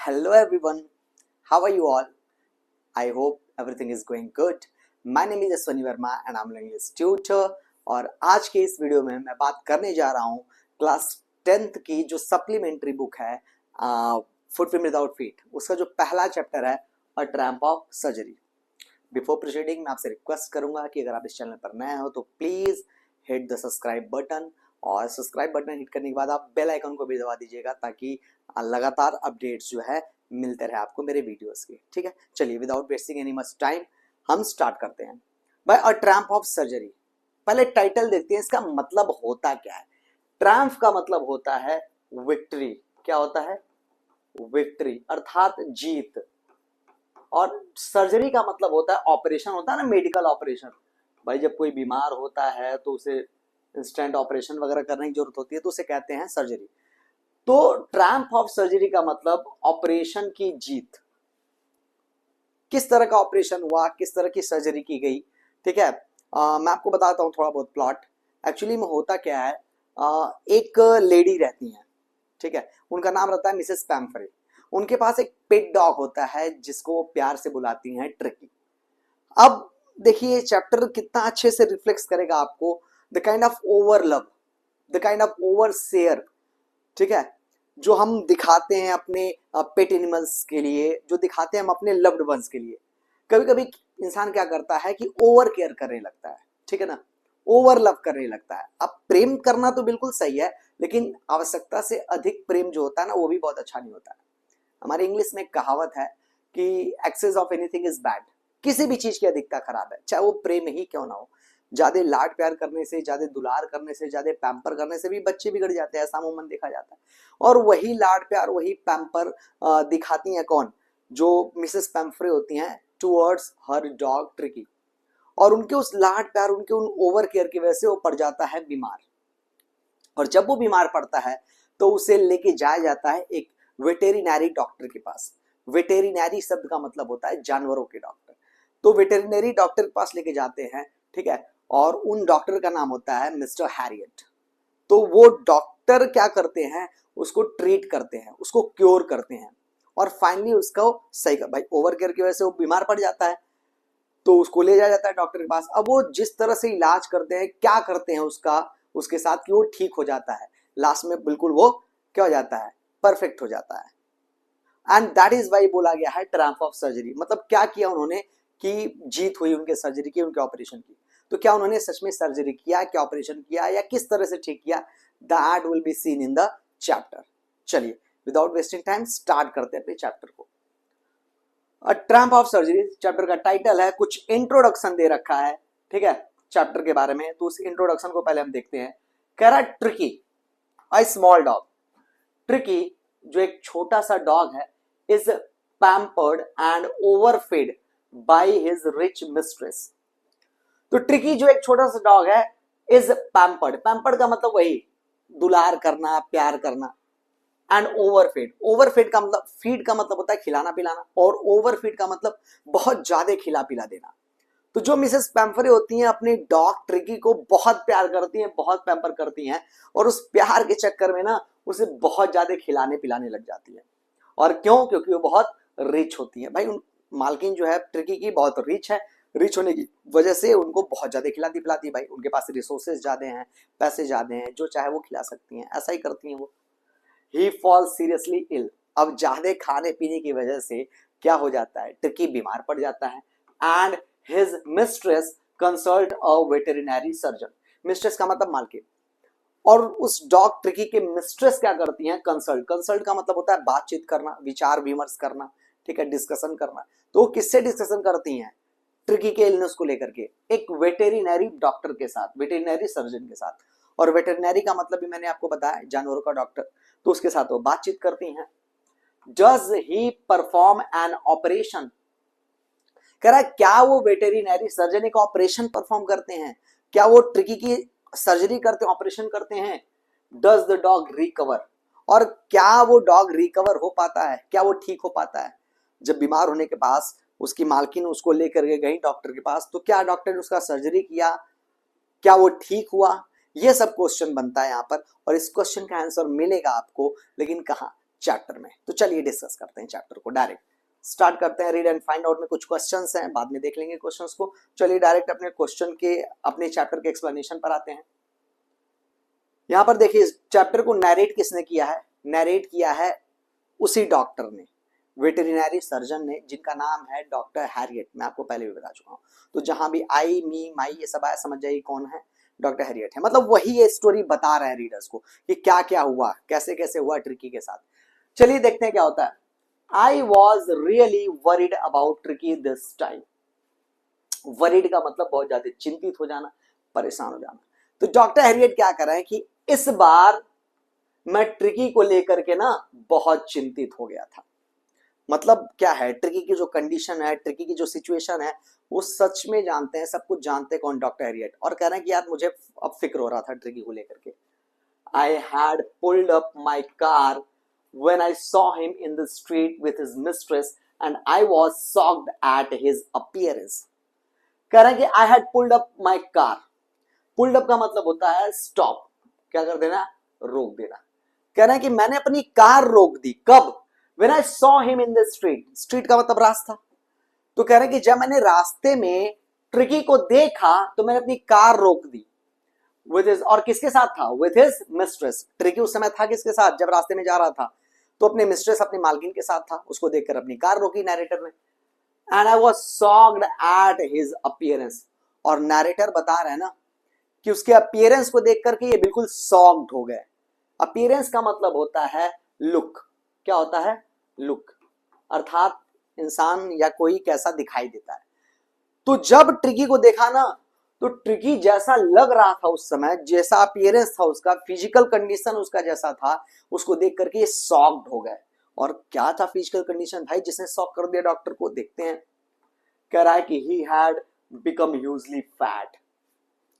Hello everyone, how are you all? I hope everything is going good. My name is Aswani Verma and I'm an English tutor और आज के इस video में मैं बात करने जा रहा हूँ क्लास 10th की जो सप्लीमेंट्री बुक है फुट फिल्म विदाउट फीट, उसका जो पहला चैप्टर है a tramp of surgery. Before proceeding मैं आपसे रिक्वेस्ट करूंगा कि अगर आप इस चैनल पर नए हो तो please hit the subscribe button और सब्सक्राइब बटन हिट करने के बाद आप बेल आइकन को भी दबा दीजिएगा ताकि लगातार अपडेट्स जो है मिलते रहे आपको मेरे वीडियोस के। ठीक है, चलिए without wasting any much time हम स्टार्ट करते हैं। By a tramp of surgery, पहले टाइटल देखते हैं, इसका मतलब होता क्या है। ट्रैम्प का मतलब होता है विक्ट्री। क्या होता है? विक्ट्री अर्थात जीत। और सर्जरी का मतलब होता है ऑपरेशन, होता है ना, मेडिकल ऑपरेशन। भाई जब कोई बीमार होता है तो उसे इंस्टेंट ऑपरेशन वगैरह करने की जरूरत होती है तो उसे कहते हैं सर्जरी। तो ट्रैम्प ऑफ सर्जरी का मतलब ऑपरेशन की जीत। किस तरह का ऑपरेशन हुआ, किस तरह की सर्जरी की गई, ठीक है। मैं आपको बताता हूँ थोड़ा बहुत प्लॉट। एक्चुअली में होता क्या है, एक लेडी रहती हैं, ठीक है, उनका नाम रहता है मिसेस पैम्फरे। उनके पास एक पेट डॉग होता है जिसको वो प्यार से बुलाती हैं ट्रिकी। अब देखिए चैप्टर कितना अच्छे से रिफ्लेक्ट करेगा आपको the kind of over love, the kind of over share, ठीक है, जो हम दिखाते हैं अपने पेट एनिमल्स के लिए, जो दिखाते हैं हम अपने लव्ड वंस के लिए। कभी कभी इंसान क्या करता है कि ओवर केयर करने लगता है, ठीक है ना, ओवर लव करने लगता है। अब प्रेम करना तो बिल्कुल सही है, लेकिन आवश्यकता से अधिक प्रेम जो होता है ना वो भी बहुत अच्छा नहीं होता है। हमारे इंग्लिश में एक कहावत है कि excess of anything is bad. किसी भी चीज की अधिकता खराब है, चाहे वो प्रेम ही क्यों ना हो। ज्यादा लाड प्यार करने से, ज्यादा दुलार करने से, ज्यादा पैम्पर करने से भी बच्चे बिगड़ जाते हैं, ऐसा अमूमन देखा जाता है। और वही लाड प्यार, वही पैम्पर दिखाती हैं कौन? जो मिसेस पैम्फरे होती हैं टुवर्ड्स हर डॉग ट्रिकी। और उनके उस लाड प्यार, उनके उन ओवर केयर की वजह से वो पड़ जाता है बीमार। और जब वो बीमार पड़ता है तो उसे लेके जाया जाता है एक वेटेरिनरी डॉक्टर के पास। वेटेरिनरी शब्द का मतलब होता है जानवरों के डॉक्टर। तो वेटेरिनरी डॉक्टर के पास लेके जाते हैं, ठीक है, और उन डॉक्टर का नाम होता है मिस्टर हैरियट। तो वो डॉक्टर क्या करते हैं, उसको ट्रीट करते हैं, उसको क्योर करते हैं और फाइनली उसको सही कर। भाई ओवर केयर की वजह से वो बीमार पड़ जाता है तो उसको ले जाया जाता है डॉक्टर के पास। अब वो जिस तरह से इलाज करते हैं, क्या करते हैं उसका, उसके साथ कि वो ठीक हो जाता है, लास्ट में बिल्कुल वो क्या हो जाता है, परफेक्ट हो जाता है। एंड दैट इज वाई बोला गया है ट्रैम्प ऑफ सर्जरी। मतलब क्या किया उन्होंने कि जीत हुई उनके सर्जरी की, उनके ऑपरेशन की। तो क्या उन्होंने सच में सर्जरी किया, क्या ऑपरेशन किया, या किस तरह से ठीक किया, that will be seen in the chapter. चलिए विदाउट वेस्टिंग टाइम स्टार्ट करते हैं अपने चैप्टर को। अ ट्रैम्प ऑफ सर्जरी चैप्टर का टाइटल है, कुछ इंट्रोडक्शन दे रखा है, ठीक है, चैप्टर के बारे में। तो उस इंट्रोडक्शन को पहले हम देखते हैं। कह रहा है Tricki a small dog. Tricki जो एक छोटा सा डॉग है is pampered and overfed by his rich mistress. तो ट्रिकी जो एक छोटा सा डॉग है इज पैम्पर्ड। पैम्पर्ड का मतलब वही दुलार करना, प्यार करना। एंड ओवरफीड, ओवरफीड का मतलब, फीड का मतलब होता है खिलाना पिलाना, और ओवरफीड का मतलब बहुत ज्यादा खिला पिला देना। तो जो मिसेस पैम्फरे होती हैं अपने डॉग ट्रिकी को बहुत प्यार करती हैं, बहुत पैम्पर करती हैं, और उस प्यार के चक्कर में ना उसे बहुत ज्यादा खिलाने पिलाने लग जाती है। और क्यों? क्योंकि वो बहुत रिच होती है। भाई मालकिन जो है ट्रिकी की बहुत रिच है, रिच होने की वजह से उनको बहुत ज्यादा खिलाती पिलाती। भाई उनके पास रिसोर्सेज ज्यादा हैं, पैसे ज्यादा हैं, जो चाहे वो खिला सकती हैं, ऐसा ही करती हैं वो। ही फॉल सीरियसली इल। अब ज्यादा खाने पीने की वजह से क्या हो जाता है, ट्रिकी बीमार पड़ जाता है। And his mistress consult a veterinary surgeon. Mistress का मतलब मालकिन। और उस डॉग ट्रिकी के मिस्ट्रेस क्या करती हैं, कंसल्ट। कंसल्ट का मतलब होता है बातचीत करना, विचार विमर्श करना, ठीक है, डिस्कशन करना। तो वो किससे डिस्कशन करती हैं? ट्रिकी के इलनेस को लेकर के एक वेटेरिनरी डॉक्टर के साथ, वेटेरिनरी सर्जन के साथ। और वेटेरिनरी का मतलब भी मैंने आपको बताया, जानवरों का डॉक्टर। तो उसके साथ वो बातचीत करती हैं। Does he perform an operation. कह रहा है क्या वो वेटेरिनरी सर्जन एक ऑपरेशन परफॉर्म करते हैं? क्या वो ट्रिकी की सर्जरी करते हैं, ऑपरेशन करते हैं? Does the dog recover. और क्या वो डॉग रिकवर हो पाता है, क्या वो ठीक हो पाता है? जब बीमार होने के पास उसकी मालकिन उसको लेकर के गई डॉक्टर के पास, तो क्या डॉक्टर ने उसका सर्जरी किया, क्या वो ठीक हुआ? ये सब क्वेश्चन बनता है यहाँ पर। और इस क्वेश्चन का आंसर मिलेगा आपको, लेकिन कहाँ? चैप्टर में। तो चलिए डिस्कस करते हैं चैप्टर को, डायरेक्ट स्टार्ट करते हैं। रीड एंड फाइंड आउट में कुछ क्वेश्चंस हैं, बाद में देख लेंगे क्वेश्चंस को। चलिए डायरेक्ट अपने क्वेश्चन के, अपने चैप्टर के एक्सप्लेनेशन पर आते हैं। यहां पर देखिए इस चैप्टर को नैरेट किसने किया है? नैरेट किया है उसी डॉक्टर ने, वेटरिनरी सर्जन ने, जिनका नाम है डॉक्टर हैरियट। मैं आपको पहले भी बता चुका हूं। तो जहां भी आई, मी, माई ये सब आया, समझ जाइए कौन है, डॉक्टर हैरियट है। मतलब वही ये स्टोरी बता रहे हैं रीडर्स को कि क्या क्या हुआ, कैसे कैसे हुआ ट्रिकी के साथ। चलिए देखते हैं क्या होता है। I was really worried about tricky this time. Worried का मतलब बहुत ज्यादा चिंतित हो जाना, परेशान हो जाना। तो डॉक्टर हैरियट क्या कर रहे हैं कि इस बार मैं ट्रिकी को लेकर के ना बहुत चिंतित हो गया था। मतलब क्या है, ट्रिकी की जो कंडीशन है, ट्रिकी की जो सिचुएशन है, वो सच में जानते हैं, सब कुछ जानते हैं कौन, डॉक्टर हैरियट। और कह रहे हैं कि यार मुझे अब फिक्र हो रहा था ट्रिकी को लेकर के। I had pulled up my car when I saw him in the street with his mistress and I was shocked at his appearance। कह रहे हैं कि I had pulled up my car। Pulled up का मतलब होता है stop, क्या कर देना, रोक देना। कह रहे हैं कि मैंने अपनी कार रोक दी, कब? When I saw him in the street। Street का मतलब रास्ता। तो कह रहे हैं कि जब मैंने रास्ते में ट्रिकी को देखा तो मैंने अपनी कार रोक दी। With his, और किसके साथ था? With his mistress। ट्रिकी उस समय था किसके साथ जब रास्ते में जा रहा था? तो अपने मिस्ट्रेस, अपनी मालकिन के साथ था। उसको देखकर अपनी कार रोकी नैरेटर ने। And I was shocked at his appearance. और नैरेटर बता रहे हैं ना कि उसके अपीयरेंस को देख करके ये बिल्कुल शॉक्ड हो गए। अपीयरेंस का मतलब होता है लुक। क्या होता है? लुक, अर्थात इंसान या कोई कैसा दिखाई देता है। तो जब ट्रिकी को देखा ना, तो ट्रिकी जैसा लग रहा था उस समय, जैसा अपीयरेंस था उसका, फिजिकल कंडीशन उसका जैसा था, उसको देख करके ये शॉक्ड हो गए। और क्या था फिजिकल कंडीशन भाई जिसने शॉक कर दिया डॉक्टर को? देखते हैं। कह रहा है कि he had become hugely fat.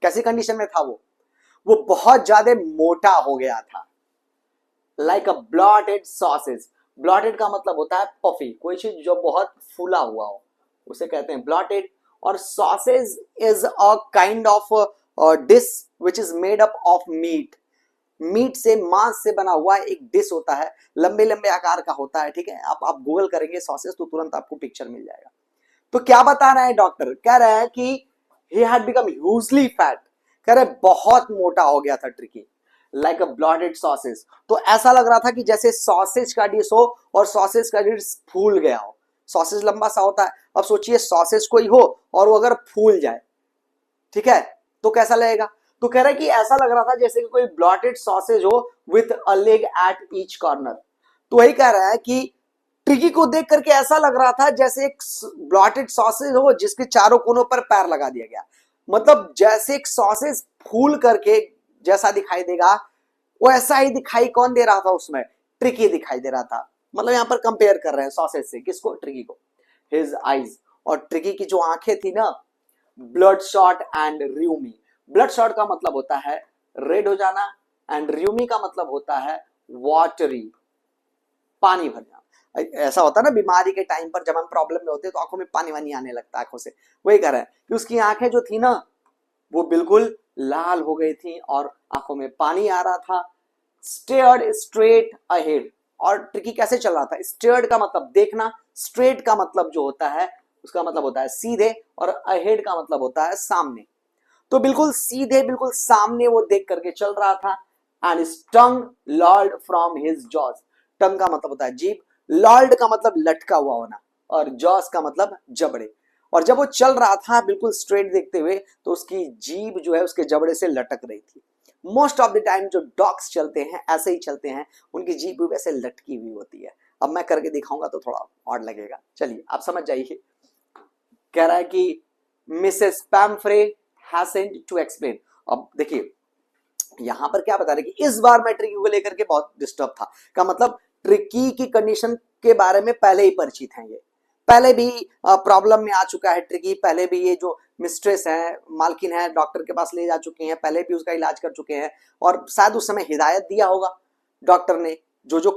कैसी कंडीशन में था वो बहुत ज्यादा मोटा हो गया था। लाइक अ ब्लॉटेड सॉसेज। ब्लॉटेड का मतलब होता है पफी, कोई चीज जो बहुत फूला हुआ हो, उसे कहते हैं ब्लॉटेड। और sausage is a kind of dish which is made up of meat. Meat से, मांस से बना हुआ एक डिश होता है, लंबे लंबे आकार का होता है। ठीक है, आप गूगल करेंगे सॉसेज तो तुरंत आपको पिक्चर मिल जाएगा। तो क्या बता रहे हैं डॉक्टर? कह रहे हैं कि he had become hugely fat. कह रहे बहुत मोटा हो गया था ट्रिकी। लाइक अ ब्लॉटेड सॉसेज। तो ऐसा लग रहा था कि जैसे सॉसेज का डिश हो और सॉसेज का डिश फूल गया हो। सॉसेज लंबा सा होता है, अब सोचिए सॉसेज कोई हो और वो अगर फूल जाए, ठीक है, तो कैसा लगेगा? तो कह रहा है कि ऐसा लग रहा था जैसे कि कोई ब्लॉटेड सॉसेज हो with a leg at each corner. तो वही कह रहा है कि ट्रिकी को देख करके ऐसा लग रहा था जैसे एक ब्लॉटेड सॉसेज हो जिसके चारों कोनों पर पैर लगा दिया गया। मतलब जैसे एक सॉसेज फूल करके जैसा दिखाई देगा, वो ऐसा ही दिखाई कौन दे रहा था उसमें? ट्रिकी दिखाई दे रहा था। मतलब यहां पर कंपेयर कर रहे हैं सॉसेज से किसको? ट्रिकी को। हिज आईज, और ट्रिकी की जो आंखें थी ना, blood shot and rheumy. Blood shot का मतलब होता है रेड हो जाना, एंड र्यूमी का मतलब होता है वाटरी, पानी भर जाना। ऐसा होता है ना बीमारी के टाइम पर, जब हम प्रॉब्लम में होते हैं तो आंखों में पानी वानी आने लगता है आंखों से। वही कह रहा है कि उसकी आंखें जो थी ना, वो बिल्कुल लाल हो गई थी और आंखों में पानी आ रहा था। Stared straight ahead. और ट्रिकी कैसे चल रहा था? स्टेयर्ड का मतलब देखना, स्ट्रेट का मतलब जो होता है उसका मतलब होता है सीधे, और अहेड का मतलब होता है सामने। तो बिल्कुल सीधे, बिल्कुल सामने वो देख करके चल रहा था। And stung lord from his jaws. Tongue का मतलब होता है जीभ, लॉर्ड का मतलब लटका हुआ होना, और जॉस का मतलब जबड़े। और जब वो चल रहा था बिल्कुल स्ट्रेट देखते हुए, तो उसकी जीभ जो है उसके जबड़े से लटक रही थी। मोस्ट ऑफ द टाइम जो डॉग्स चलते हैं ऐसे ही चलते हैं, उनकी जीभ भी वैसे लटकी हुई होती है। अब मैं करके दिखाऊंगा तो थोड़ा और लगेगा, चलिए आप समझ जाइए। कह रहा है कि मिसेस पैम्फ्रे हैसेंट टू एक्सप्लेन। अब देखिए यहां पर क्या बता रहे कि इस बार मैं ट्रिकी को लेकर के बहुत डिस्टर्ब था, का मतलब ट्रिकी की कंडीशन के बारे में पहले ही परिचित हैं ये, पहले भी प्रॉब्लम में आ चुका है ट्रिकी, पहले भी ये जो मिस्ट्रेस है, मालकिन है, डॉक्टर के पास ले जा चुके हैं, पहले भी उसका इलाज कर चुके हैं, और शायद उस समय हिदायत दिया होगा डॉक्टर ने, जो जो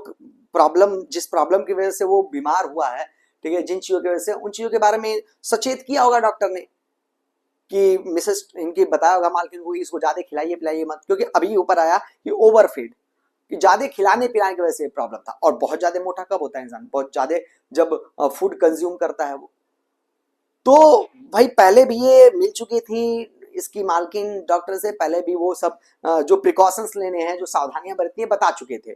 प्रॉब्लम, जिस प्रॉब्लम की वजह से वो बीमार हुआ है, ठीक है, जिन चीजों की वजह से, उन चीजों के बारे में सचेत किया होगा डॉक्टर ने कि मिसेस इनकी बताया होगा मालकिन को इसको ज्यादा खिलाइए पिलाइए मत, क्योंकि अभी ऊपर आया कि ओवरफीड। कि ज्यादा खिलाने पिलाने की वजह से प्रॉब्लम था। और बहुत ज्यादा मोटा कब होता है इंसान? बहुत ज्यादा जब फूड कंज्यूम करता है वो। तो भाई पहले भी ये मिल चुकी थी इसकी मालकिन डॉक्टर से, पहले भी वो सब जो प्रिकॉशंस लेने हैं, जो सावधानियां बरतनी है, बता चुके थे,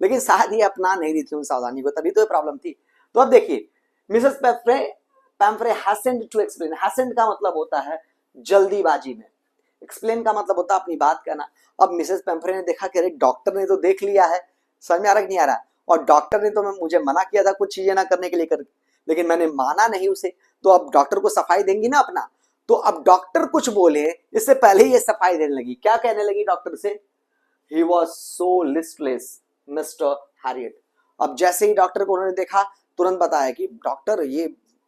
लेकिन शायद ये अपना नहीं रही थी उन सावधानी को, तभी तो ये प्रॉब्लम थी। तो अब देखिए, मिसेस पैम्फ्रे हैस्टेंड टू एक्सप्लेन। हैस्टेंड का मतलब होता है जल्दीबाजी में, एक्सप्लेन का मतलब होता है अपनी बात कहना। अब मिसेस पैम्फ्रे ने देखा कि अरे डॉक्टर ने तो देख लिया है, समझ में आ रहा कि नहीं आ रहा, और डॉक्टर ने तो मुझे मना किया था कुछ चीजें ना करने के लिए लेकिन मैंने माना नहीं उसे, तो अब डॉक्टर को सफाई देंगी ना अपना। तो अब डॉक्टर कुछ बोले इससे पहले ही ये सफाई देने लगी। क्या कहने लगी डॉक्टर से? He was so listless mister Harriet. अब जैसे ही डॉक्टर को उन्होंने देखा, तुरंत बताया कि डॉक्टर ये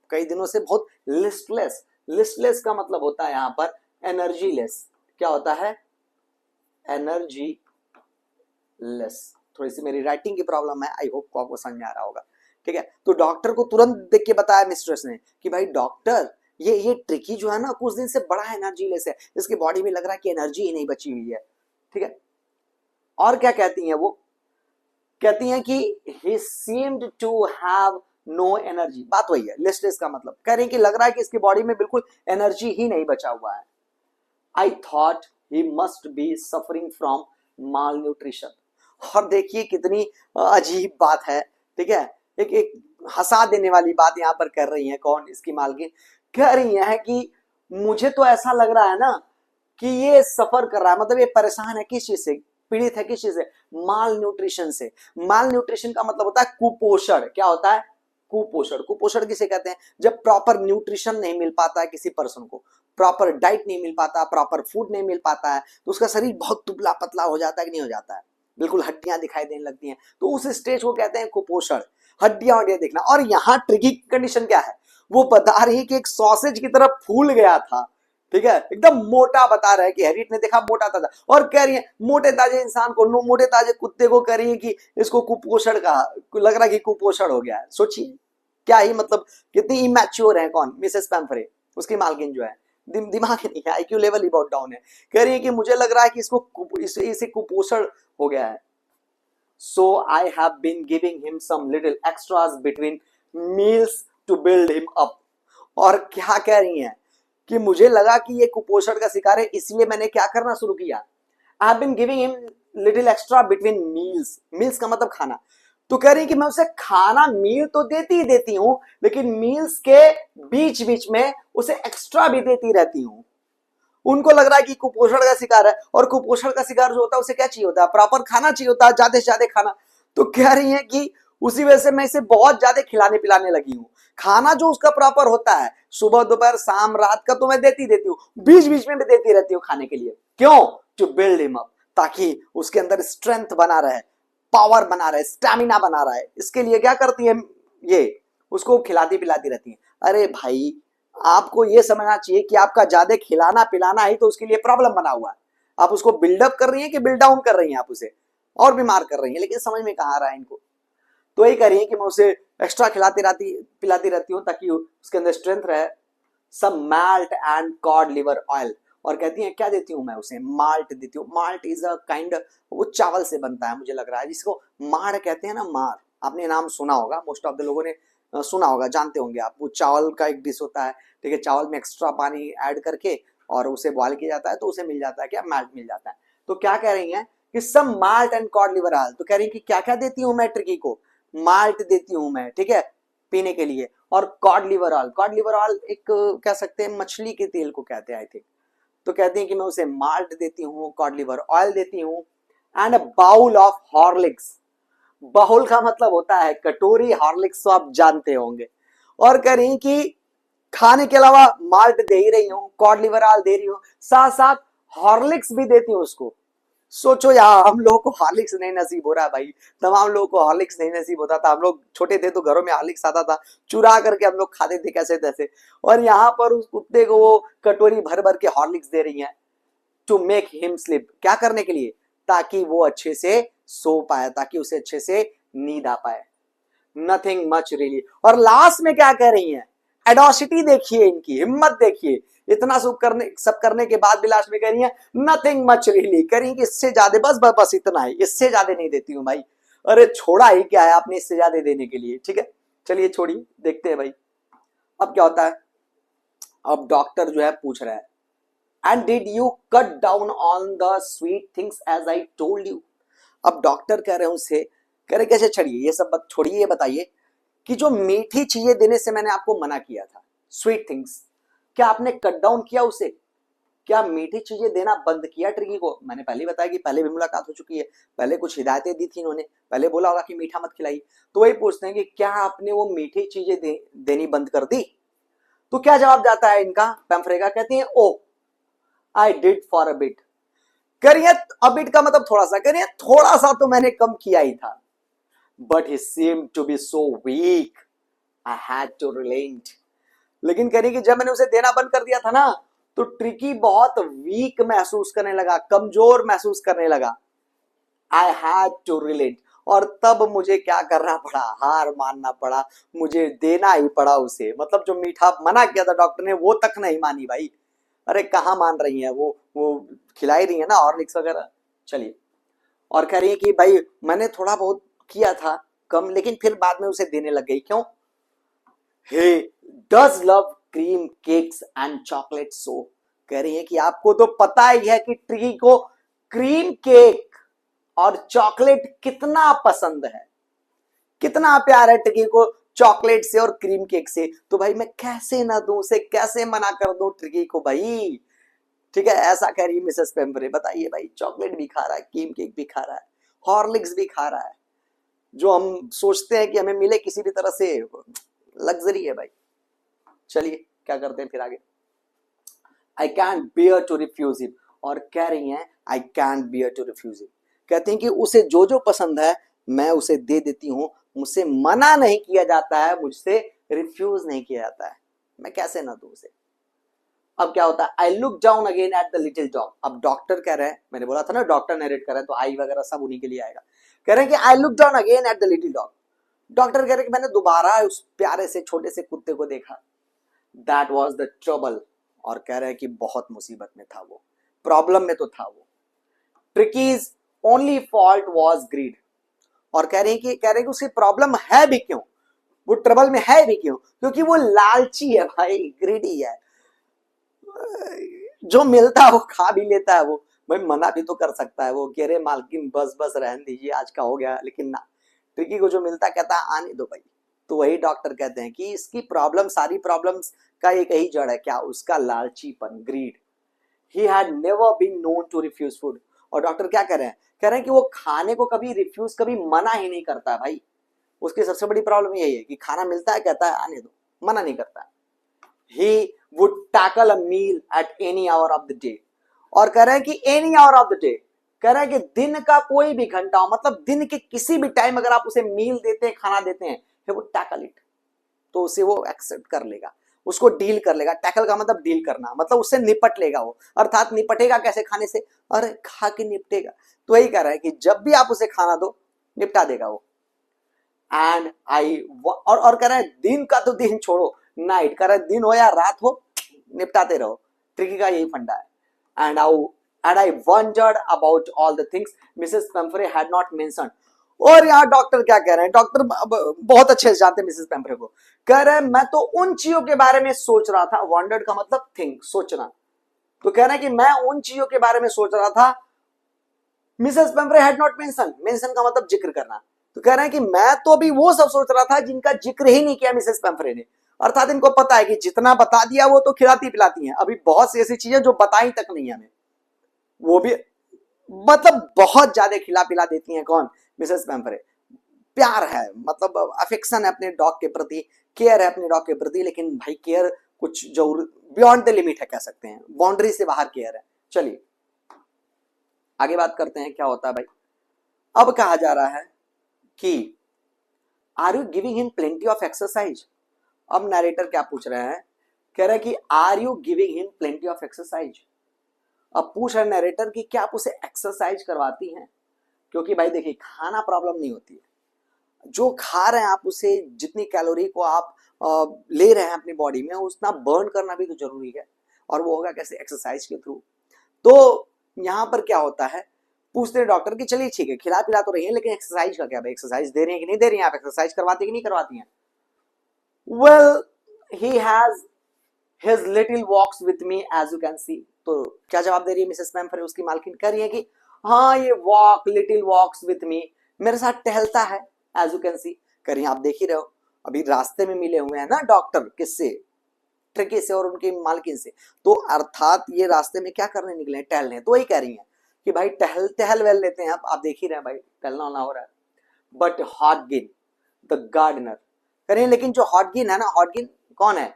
कई दिनों से बहुत लिस्टलेस। लिस्टलेस का मतलब होता है यहां पर एनर्जी लेस। क्या होता है? Energy less. थोड़ी सी मेरी राइटिंग की प्रॉब्लम है, आई होप आपको समझ में आ रहा होगा। ठीक है, तो डॉक्टर को तुरंत देख के बताया मिस्ट्रेस ने कि भाई डॉक्टर, ये ट्रिकी जो है ना, कुछ दिन से बड़ा एनर्जी लेस है, इसकी बॉडी में लग रहा है कि एनर्जी ही नहीं बची हुई है। ठीक है, और क्या कहती हैं वो? कहती हैं कि he seemed to have no energy। बात वही है, लिस्टलेस का मतलब कह रही हैं कि लग रहा है कि इसकी बॉडी में बिल्कुल एनर्जी ही नहीं बचा हुआ है। I thought he must be suffering from malnutrition। और देखिए कितनी अजीब बात है। ठीक है, एक हंसा देने वाली बात यहाँ पर कर रही है कौन? इसकी मालकिन कह रही है कि मुझे तो ऐसा लग रहा है ना कि ये सफर कर रहा है, मतलब ये परेशान है किस चीज से, पीड़ित है किस चीज से? माल न्यूट्रिशन से। माल न्यूट्रिशन का मतलब होता है कुपोषण। क्या होता है? कुपोषण। कुपोषण किसे कहते हैं? जब प्रॉपर न्यूट्रिशन नहीं मिल पाता है किसी पर्सन को, प्रॉपर डाइट नहीं मिल पाता, प्रॉपर फूड नहीं मिल पाता है, तो उसका शरीर बहुत दुबला पतला हो जाता है कि नहीं हो जाता है, बिल्कुल हड्डियां दिखाई देने लगती हैं, तो उस स्टेज को कहते हैं कुपोषण। हड्डियां हड्डियां दिखना। और यहाँ ट्रिकी कंडीशन क्या है? वो बता रही है कि एक सॉसेज की तरह फूल गया था। ठीक है, एकदम मोटा बता रहा है कि हैरियट ने देखा मोटा था, और कह रही है मोटे ताजे इंसान को, मोटे ताजे कुत्ते को कह रही है कि इसको कुपोषण का लग रहा है कि कुपोषण हो गया है। सोचिए क्या ही मतलब, कितनी इमैच्योर है कौन? मिसेस पैम्फ्रे, उसकी मालकिन जो है, दिमाग नहीं है, आईक्यू लेवल ही बहुत डाउन है। कह रही है कि मुझे लग रहा है कि इसे कुपोषण हो गया है। So I have been giving him some little extras between meals to build him up। और क्या कह रही हैं कि मुझे लगा कि ये कुपोषण का शिकार है, इसलिए मैंने क्या करना शुरू किया? I have been giving him little extra between meals। meals का मतलब खाना। तो कह रही कि मैं उसे खाना, मील तो देती ही देती हूं, लेकिन मील्स के बीच बीच में उसे एक्स्ट्रा भी देती रहती हूं। उनको लग रहा है कि कुपोषण का शिकार है, और कुपोषण का शिकार जो होता है उसे क्या चाहिए होता है? प्रॉपर खाना चाहिए होता है, ज्यादा से ज्यादा खाना। तो कह रही है कि उसी वजह से मैं इसे बहुत ज्यादा खिलाने पिलाने लगी हूँ। खाना जो उसका प्रॉपर होता है, सुबह दोपहर शाम रात का, तो मैं देती देती हूँ, बीच बीच में भी देती रहती हूँ खाने के लिए। क्यों? टू बिल्ड हिम अप, ताकि उसके अंदर स्ट्रेंथ बना रहे, पावर बना रहे, स्टैमिना बना रहा है। इसके लिए क्या करती है ये? उसको खिलाती पिलाती रहती है। अरे भाई, आपको ये समझना चाहिए कि आपका ज्यादा खिलाना पिलाना ही तो उसके लिए प्रॉब्लम बना हुआ है। आप उसको बिल्डअप कर रही हैं कि बिल्ड डाउन कर रही हैं? आप उसे और बीमार कर रही हैं, लेकिन समझ में कहाँ आ रहा है इनको। तो यही करिए कि मैं उसे एक्स्ट्रा खिलाती पिलाती रहती हूँ ताकि उसके अंदर स्ट्रेंथ रहे। सब malt and cod liver oil. और कहती हैं क्या देती हूँ मैं उसे? माल्ट देती हूँ। माल्ट इज अ काइंड, वो चावल से बनता है मुझे लग रहा है, जिसको माड़ कहते हैं ना, माड़। आपने नाम सुना होगा, मोस्ट ऑफ द लोगों ने सुना होगा, जानते होंगे आप। वो चावल का एक डिश होता है। ठीक है, चावल में एक्स्ट्रा पानी ऐड करके और उसे बॉयल किया जाता है, तो उसे मिल जाता है क्या? माल्ट मिल जाता है। तो क्या कह रही हैं कि सब malt and cod liver oil. तो कह रही है कि क्या क्या देती हूँ मैं ट्रिकी को? माल्ट देती हूँ मैं, ठीक है, पीने के लिए, और cod liver oil. Cod liver oil एक कह सकते हैं मछली के तेल को कहते हैं आई थिंक। तो कहती हैं कि मैं उसे माल्ट देती हूँ, कॉड लिवर ऑयल देती हूँ, and a bowl of Horlicks. Bowl का मतलब होता है कटोरी, हॉर्लिक्स तो आप जानते होंगे। और कह रही कि खाने के अलावा माल्ट दे ही रही हूँ, कॉड लिवर ऑयल दे रही हूँ, साथ साथ हॉर्लिक्स भी देती हूँ उसको। सोचो यार, हम लोगों को हॉर्लिक्स नहीं नसीब हो रहा है भाई, तमाम लोगों को हॉर्लिक्स नहीं नसीब होता था। हम लोग छोटे थे तो घरों में हॉर्लिक्स आता था, चुरा करके हम लोग खाते थे कैसे तैसे, और यहाँ पर उस कुत्ते को वो कटोरी भर भर के हॉर्लिक्स दे रही है। टू मेक हिम स्लीप, क्या करने के लिए? ताकि वो अच्छे से सो पाए, ताकि उसे अच्छे से नींद आ पाए। Nothing much really. और लास्ट में क्या कह रही है? एडोसिटी देखिए, इनकी हिम्मत देखिए। इतना सब करने के बाद भी लास्ट में कह रही है नथिंग मच रियली, कह रही है कि इससे ज्यादा बस बस बस इतना ही, इससे ज्यादा नहीं देती हूँ भाई। अरे छोड़ा ही क्या है आपने इससे ज्यादा देने के लिए, ठीक है चलिए छोड़िए, देखते हैं भाई अब क्या होता है। अब डॉक्टर जो है पूछ रहा है and did you cut down on the sweet things as I told you. अब डॉक्टर कह रहे हैं उससे, कह रहे कैसे छोड़िए ये सब बात छोड़िए, ये बताइए कि जो मीठी चीजें देने से मैंने आपको मना किया था, स्वीट थिंग्स, क्या आपने कट डाउन किया उसे, क्या मीठी चीजें देना बंद किया ट्रिकी को। मैंने पहले बताया कि पहले भी मुलाकात हो चुकी है, पहले कुछ हिदायतें दी थी इन्होंने, पहले बोला होगा कि मीठा मत खिलाई, तो वही पूछते हैं कि क्या आपने वो मीठी चीजें देनी बंद कर दी। तो क्या जवाब जाता है इनका, पैम्फ्रे का, कहती है oh I did for a bit. करिए अबिट का मतलब थोड़ा सा, करिए थोड़ा सा तो मैंने कम किया ही था, but he seemed to be so weak I had to relent. लेकिन करिए कि जब मैंने उसे देना बंद कर दिया था ना, तो ट्रिकी बहुत वीक महसूस करने लगा, कमजोर महसूस करने लगा। आई हैड टू रिलेंट, और तब मुझे क्या करना पड़ा, हार मानना पड़ा, मुझे देना ही पड़ा उसे। मतलब जो मीठा मना किया था डॉक्टर ने वो तक नहीं मानी भाई। अरे कहाँ मान रही है वो खिला ही रही है ना हॉर्लिक्स वगैरह। चलिए, और कह रही है कि भाई मैंने थोड़ा बहुत किया था कम, लेकिन फिर बाद में उसे देने लग गई, क्यों। He does love cream cakes and chocolate so. कह रही है कि आपको तो पता ही है कि ट्रिकी को क्रीम केक और चॉकलेट कितना पसंद है, कितना प्यार है ट्रिकी को चॉकलेट से और क्रीम केक से, तो भाई मैं कैसे ना दूं उसे, कैसे मना कर दूं ट्रिकी को भाई। ठीक है, ऐसा कह रही है मिसेस पेम्बरे। बताइए भाई, चॉकलेट भी खा रहा है, क्रीम केक भी खा रहा है, हॉर्लिक्स भी खा रहा है, जो हम सोचते हैं कि हमें मिले किसी भी तरह से, लग्जरी है भाई। चलिए क्या करते हैं फिर आगे। I can't bear to refuse him, और कह रही हैं I can't bear to refuse him, कहती हैं कि उसे जो जो पसंद है मैं उसे दे देती हूँ, मुझसे मना नहीं किया जाता है, मुझसे रिफ्यूज नहीं किया जाता है, मैं कैसे ना दूं उसे। अब क्या होता है, I look down again at the little dog. अब डॉक्टर कह रहे हैं, मैंने बोला था ना डॉक्टर नरेट कर रहे हैं तो आई वगैरह सब उन्हीं के लिए आएगा। कह रहे हैं कि I look down again at the little dog. Doctor कह रहे हैं कि मैंने दोबारा उस प्यारे से छोटे से कुत्ते को देखा। दैट वॉज द ट्रबल, और कह रहे हैं कि बहुत मुसीबत में था वो, प्रॉब्लम में तो था वो। Tricki's only fault was greed, और कह रहे हैं कि उसकी प्रॉब्लम है भी क्यों, वो ट्रबल में है भी क्यों, क्योंकि वो लालची है भाई, ग्रीडी है, जो मिलता है वो खा भी लेता है वो। भाई मना भी तो कर सकता है वो, कह रहे मालकिन बस बस रहने दीजिए आज का हो गया, लेकिन ना, ट्रिकी को जो मिलता कहता है आने दो भाई। तो वही डॉक्टर कहते हैं कि इसकी प्रॉब्लम, सारी प्रॉब्लम्स का एक ही जड़ है, क्या, उसका लालचीपन, ग्रीड। ही had never been known to refuse food, और डॉक्टर क्या कह रहे हैं, कह रहे हैं कि वो खाने को कभी रिफ्यूज, कभी मना ही नहीं करता भाई। उसकी सबसे बड़ी प्रॉब्लम यही है कि खाना मिलता है कहता है आने दो, मना नहीं करता। He would tackle a meal at any hour of the day, और कह रहे हैं कि any hour of the day, कह रहे हैं कि दिन का कोई भी घंटा हो, मतलब दिन के किसी भी टाइम अगर आप उसे मील देते हैं, खाना देते हैं, he would tackle it, तो उसे वो एक्सेप्ट कर लेगा, उसको डील कर लेगा। टैकल का मतलब डील करना, मतलब उससे निपट लेगा वो, अर्थात निपटेगा कैसे, खाने से, अरे खा के निपटेगा। तो यही कह रहा है कि जब भी आप उसे खाना दो निपटा देगा वो। एंड आई, और कह रहा है दिन का तो दिन छोड़ो, नाइट, कह रहा है दिन हो या रात हो निपटाते रहो, ट्रिकी का यही फंडा है। And I wondered about all the things Mrs Pumphrey had not mentioned. और यहाँ डॉक्टर क्या कह रहे हैं, डॉक्टर बहुत अच्छे से जानते हैं मिसेस पेम्फ्रे को, कह रहे हैं मैं तो उन चीजों के बारे में सोच रहा था, वंडर्ड का मतलब थिंक, सोचना, तो कह रहे हैं कि मैं उन चीजों के बारे में सोच रहा था, Mrs Pumphrey had not mention, mention का मतलब जिक्र करना, तो कह रहे हैं कि मैं तो अभी वो सब सोच रहा था जिनका जिक्र ही नहीं किया मिसेस पेम्फ्रे ने। अर्थात इनको पता है कि जितना बता दिया वो तो खिलाती पिलाती हैं, अभी बहुत सी ऐसी चीजें जो बताई तक नहीं हमें, वो भी मतलब बहुत ज्यादा खिला पिला देती हैं। कौन, मिसेस पेम्फ्रे। प्यार है, मतलब अफेक्शन है अपने डॉग के प्रति, केयर है अपने डॉग के प्रति, लेकिन भाई केयर कुछ जरूर बियॉन्ड द लिमिट है, कह सकते हैं बाउंड्री से बाहर केयर है। चलिए आगे बात करते हैं क्या होता है भाई। अब कहा जा रहा है कि are you giving him plenty of exercise. अब नरेटर क्या पूछ रहे हैं, कह रहे हैं कि are you giving him plenty of exercise. अब पूछ रहे नरेटर कि क्या आप उसे एक्सरसाइज करवाती हैं, क्योंकि भाई देखिए खाना प्रॉब्लम नहीं होती है, जो खा रहे हैं आप उसे, जितनी कैलोरी को आप ले रहे हैं अपनी बॉडी में, उतना बर्न करना भी तो जरूरी है। और वो होगा कैसे, एक्सरसाइज के थ्रू। तो यहाँ पर क्या होता है, पूछते हैं डॉक्टर कि चलिए ठीक है खिला पिला तो रही है लेकिन एक्सरसाइज का क्या भाई, एक्सरसाइज दे रही है कि नहीं दे रही है, आप एक्सरसाइज करवाती कि नहीं करवाती हैं। Well he has his little walks with me as you can see. तो क्या जवाब दे रही है मिसेस पैम्फरे, उसकी मालकिन कह रही है कि हाँ ये walk little walks with me, मेरे साथ टहलता है एज यू कैन सी। कह रही हैं आप देख ही रहे हो, अभी रास्ते में मिले हुए हैं ना डॉक्टर, किससे, ट्रिकी से और उनकी मालकिन से। तो अर्थात ये रास्ते में क्या करने निकले हैं, टहलने। तो वही कह रही हैं कि भाई टहल टहल वेल लेते हैं, आप देख ही रहे हैं भाई टहलना होना हो रहा है। बट हॉटगिन द गार्डनर, करें लेकिन जो हॉटगिन है ना, हॉटगिन कौन है,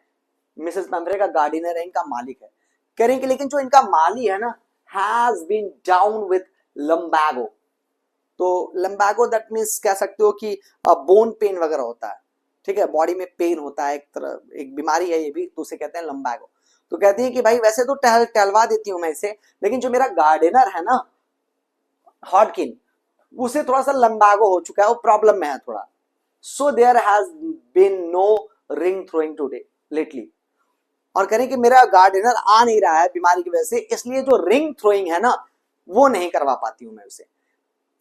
मिसेस पैम्फरे का गार्डनर है, इनका मालिक है। करें कि लेकिन जो इनका माली है ना, हैज बीन डाउन विथ लंबैगो। तो लंबैगो दैट मीन्स कह सकते हो कि बोन पेन वगैरह होता है, ठीक है, बॉडी में पेन होता है, एक तरह एक बीमारी है ये भी, तो उसे कहते हैं लंबैगो। तो कहती है कि भाई वैसे तो टहलवा देती हूं मैं इसे, लेकिन जो मेरा गार्डनर है ना हॉटकिन, उसे थोड़ा सा लंबैगो हो चुका है, वो प्रॉब्लम में है थोड़ा। So there has been no ring throwing today lately. और करें कि मेरा गार्डनर आ नहीं रहा है बीमारी की वजह से, इसलिए जो रिंग थ्रोइंग है ना वो नहीं करवा पाती हूं मैं उसे।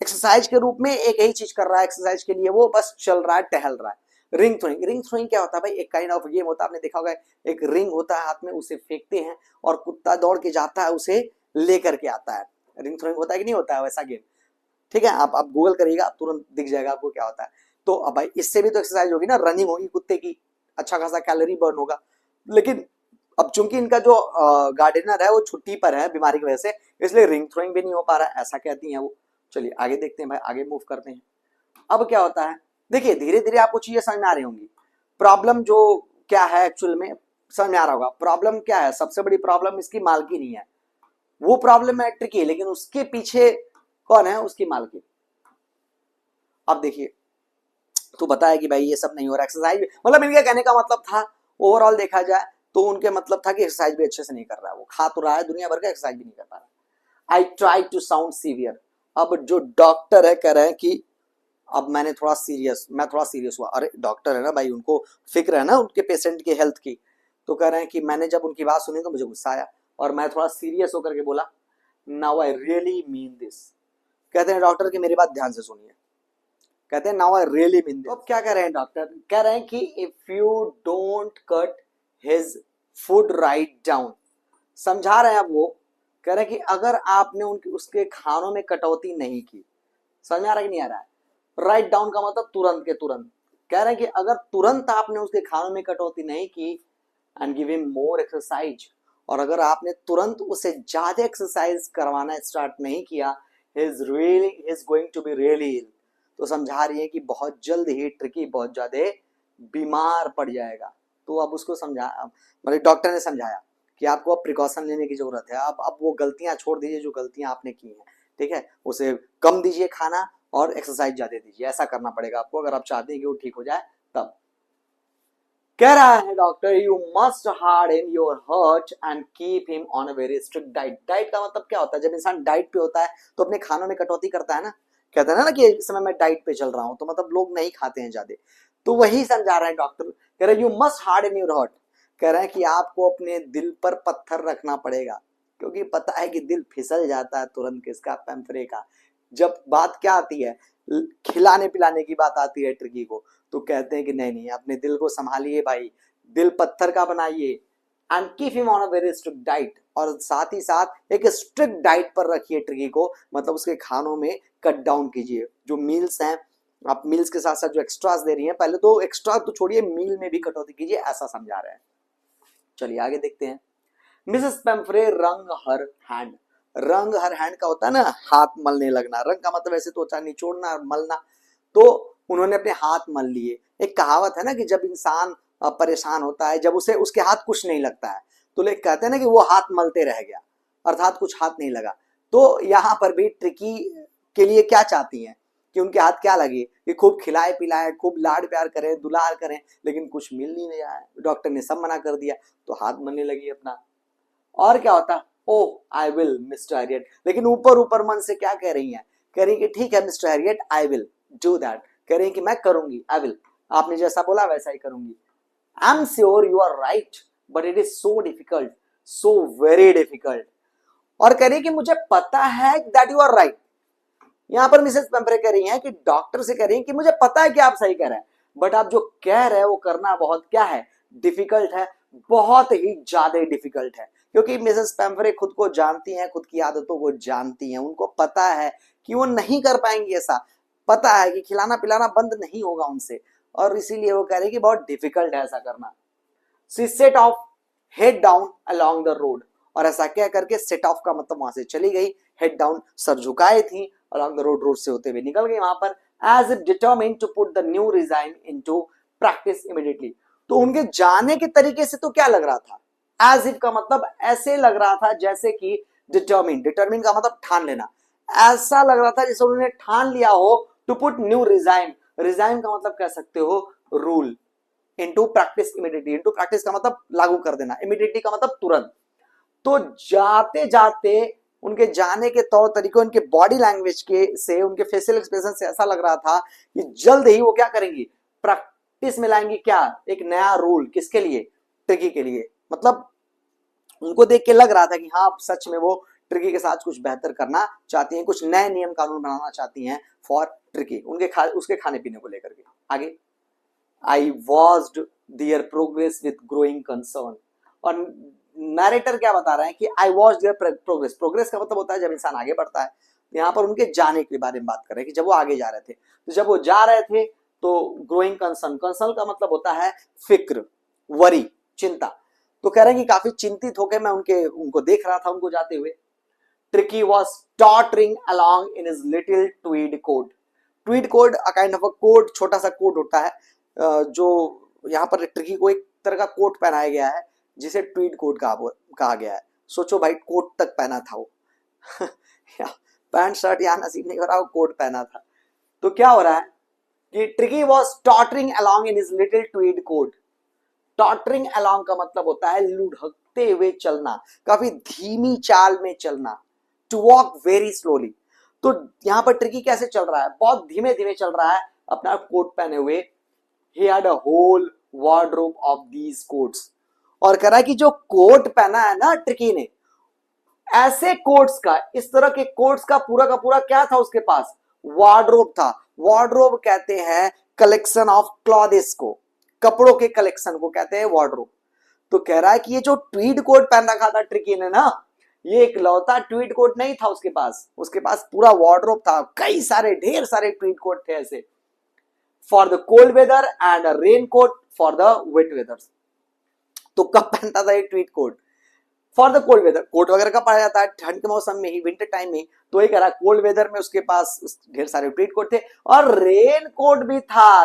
एक्सरसाइज के रूप में एक ही चीज कर रहा है एक्सरसाइज के लिए, वो बस चल रहा है, टहल रहा है। रिंग थ्रोइंग, रिंग थ्रोइंग क्या होता है भाई, एक काइंड ऑफ गेम होता है, आपने देखा होगा, एक रिंग होता है हाथ में, उसे फेंकते हैं और कुत्ता दौड़ के जाता है उसे लेकर के आता है। रिंग थ्रोइंग होता है कि नहीं होता है वैसा गेम, ठीक है, आप गूगल करिएगा तुरंत दिख जाएगा आपको क्या होता है। तो अब भाई इससे भी तो एक्सरसाइज होगी ना, रनिंग होगी कुत्ते की, अच्छा खासा कैलोरी बर्न होगा। लेकिन अब चूंकि इनका जो गार्डनर है वो छुट्टी पर है बीमारी की वजह से, इसलिए रिंग थ्रोइंग भी नहीं हो पा रहा है, ऐसा कहती हैं वो। चलिए आगे देखते हैं भाई, आगे मूव करते हैं। अब क्या होता है, देखिए धीरे धीरे आपको चीजें समझ में आ रही होंगी। प्रॉब्लम जो क्या है एक्चुअल में समझ में आ रहा होगा। प्रॉब्लम क्या है, सबसे बड़ी प्रॉब्लम इसकी मालकी नहीं है, वो प्रॉब्लम है ट्रिकी, लेकिन उसके पीछे कौन है, उसकी मालकी। अब देखिए तो बताया कि भाई ये सब नहीं हो रहा, एक्सरसाइज मतलब इनके कहने का मतलब था, ओवरऑल देखा जाए तो उनके मतलब था कि एक्सरसाइज भी अच्छे से नहीं कर रहा है, वो खा तो रहा है दुनिया भर का, एक्सरसाइज भी नहीं कर पा रहा। I try to sound severe. अब जो डॉक्टर है कह रहे हैं कि अब मैं थोड़ा सीरियस हुआ। अरे डॉक्टर है ना भाई, उनको फिक्र है ना उनके पेशेंट के हेल्थ की। तो कह रहे हैं कि मैंने जब उनकी बात सुनी तो मुझे गुस्सा आया और मैं थोड़ा सीरियस होकर के बोला, now I really mean this. कहते हैं डॉक्टर कि मेरी बात ध्यान से सुनिए। कहते हैं now I really mean this. अब क्या कह रहे हैं डॉक्टर, कह रहे हैं कि if you don't cut his food write down, समझा रहे हैं अब वो, कह रहे हैं कि अगर आपने उनके उसके खानों में कटौती नहीं की, समझ में आ रहा है कि नहीं आ रहा है, राइट डाउन का मतलब तुरंत के तुरंत। कह रहे हैं कि अगर तुरंत आपने उसके खानों में कटौती नहीं की and give him more exercise, और अगर आपने तुरंत उसे ज्यादा एक्सरसाइज करवाना स्टार्ट नहीं किया, he is going to be really ill. तो समझा रही है कि बहुत जल्द ही ट्रिकी बहुत ज्यादा बीमार पड़ जाएगा। तो अब उसको समझा, मतलब डॉक्टर ने समझाया कि आपको अब प्रिकॉशन लेने की जरूरत है। अब वो गलतियां छोड़ दीजिए जो गलतियां आपने की हैं, ठीक है, उसे कम दीजिए खाना और एक्सरसाइज ज्यादा दीजिए, ऐसा करना पड़ेगा आपको अगर आप चाहते हैं कि वो ठीक हो जाए तब। कह रहा है doctor you must harden your heart and keep him on a very strict diet. Diet का मतलब क्या होता है, जब इंसान डाइट पे होता है तो अपने खानों में कटौती करता है ना, कहता है ना कि इस समय मैं डाइट पे चल रहा हूं, तो मतलब लोग नहीं खाते हैं ज्यादा। तो वही समझा रहे हैं डॉक्टर, कह रहे हैं you must harden your heart. कह रहे हैं कि आपको अपने दिल पर पत्थर रखना पड़ेगा, क्योंकि पता है कि दिल फिसल जाता है तुरंत किसका, पैम्फरे का। जब बात क्या आती है, खिलाने पिलाने की बात आती है ट्रिकी को, तो कहते हैं कि नहीं नहीं अपने दिल को संभालिए भाई, दिल पत्थर का बनाइए and keep him on a very strict diet, और साथ ही साथ एक स्ट्रिक्ट डाइट पर रखिए ट्रिकी को, मतलब उसके खानों में कट डाउन कीजिए। जो मील्स हैं, आप मील्स के साथ साथ जो एक्स्ट्रास दे रही हैं, पहले तो एक्स्ट्रा तो छोड़िए, मील में भी कटौती कीजिए, ऐसा समझा रहे हैं। चलिए आगे देखते हैं। मिसेस पेम्फ्रे रंग हर हैंड। रंग हर हैंड का होता है ना हाथ मलने लगना, रंग का मतलब ऐसे तो होता है निचोड़ना और मलना, तो उन्होंने अपने हाथ मल लिए। एक कहावत है ना कि जब इंसान परेशान होता है, जब उसे उसके हाथ कुछ नहीं लगता है, तो लोग कहते हैं ना कि वो हाथ मलते रह गया, अर्थात कुछ हाथ नहीं लगा। तो यहाँ पर भी ट्रिकी के लिए क्या चाहती हैं कि उनके हाथ क्या लगे, कि खूब खिलाए पिलाए, खूब लाड प्यार करें, दुलार करें, लेकिन कुछ मिल नहीं रहा है, डॉक्टर ने सब मना कर दिया, तो हाथ मलने लगी अपना। और क्या होता, ओ आई विल मिस्टर हैरियट, लेकिन ऊपर ऊपर मन से क्या कह रही हैं, कह रही कि ठीक है mister Harriet I will do that, कह रही कि मैं करूंगी, आई विल, आपने जैसा बोला वैसा ही करूंगी। I am sure you are right but it is so difficult, so very difficult. और कह रही कि मुझे पता है दैट यू आर राइट। यहां पर मिसेस पेम्परे कह रही हैं कि डॉक्टर से कह रही हैं कि मुझे पता है कि आप सही कह रहे हैं, बट आप जो कह रहे हैं वो करना बहुत क्या है, डिफिकल्ट है, बहुत ही ज्यादा डिफिकल्ट है। क्योंकि मिसेस पेम्परे खुद को जानती हैं, खुद की आदतों को जानती हैं, उनको पता है कि वो नहीं कर पाएंगी ऐसा, पता है कि खिलाना पिलाना बंद नहीं होगा उनसे, और इसीलिए वो कह रही कि बहुत डिफिकल्ट है ऐसा करना। She said of head down along the road, और ऐसा कह करके सेट ऑफ का मतलब वहां से चली गई, हेड डाउन सर झुकाए थी, अलोंग द रोड से होते हुए निकल गई वहां पर, as if determined to put the new regime into practice immediately. तो उनके जाने के तरीके से तो क्या लग रहा था, एज इफ का मतलब ऐसे लग रहा था जैसे कि डिटरमिन, डिटरमिन का मतलब ठान लेना, ऐसा लग रहा था जैसे उन्होंने ठान लिया हो to put new regime, regime का मतलब कह सकते हो rule, into practice immediately, into practice का मतलब लागू कर देना, इमीडिएटली का मतलब तुरंत। तो जाते जाते उनके जाने के तौर तरीके, उनके बॉडी लैंग्वेज के से, उनके फेशियल एक्सप्रेशन से ऐसा लग रहा था कि जल्द ही वो क्या करेंगी, प्रैक्टिस में लाएंगी क्या, एक नया रूल, किसके लिए, ट्रिकी के लिए। मतलब उनको देख के लग रहा था कि हाँ सच में वो ट्रिकी के साथ कुछ बेहतर करना चाहती हैं, कुछ नए नियम कानून बनाना चाहती हैं फॉर ट्रिकी, उसके खाने पीने को लेकर के। आगे, I watched there progress with growing concern. और नरेटर क्या बता रहे हैं कि I watch there progress, progress का मतलब होता है जब इंसान आगे बढ़ता है, यहाँ पर उनके जाने के बारे में बात कर रहे हैं कि जब वो आगे जा रहे थे, तो जब वो जा रहे थे तो ग्रोइंग कंसर्न, कंसर्न का मतलब होता है फिक्र, वरी, चिंता। तो कह रहे हैं कि काफी चिंतित होकर मैं उनको देख रहा था, उनको जाते हुए। Tricki was tottering along in his little tweed coat, tweed coat a kind of a coat, छोटा सा कोट होता है जो यहाँ पर ट्रिकी को एक तरह का कोट पहनाया गया है जिसे ट्वीड कोट कहा गया है। सोचो भाई, कोट तक पहना था वो पैंट शर्ट यहाँ नसीब नहीं हो रहा, वो कोट पहना था। तो क्या हो रहा है कि Tricki was tottering along in his little tweed coat. Tottering along का मतलब होता है लुढ़कते हुए चलना, काफी धीमी चाल में चलना, टू वॉक वेरी स्लोली। तो यहाँ पर ट्रिकी कैसे चल रहा है, बहुत धीमे धीमे चल रहा है अपना कोट पहने हुए। He had a whole wardrobe of these coats, और कह रहा है कि जो कोट पहना है ना ट्रिकी ने, ऐसे कोट्स का, इस तरह के कोट्स का पूरा क्या था उसके पास, वार्डरोब था। वार्डरोब कहते हैं कलेक्शन ऑफ क्लॉथ्स को, कपड़ों के कलेक्शन को कहते हैं वार्डरोब। तो कह रहा है कि ये जो ट्वीड कोट पहन रखा था ट्रिकी ने ना, ये एक लौता ट्वीड कोट नहीं था उसके पास पूरा वार्डरोब था, कई सारे ढेर सारे ट्वीड कोट थे ऐसे, for the cold weather and raincoat for the wet weather. तो कब पहनता था ये tweed coat, for the cold weather, coat वगैरह का पाया जाता है ठंड के मौसम में ही, विंटर टाइम में। तो ये कह रहा कोल्ड वेदर में उसके पास ढेर सारे ट्वीड कोट थे, और रेन कोट भी था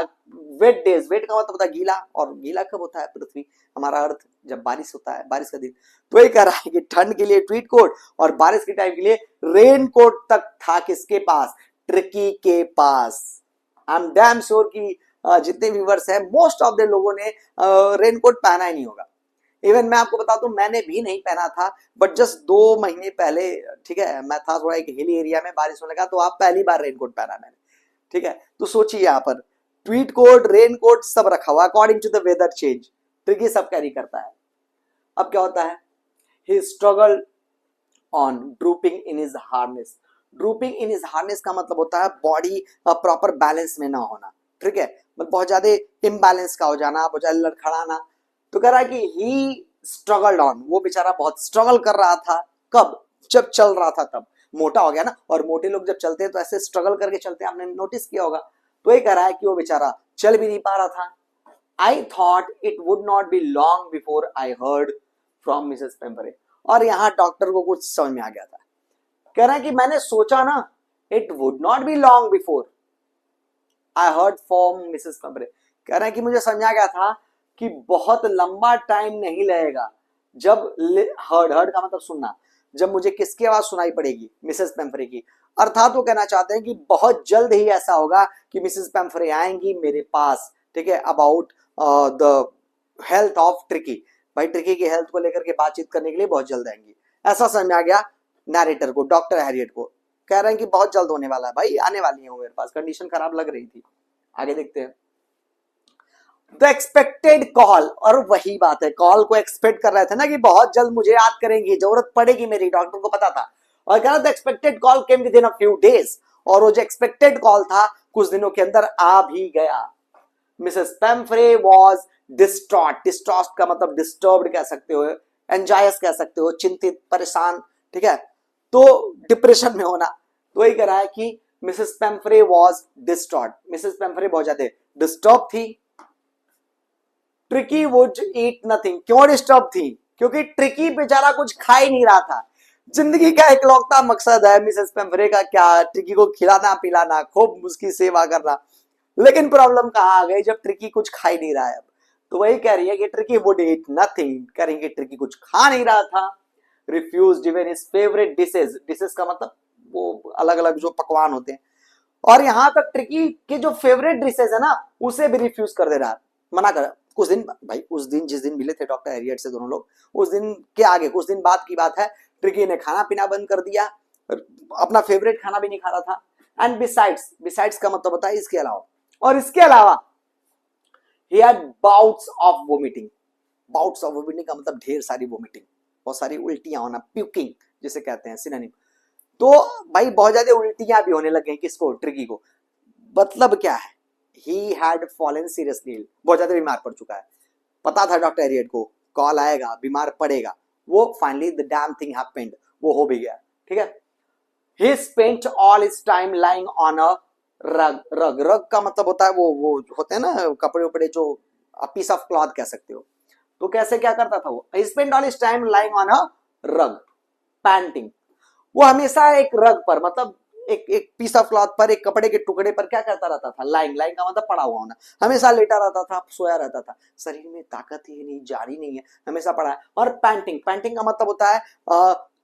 वेट डेज, वेट का मतलब होता है गीला, और गीला कब होता है पृथ्वी, हमारा अर्थ, जब बारिश होता है, बारिश का दिन। तो ये कह रहा है कि ठंड के लिए ट्वीड कोट और बारिश के टाइम के लिए रेन कोट तक था किसके पास, ट्रिकी के पास। आई एम डैम श्योर कि जितने व्यूवर्स हैं मोस्ट ऑफ द लोगों ने रेनकोट पहना ही नहीं होगा। इवन मैं आपको बता दूं, मैंने भी नहीं पहना था, बट जस्ट 2 महीने पहले, ठीक है, मैं था थोड़ा एक हिली एरिया में, बारिश होने लगा, तो आप पहली बार रेनकोट पहना मैंने, ठीक है। तो सोचिए यहाँ पर ट्वीड कोट, रेनकोट सब रखा हुआ according to the weather change, Tricki सब कैरी करता है। अब क्या होता है, he struggle on drooping in his harness. Drooping in his harness का मतलब होता है बॉडी प्रॉपर बैलेंस में ना होना, ठीक है, मतलब बहुत ज्यादा इम्बैलेंस का हो जाना, बहुत ज्यादा लड़खड़ाना। तो कह रहा है कि ही स्ट्रगल्ड ऑन, वो बेचारा बहुत स्ट्रगल कर रहा था, कब, जब चल रहा था तब, मोटा हो गया ना, और मोटे लोग जब चलते हैं तो ऐसे स्ट्रगल करके चलते हैं, आपने नोटिस किया होगा। तो ये कह रहा है कि वो बेचारा चल भी नहीं पा रहा था। I thought it would not be long before I heard from Mrs Pumphrey. और यहाँ डॉक्टर को कुछ समझ में आ गया था, कह रहा है कि मैंने सोचा ना, it would not be long before I heard from Mrs Pumphrey. कह रहा है कि मुझे समझ आ गया था कि बहुत लंबा टाइम नहीं लगेगा जब हर्ड का मतलब सुनना, जब मुझे किसकी आवाज सुनाई पड़ेगी, मिसेस पेम्परे की। अर्थात वो कहना चाहते हैं कि बहुत जल्द ही ऐसा होगा कि मिसेस पेम्परे आएंगी मेरे पास, ठीक है, about the health of tricky, भाई ट्रिकी की हेल्थ को लेकर के बातचीत करने के लिए बहुत जल्द आएंगी। ऐसा समझ आ गया नैरेटर को, डॉक्टर हैरियट को। कह रहे हैं कि बहुत जल्द होने वाला है भाई, आने वाली है वो मेरे पास, कंडीशन खराब लग रही थी। आगे देखते हैं। द एक्सपेक्टेड कॉल, और वही बात है, कॉल को एक्सपेक्ट कर रहे थे ना कि बहुत जल्द मुझे याद करेंगी, जरूरत पड़ेगी मेरी, डॉक्टर को पता था। और कह रहा the expected call came with in a few days, और वो जो एक्सपेक्टेड कॉल था कुछ दिनों के अंदर आ भी गया। Mrs Pumphrey was distraught, distraught का मतलब डिस्टर्ब्ड कह सकते हो, एंजायस कह सकते हो, चिंतित, परेशान, ठीक है, तो डिप्रेशन में होना। तो वही कह रहा है कि Mrs Pumphrey was distraught, Mrs पेम्फ्रे बहुत ज्यादा डिस्टर्ब थी। ट्रिकी वुड ईट नथिंग, क्यों डिस्टर्ब थी? क्योंकि ट्रिकी बेचारा कुछ खा ही नहीं रहा था। जिंदगी का इकलौता मकसद है मिसेस पेम्फ्रे का क्या, ट्रिकी को खिलाना पिलाना, खूब उसकी सेवा करना। लेकिन प्रॉब्लम कहां आ गई, जब ट्रिकी कुछ खा ही नहीं रहा है। अब तो वही कह रही है कि ट्रिकी वुड ईट नथिंग, कह रही है कि ट्रिकी कुछ खा नहीं रहा था। Refuse even his favourite dishes, dishes का मतलब वो अलग अलग जो पकवान होते हैं, और यहां तक ट्रिकी के जो फेवरेट डिशेज है ना उसे भी रिफ्यूज कर दे रहा है, मना कर। कुछ दिन भाई, उस दिन जिस दिन मिले थे डॉक्टर हैरियट से दोनों लोग, उस दिन के आगे कुछ दिन बाद की बात है, ट्रिकी ने खाना पीना बंद कर दिया, अपना फेवरेट खाना भी नहीं खा रहा था। एंड बिसाइड्स, बिसाइड्स का मतलब होता है इसके अलावा, और इसके अलावा he had bouts of vomiting, bouts of vomiting का मतलब ढेर सारी वोमिटिंग, बहुत सारी उल्टियां होना, प्यूकिंग जिसे कहते हैं सिनोनिम। तो भाई बहुत ज्यादा उल्टियां भी होने लग गई किसको, ट्रिकी को। मतलब क्या है, he had fallen seriously ill, बहुत ज्यादा बीमार पड़ चुका है। पता था डॉक्टर एरियट को कॉल आएगा, बीमार पड़ेगा, वो finally the damn thing happened, वो हो भी गया, ठीक है। ही spent all his time lying on a रग, रग, रग का मतलब होता है वो होते हैं ना कपड़े उपड़े जो, पीस ऑफ क्लॉथ कह सकते हो। तो कैसे क्या करता था वो, ही spent all his time lying on a रग, पैंटिंग, वो हमेशा एक रग पर, मतलब एक एक पीस ऑफ क्लॉथ पर, एक कपड़े के टुकड़े पर क्या करता रहता था, लाइंग, लाइंग का मतलब पड़ा हुआ होना, हमेशा लेटा रहता था, सोया रहता था, शरीर में ताकत ही नहीं, जारी नहीं है, हमेशा पड़ा है। और पैंटिंग, पैंटिंग का मतलब होता है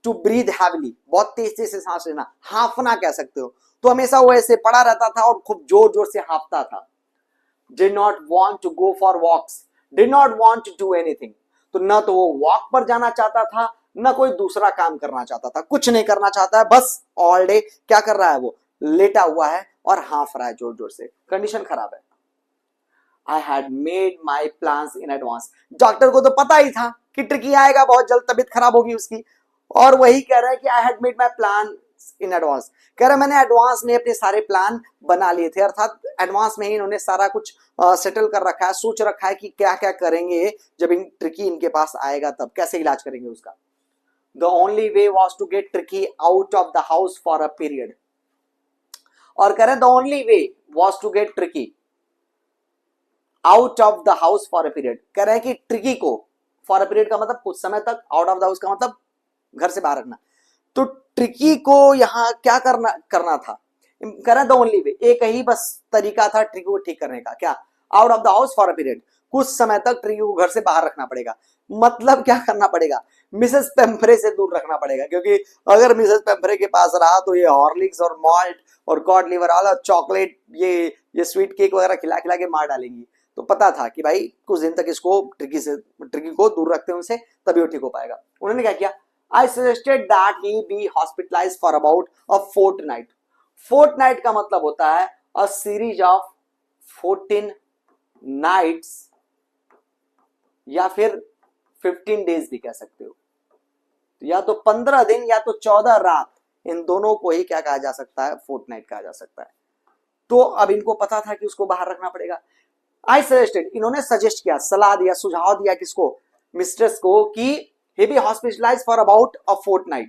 टू ब्रीथ हैविली, बहुत तेज तेज से सांस लेना, हाफना कह सकते हो। तो हमेशा वो ऐसे पड़ा रहता था और खूब जोर जोर से हाफता था। did not want to go for walks, did not want to do anything, तो न तो वो वॉक पर जाना चाहता था, न कोई दूसरा काम करना चाहता था, कुछ नहीं करना चाहता है, बस ऑल डे क्या कर रहा है, वो लेटा हुआ है और हाफ रहा है जोर जोर से, कंडीशन खराब है। I had made my plan in advance, doctor को तो पता ही था कि ट्रिकी आएगा बहुत जल्द, तबीयत खराब होगी उसकी, और वही कह रहा है कि I had made my plan in advance, कह रहा है मैंने एडवांस में अपने सारे प्लान बना लिए थे, अर्थात एडवांस में ही इन्होंने सारा कुछ सेटल कर रखा है, सोच रखा है कि क्या क्या करेंगे जब इन ट्रिकी इनके पास आएगा, तब कैसे इलाज करेंगे उसका। The only way was to get Tricki out of the house for a period, और कह रहे हैं the only way was to get Tricki out of the house for a period, कह रहे हैं कि ट्रिकी को फॉर अ पीरियड का मतलब कुछ समय तक, आउट ऑफ द हाउस का मतलब घर से बाहर रखना। तो ट्रिकी को यहां क्या करना था, कह रहे हैं द ओनली वे, एक ही बस तरीका था ट्रिकी को ठीक करने का, क्या, out of the house for a period, कुछ समय तक ट्रिकी को घर से बाहर रखना पड़ेगा। मतलब क्या करना पड़ेगा, मिसेस पेम्फ्रे से दूर रखना पड़ेगा, क्योंकि अगर मिसेस पेम्फ्रे के पास रहा तो ये हॉर्लिक्स और मॉल्ट और कॉड लिवर और चॉकलेट, ये स्वीट केक वगैरह खिला खिला के मार डालेंगी। तो पता था कि भाई कुछ दिन तक इसको ट्रिकी को दूर रखते हैं उनसे, तभी वो ठीक हो पाएगा। उन्होंने क्या किया, I suggested that he be hospitalized for about a fortnight. Fortnight का मतलब होता है a series of 14 nights या फिर 15 days भी कह सकते हो, या तो 15 दिन या तो 14 रात, इन दोनों को ही क्या कहा जा सकता है, फोर्टनाइट कहा जा सकता है। तो अब इनको पता था कि उसको बाहर रखना पड़ेगा। आई सजेस्टेड, इन्होंने सजेस्ट किया, सलाह दिया, सुझाव दिया किसको, मिस्ट्रेस को, कि he be hospitalized for about a fortnight,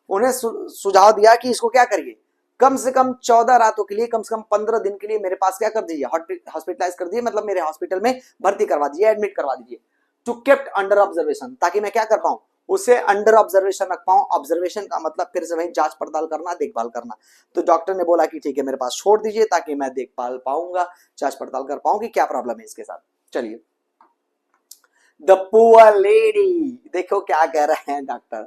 उन्हें सुझाव दिया कि इसको क्या करिए, कम से कम 14 रातों के लिए, कम से कम 15 दिन के लिए मेरे पास क्या कर दीजिए, हॉस्पिटलाइज कर दीजिए, मतलब मेरे हॉस्पिटल में भर्ती करवा दीजिए, एडमिट करवा दीजिए। टू केप्ट अंडर ऑब्जर्वेशन, ताकि मैं क्या कर पाऊं, उसे अंडर ऑब्जर्वेशन रख पाऊं। ऑब्जर्वेशन का मतलब फिर से वही जांच पड़ताल करना, देखभाल करना। तो डॉक्टर ने बोला कि ठीक है मेरे पास छोड़ दीजिए, ताकि मैं देखभाल पाऊंगा, जांच पड़ताल कर पाऊं कि क्या प्रॉब्लम है इसके साथ। चलिए, द पुअर लेडी, देखो क्या कह रहे हैं डॉक्टर,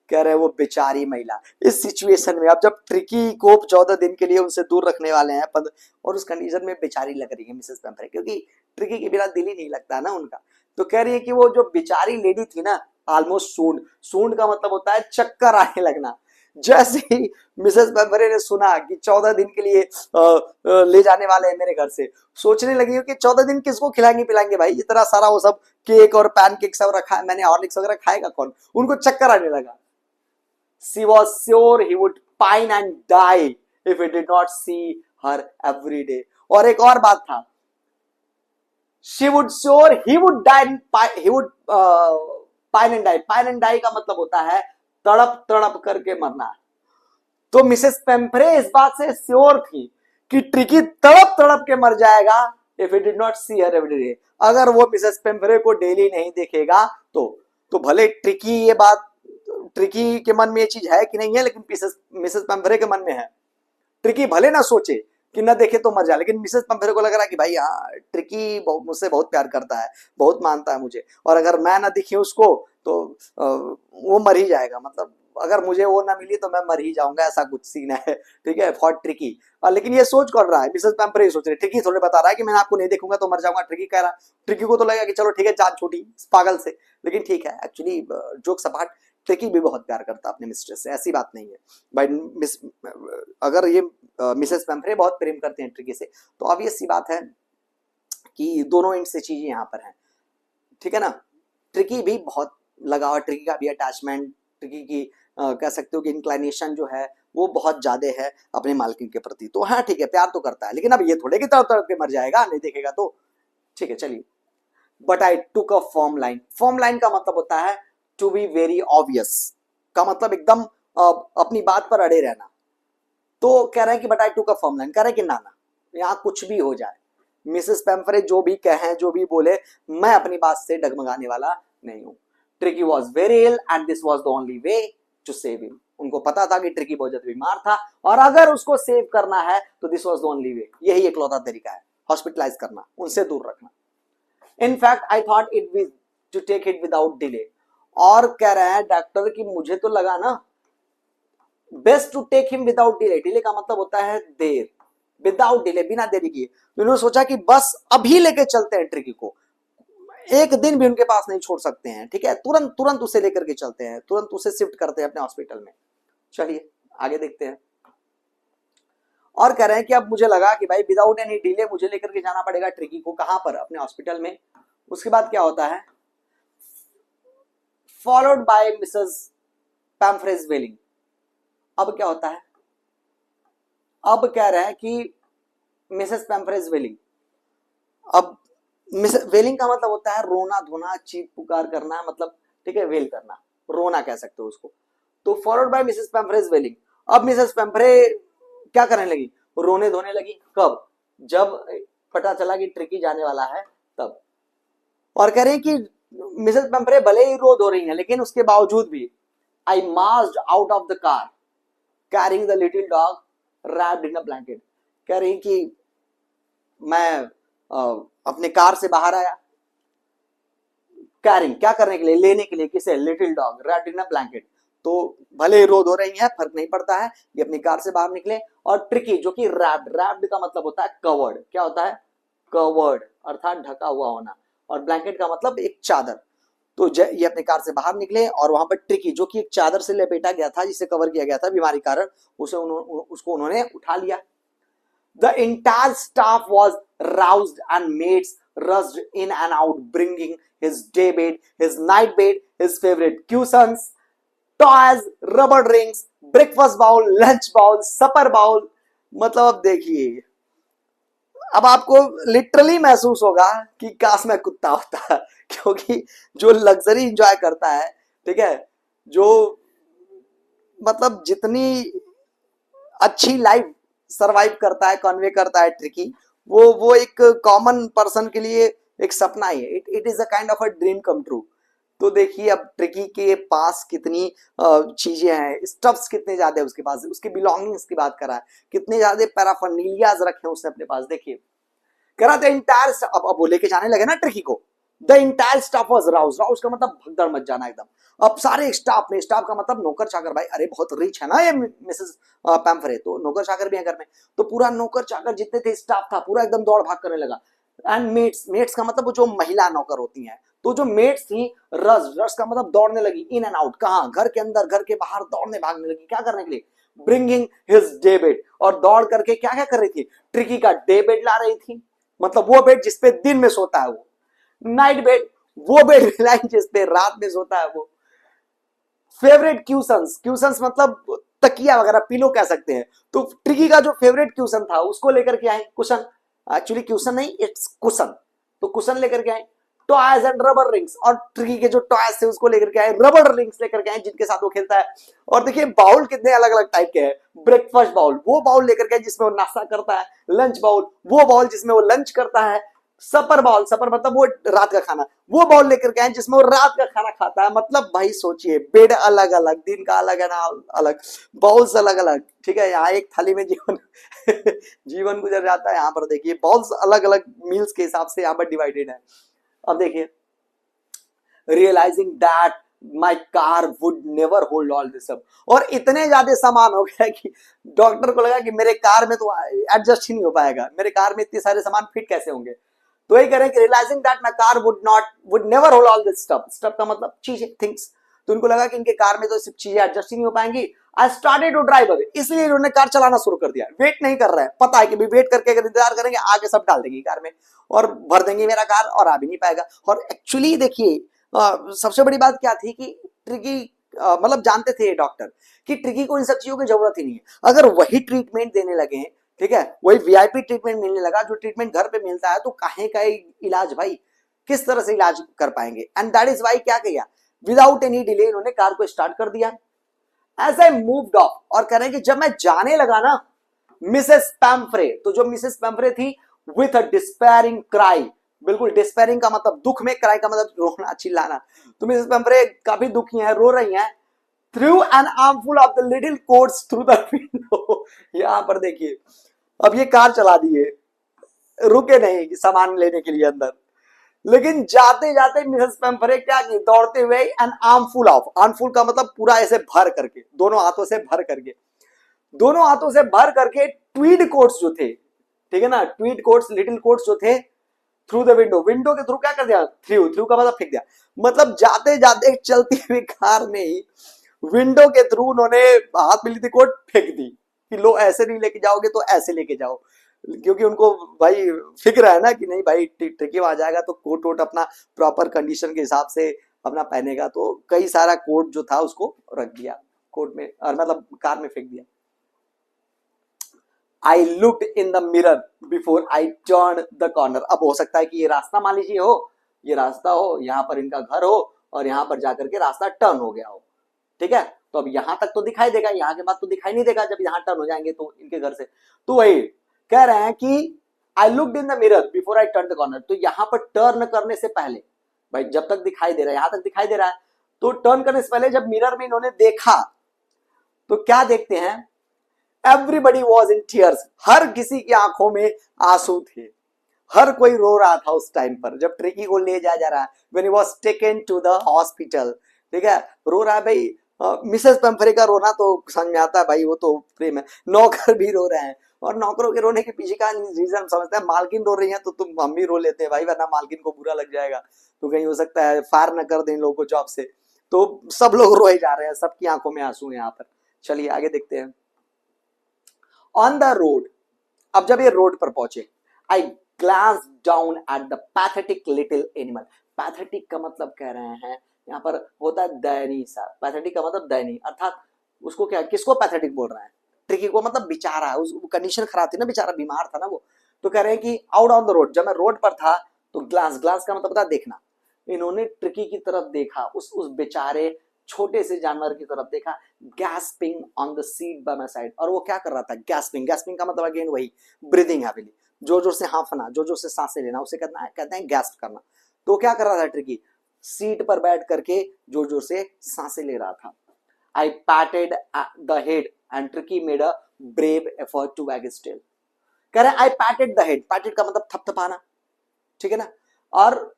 कह रहे हैं वो बेचारी महिला इस सिचुएशन में, अब जब ट्रिकी को 14 दिन के लिए उनसे दूर रखने वाले हैं, और उस कंडीशन में बेचारी लग रही है मिसेस पेम्फ्रे, क्योंकि ट्रिकी के बिना दिल ही नहीं लगता ना उनका। तो कह रही है कि वो जो बेचारी लेडी थी ना, ऑलमोस्ट सूंड, सूंड का मतलब होता है चक्कर आने लगना, जैसे ही मिसेस पेम्बरे ने सुना कि 14 दिन के लिए ले जाने वाले हैं मेरे घर से, सोचने लगी कि 14 दिन किसको खिलाएंगे पिलाएंगे भाई, इतना सारा वो सब केक और पैनकेक सब रखा है मैंने, हॉर्लिक्स वगैरह खाएगा कौन। उनको चक्कर आने लगा। She was sure he would pine and die if he did not see her every day. और एक और बात था, she would sure he would die, he would pine and die. Pine and die का मतलब होता है तड़प तड़प करके मरना। तो मिसेस पेम्फ्रे इस बात से श्योर थी कि ट्रिकी तड़प तड़प के मर जाएगा if he did not see her every day। अगर वो मिसेस पेम्फ्रे को डेली नहीं देखेगा तो भले ट्रिकी ये बात, ट्रिकी के मन में ये चीज है कि नहीं है, लेकिन मिसेस पेम्फ्रे के मन में है। ट्रिकी भले ना सोचे कि ना देखे तो मर जाए, लेकिन मिसेस पेम्फ्रे को लग रहा है कि भाई हाँ ट्रिकी मुझसे बहुत प्यार करता है, बहुत मानता है मुझे, और अगर मैं ना दिखी उसको तो वो मर ही जाएगा, मतलब अगर मुझे वो ना मिली तो मैं मर ही जाऊंगा, ऐसा कुछ सीन है। ठीक है, फॉर ट्रिकी। लेकिन ये सोच कर रहा है, मिसेस पेम्फ्रे सोच रही, ट्रिकी थोड़े बता रहा है कि मैं आपको नहीं देखूंगा तो मर जाऊंगा। ट्रिकी कह रहा, ट्रिकी को तो लगेगा कि चलो ठीक है जान छूटी पागल से, लेकिन ठीक है एक्चुअली जोक्स अपार्ट, ट्रिकी भी बहुत प्यार करता है अपने मिस्ट्रेस से, ऐसी बात नहीं है भाई। अगर ये मिसेस पेम्फ्रे बहुत प्रेम करते हैं ट्रिकी से, तो ऑब्वियस सी बात है कि दोनों एंड से चीजें यहाँ पर हैं। ठीक है ना, ट्रिकी भी बहुत लगाव, ट्रिकी का भी अटैचमेंट, ट्रिकी की कह सकते हो कि इंक्लाइनेशन जो है वो बहुत ज्यादा है अपने मालकिन के प्रति। तो हाँ ठीक है, प्यार तो करता है, लेकिन अब ये थोड़े की तड़प तड़प के मर जाएगा नहीं देखेगा तो। ठीक है चलिए, but I took a firm line. Firm line का मतलब होता है टू बी वेरी ऑब्वियस, का मतलब एकदम अपनी बात पर अड़े रहना। तो कह रहे हैं कि but I took a firm line, कह रहे हैं कि ना यहाँ कुछ भी हो जाए, मिसेस पेम्फ्रे जो भी कहें जो भी बोले, मैं अपनी बात से डगमगाने वाला नहीं हूं। Tricki was very ill and this was the only way to save him. उनको पता था कि ट्रिकी बहुत ज्यादा बीमार था, और अगर उसको सेव करना है तो दिस वॉज द ओनली वे, यही इकलौता तरीका है, हॉस्पिटलाइज करना, उनसे दूर रखना। In fact, I thought it was to take it without delay। और कह रहे हैं डॉक्टर कि मुझे तो लगा ना best to take him without delay. Delay का मतलब होता है देर, विदाउट डिले, बिना देरी किए। तो उन्होंने सोचा कि बस अभी लेके चलते हैं ट्रिकी को, एक दिन भी उनके पास नहीं छोड़ सकते हैं। ठीक है, तुरंत तुरंत उसे लेकर के चलते हैं, तुरंत उसे शिफ्ट करते हैं अपने हॉस्पिटल में। चलिए आगे देखते हैं। और कह रहे हैं कि अब मुझे लगा कि भाई विदाउट एनी डिले मुझे लेकर के जाना पड़ेगा ट्रिकी को, कहां पर, अपने हॉस्पिटल में। उसके बाद क्या होता है, फॉलोड बाय मिसेस पेम्फ्रेज वेलिंग। अब क्या होता है, अब कह रहे हैं कि मिसेस पेम्फ्रेज वेलिंग, अब मिसेस वेलिंग का मतलब होता है रोना धोना, चीख पुकार करना, मतलब ठीक है वेल करना, रोना कह सकते हो उसको। तो फॉलोड बाय मिसेस पेम्फ्रेज वेलिंग। अब मिसेस पेम्फ्रे क्या करने लगी, रोने धोने लगी। कब, जब पता चला कि ट्रिकी जाने वाला है तब। और कह रहे हैं कि मिसेस पेम्फ्रे भले ही रो धो रही हैं, लेकिन उसके बावजूद भी I marched out of the car carrying the little dog wrapped in a blanket. कह रही कि मैं अपने कार से बाहर आया, कैरिंग क्या करने के लिए, लेने के लिए, किसे, little dog wrapped in a blanket. तो भले रो धो रही है, फर्क नहीं पड़ता है, ये अपनी कार से बाहर निकले। और ट्रिकी जो कि रैप्ड, रैप्ड का मतलब होता है कवर्ड, क्या होता है, कवर्ड अर्थात ढका हुआ होना, और ब्लैंकेट का मतलब एक चादर। तो ये अपने कार से बाहर निकले, और वहां पर ट्रिकी जो कि एक चादर से लपेटा गया था, जिसे कवर किया गया था बीमारी कारण, उसको उन्होंने उठा लिया। The entire staff was roused and maids rushed in and out, bringing his day bed, his night bed, his favorite cushions, toys, rubber rings, breakfast bowl, lunch bowl, supper bowl। मतलब अब देखिए, अब आपको लिटरली महसूस होगा कि काश मैं कुत्ता होता, क्योंकि जो लग्जरी एंजॉय करता है, ठीक है, जो मतलब जितनी अच्छी लाइफ सरवाइव करता है, कन्वे करता है ट्रिकी, वो एक कॉमन पर्सन के लिए एक सपना ही है। It is a kind of a dream come true. तो देखिए अब ट्रिकी के पास कितनी चीजें हैं, स्टफ्स कितने ज्यादा है उसके पास, उसकी बिलोंगिंग्स की बात करा है, कितने ज्यादा पैराफर्नीलियाज रखे हैं उसने अपने पास। देखिए करा द इंटायर, अब वो लेके जाने लगे ना ट्रिकी को, the entire staff was Rouse. Rouse का मतलब भगदड़ मच जाना एकदम। अब सारे स्टाफ में, स्टाफ का मतलब नौकर चाकर, भाई अरे बहुत रिच है ना ये मिसेस पेम्फ्रे, तो नौकर चाकर भी है घर में, तो पूरा नौकर चाकर जितने थे स्टाफ था पूरा एकदम दौड़ भाग करने लगा। एंड मेट्स, मेट्स का मतलब वो जो महिला नौकर होती हैं, तो जो मेट्स थी, रस, रस का मतलब दौड़ने लगी, इन एंड आउट, कहाँ, घर के अंदर घर के बाहर दौड़ने भागने लगी, क्या करने के लिए, ब्रिंगिंग हिज डे बेड, और दौड़ करके क्या क्या कर रही थी, ट्रिकी का डे बेड ला रही थी, मतलब वो बेड जिसपे दिन में सोता है वो, नाइट बेड वो बेड लाई जिसपे रात में सोता है वो, फेवरेट क्यूशंस, क्यूशंस मतलब तकिया वगैरह, पिलो कह सकते हैं, तो ट्रिकी का जो फेवरेट क्यूशन था उसको लेकर के आए, कुशन, एक्चुअली क्यूशन नहीं इट्स कुशन, तो कुशन लेकर के आए, टॉयज एंड रबर रिंग्स, और ट्रिकी के जो टॉयज थे उसको लेकर के आए, रबर रिंग्स लेकर के आए जिनके साथ वो खेलता है, और देखिए बाउल कितने अलग अलग टाइप के हैं, ब्रेकफास्ट बाउल वो बाउल लेकर के आए जिसमें वो नाश्ता करता है, लंच बाउल वो बाउल जिसमें वो लंच करता है, सपर बाउल, सपर मतलब वो रात का खाना, वो बाउल लेकर के आए जिसमें वो रात का खाना खाता है, मतलब भाई सोचिए, बेड अलग अलग, दिन का अलग है ना अलग, बाउल्स अलग अलग, ठीक है, यहाँ एक थाली में जीवन जीवन गुजर जाता है, यहाँ पर देखिए बाउल्स अलग अलग मील्स के हिसाब से यहाँ पर डिवाइडेड है। अब देखिए, realising that my car would never hold all this सब, और इतने ज्यादा सामान हो गया कि डॉक्टर को लगा कि मेरे कार में तो एडजस्ट ही नहीं हो पाएगा, मेरे कार में इतने सारे सामान फिट कैसे होंगे, तो यही करें कि realising that my car would never hold all this stuff, stuff का मतलब चीजें, थिंग्स, तो उनको लगा कि इनके कार में तो सिर्फ चीजें एडजस्ट ही नहीं हो पाएंगी, I started to drive away, इसलिए उन्होंने कार चलाना शुरू कर दिया, वेट नहीं कर रहा है, पता है कि भी वेट करके अगर इंतजार करेंगे आगे सब डाल देंगे कार में और भर देंगे मेरा कार और आ भी नहीं पाएगा। और एक्चुअली देखिए सबसे बड़ी बात क्या थी कि ट्रिकी मतलब जानते थे डॉक्टर कि ट्रिकी को इन सब चीजों की जरूरत ही नहीं है, अगर वही ट्रीटमेंट देने लगे, ठीक है, वही वीआईपी ट्रीटमेंट मिलने लगा जो ट्रीटमेंट घर पे मिलता है, तो काहे का इलाज भाई, किस तरह से इलाज कर पाएंगे, एंड दैट इज वाई क्या किया, विदाउट एनी डिले इन्होंने कार को स्टार्ट कर दिया, एज आई मूव्ड ऑफ, और कह रहे हैं कि जब मैं जाने लगा ना, मिसेस पैम्फ्रे, तो जो मिसेस पैम्फ्रे थी, विथ अ डिस्पेयरिंग क्राई, बिल्कुल डिस्पेयरिंग का मतलब दुख में, क्राई का मतलब रोना चिल्लाना, तो मिसेस पैम्फ्रे काफी दुखी हैं, रो रही हैं, through an armful of the little quotes through the window, यहां पर देखिए, अब ये कार चला दिए, रुके नहीं सामान लेने के लिए अंदर, लेकिन जाते जाते मिसेस पैम्फरे क्या की, दौड़ते हुए एन आर्मफुल ऑफ, आर्मफुल का मतलब पूरा ऐसे भर करके, दोनों हाथों से भर करके, दोनों हाथों से भर करके ट्वीड कोट्स जो थे, ठीक है ना, ट्वीड कोट्स, लिटिल कोट्स जो थे, थ्रू द विंडो, विंडो के थ्रू क्या कर दिया, थ्रू, थ्रू का मतलब फेंक दिया, मतलब जाते जाते चलती हुई कार में ही विंडो के थ्रू उन्होंने हाथ में ली थी कोट फेंक दी कि लो ऐसे नहीं लेके जाओगे तो ऐसे लेके जाओ, क्योंकि उनको भाई फिक्र है ना कि नहीं भाई ट्रिकी आ जाएगा तो कोट वोट अपना प्रॉपर कंडीशन के हिसाब से अपना पहनेगा, तो कई सारा कोट जो था उसको रख दिया कोट में, और मतलब कार में फेंक दिया। I looked in the mirror before I turn the corner, अब हो सकता है कि ये रास्ता मान लीजिए हो, ये रास्ता हो, यहाँ पर इनका घर हो और यहाँ पर जाकर के रास्ता टर्न हो गया हो, ठीक है, तो अब यहां तक तो दिखाई देगा, यहाँ के बाद तो दिखाई नहीं देगा जब यहाँ टर्न हो जाएंगे तो इनके घर से, तो वही कह रहे हैं कि I looked in the mirror before I turn the corner, तो यहाँ पर टर्न करने से पहले, भाई जब तक दिखाई दे रहा है, यहां तक दिखाई दे रहा है, तो टर्न करने से पहले जब मिरर में इन्होंने देखा तो क्या देखते हैं, एवरीबडी वॉज इन टीयर्स, हर किसी की आंखों में आंसू थे, हर कोई रो रहा था उस टाइम पर जब ट्रिकी को ले जाया जा रहा है, when he was taken to the hospital, ठीक है, रो रहा है भाई, मिसेस पेम्फरे का रोना तो समझ में आता है भाई, वो तो प्रेम है, नौकर भी रो रहे हैं, और नौकरों के रोने के पीछे का रीजन समझते हैं, मालकिन रो रही है तो तुम हम भी रो लेते हैं भाई, वरना मालकिन को बुरा लग जाएगा, तो कहीं हो सकता है फायर न कर दें लोगों को जॉब से, तो सब लोग रोए जा रहे हैं, सबकी आंखों में आंसू है यहाँ पर। चलिए आगे देखते हैं। ऑन द रोड, अब जब ये रोड पर पहुंचे, I glance down at the pathetic little animal, pathetic का मतलब कह रहे हैं यहाँ पर होता है दयनीय सा, पैथेटिक का मतलब दयनीय, अर्थात उसको क्या, किसको पैथेटिक बोल रहे हैं, ट्रिकी को, मतलब बेचारा, उस कंडीशन खराब थी ना, बेचारा बीमार था ना वो, तो कह रहे हैं कि आउट ऑन द रोड, जब मैं रोड पर था तो ग्लास, ग्लास का मतलब था देखना, इन्होंने ट्रिकी की तरफ देखा, उस बेचारे छोटे से जानवर की तरफ देखा, gasping on the seat by my side, और वो क्या कर रहा था, गैस्पिंग, गैस्पिंग का मतलब अगेन वही ब्रीदिंग हैविली, जोर जोर से हांफना, जोर जोर से सांसें लेना, उसे कहते हैं गैस्प करना, तो क्या कर रहा था ट्रिकी, सीट पर बैठ करके जोर जोर से सांसें ले रहा था। I patted the head and Tricki made a brave effort to wag his tail, कह रहे आई पैटेड द हेड, पैटेड का मतलब थपथपाना, ठीक है ना, और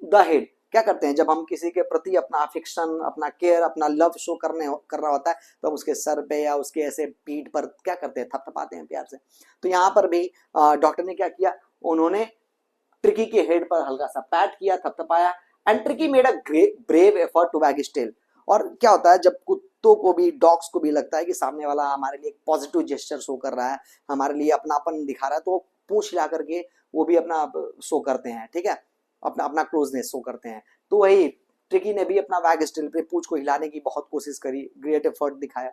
द हेड क्या करते हैं, जब हम किसी के प्रति अपना अफेक्शन, अपना केयर, अपना लव शो कर रहा होता है तो हम उसके सर पे या उसके ऐसे पीठ पर क्या करते हैं, थपथपाते हैं प्यार से, तो यहाँ पर भी डॉक्टर ने क्या किया, उन्होंने ट्रिकी के हेड पर हल्का सा पैट किया, थपथपाया, and Tricki made a brave effort to wag his tail. और क्या होता है जब कुत्तों को भी, डॉग्स को भी लगता है कि सामने वाला हमारे लिए एक पॉजिटिव जेस्चर शो कर रहा है, हमारे लिए अपनापन दिखा रहा है, तो पूंछ हिला करके वो भी अपना शो करते हैं, ठीक है, अपना अपना क्लोजनेस शो करते हैं। तो वही ट्रिकी ने भी अपना वैग हिज टेल पे पूंछ को हिलाने की बहुत कोशिश करी, ग्रेट एफर्ट दिखाया।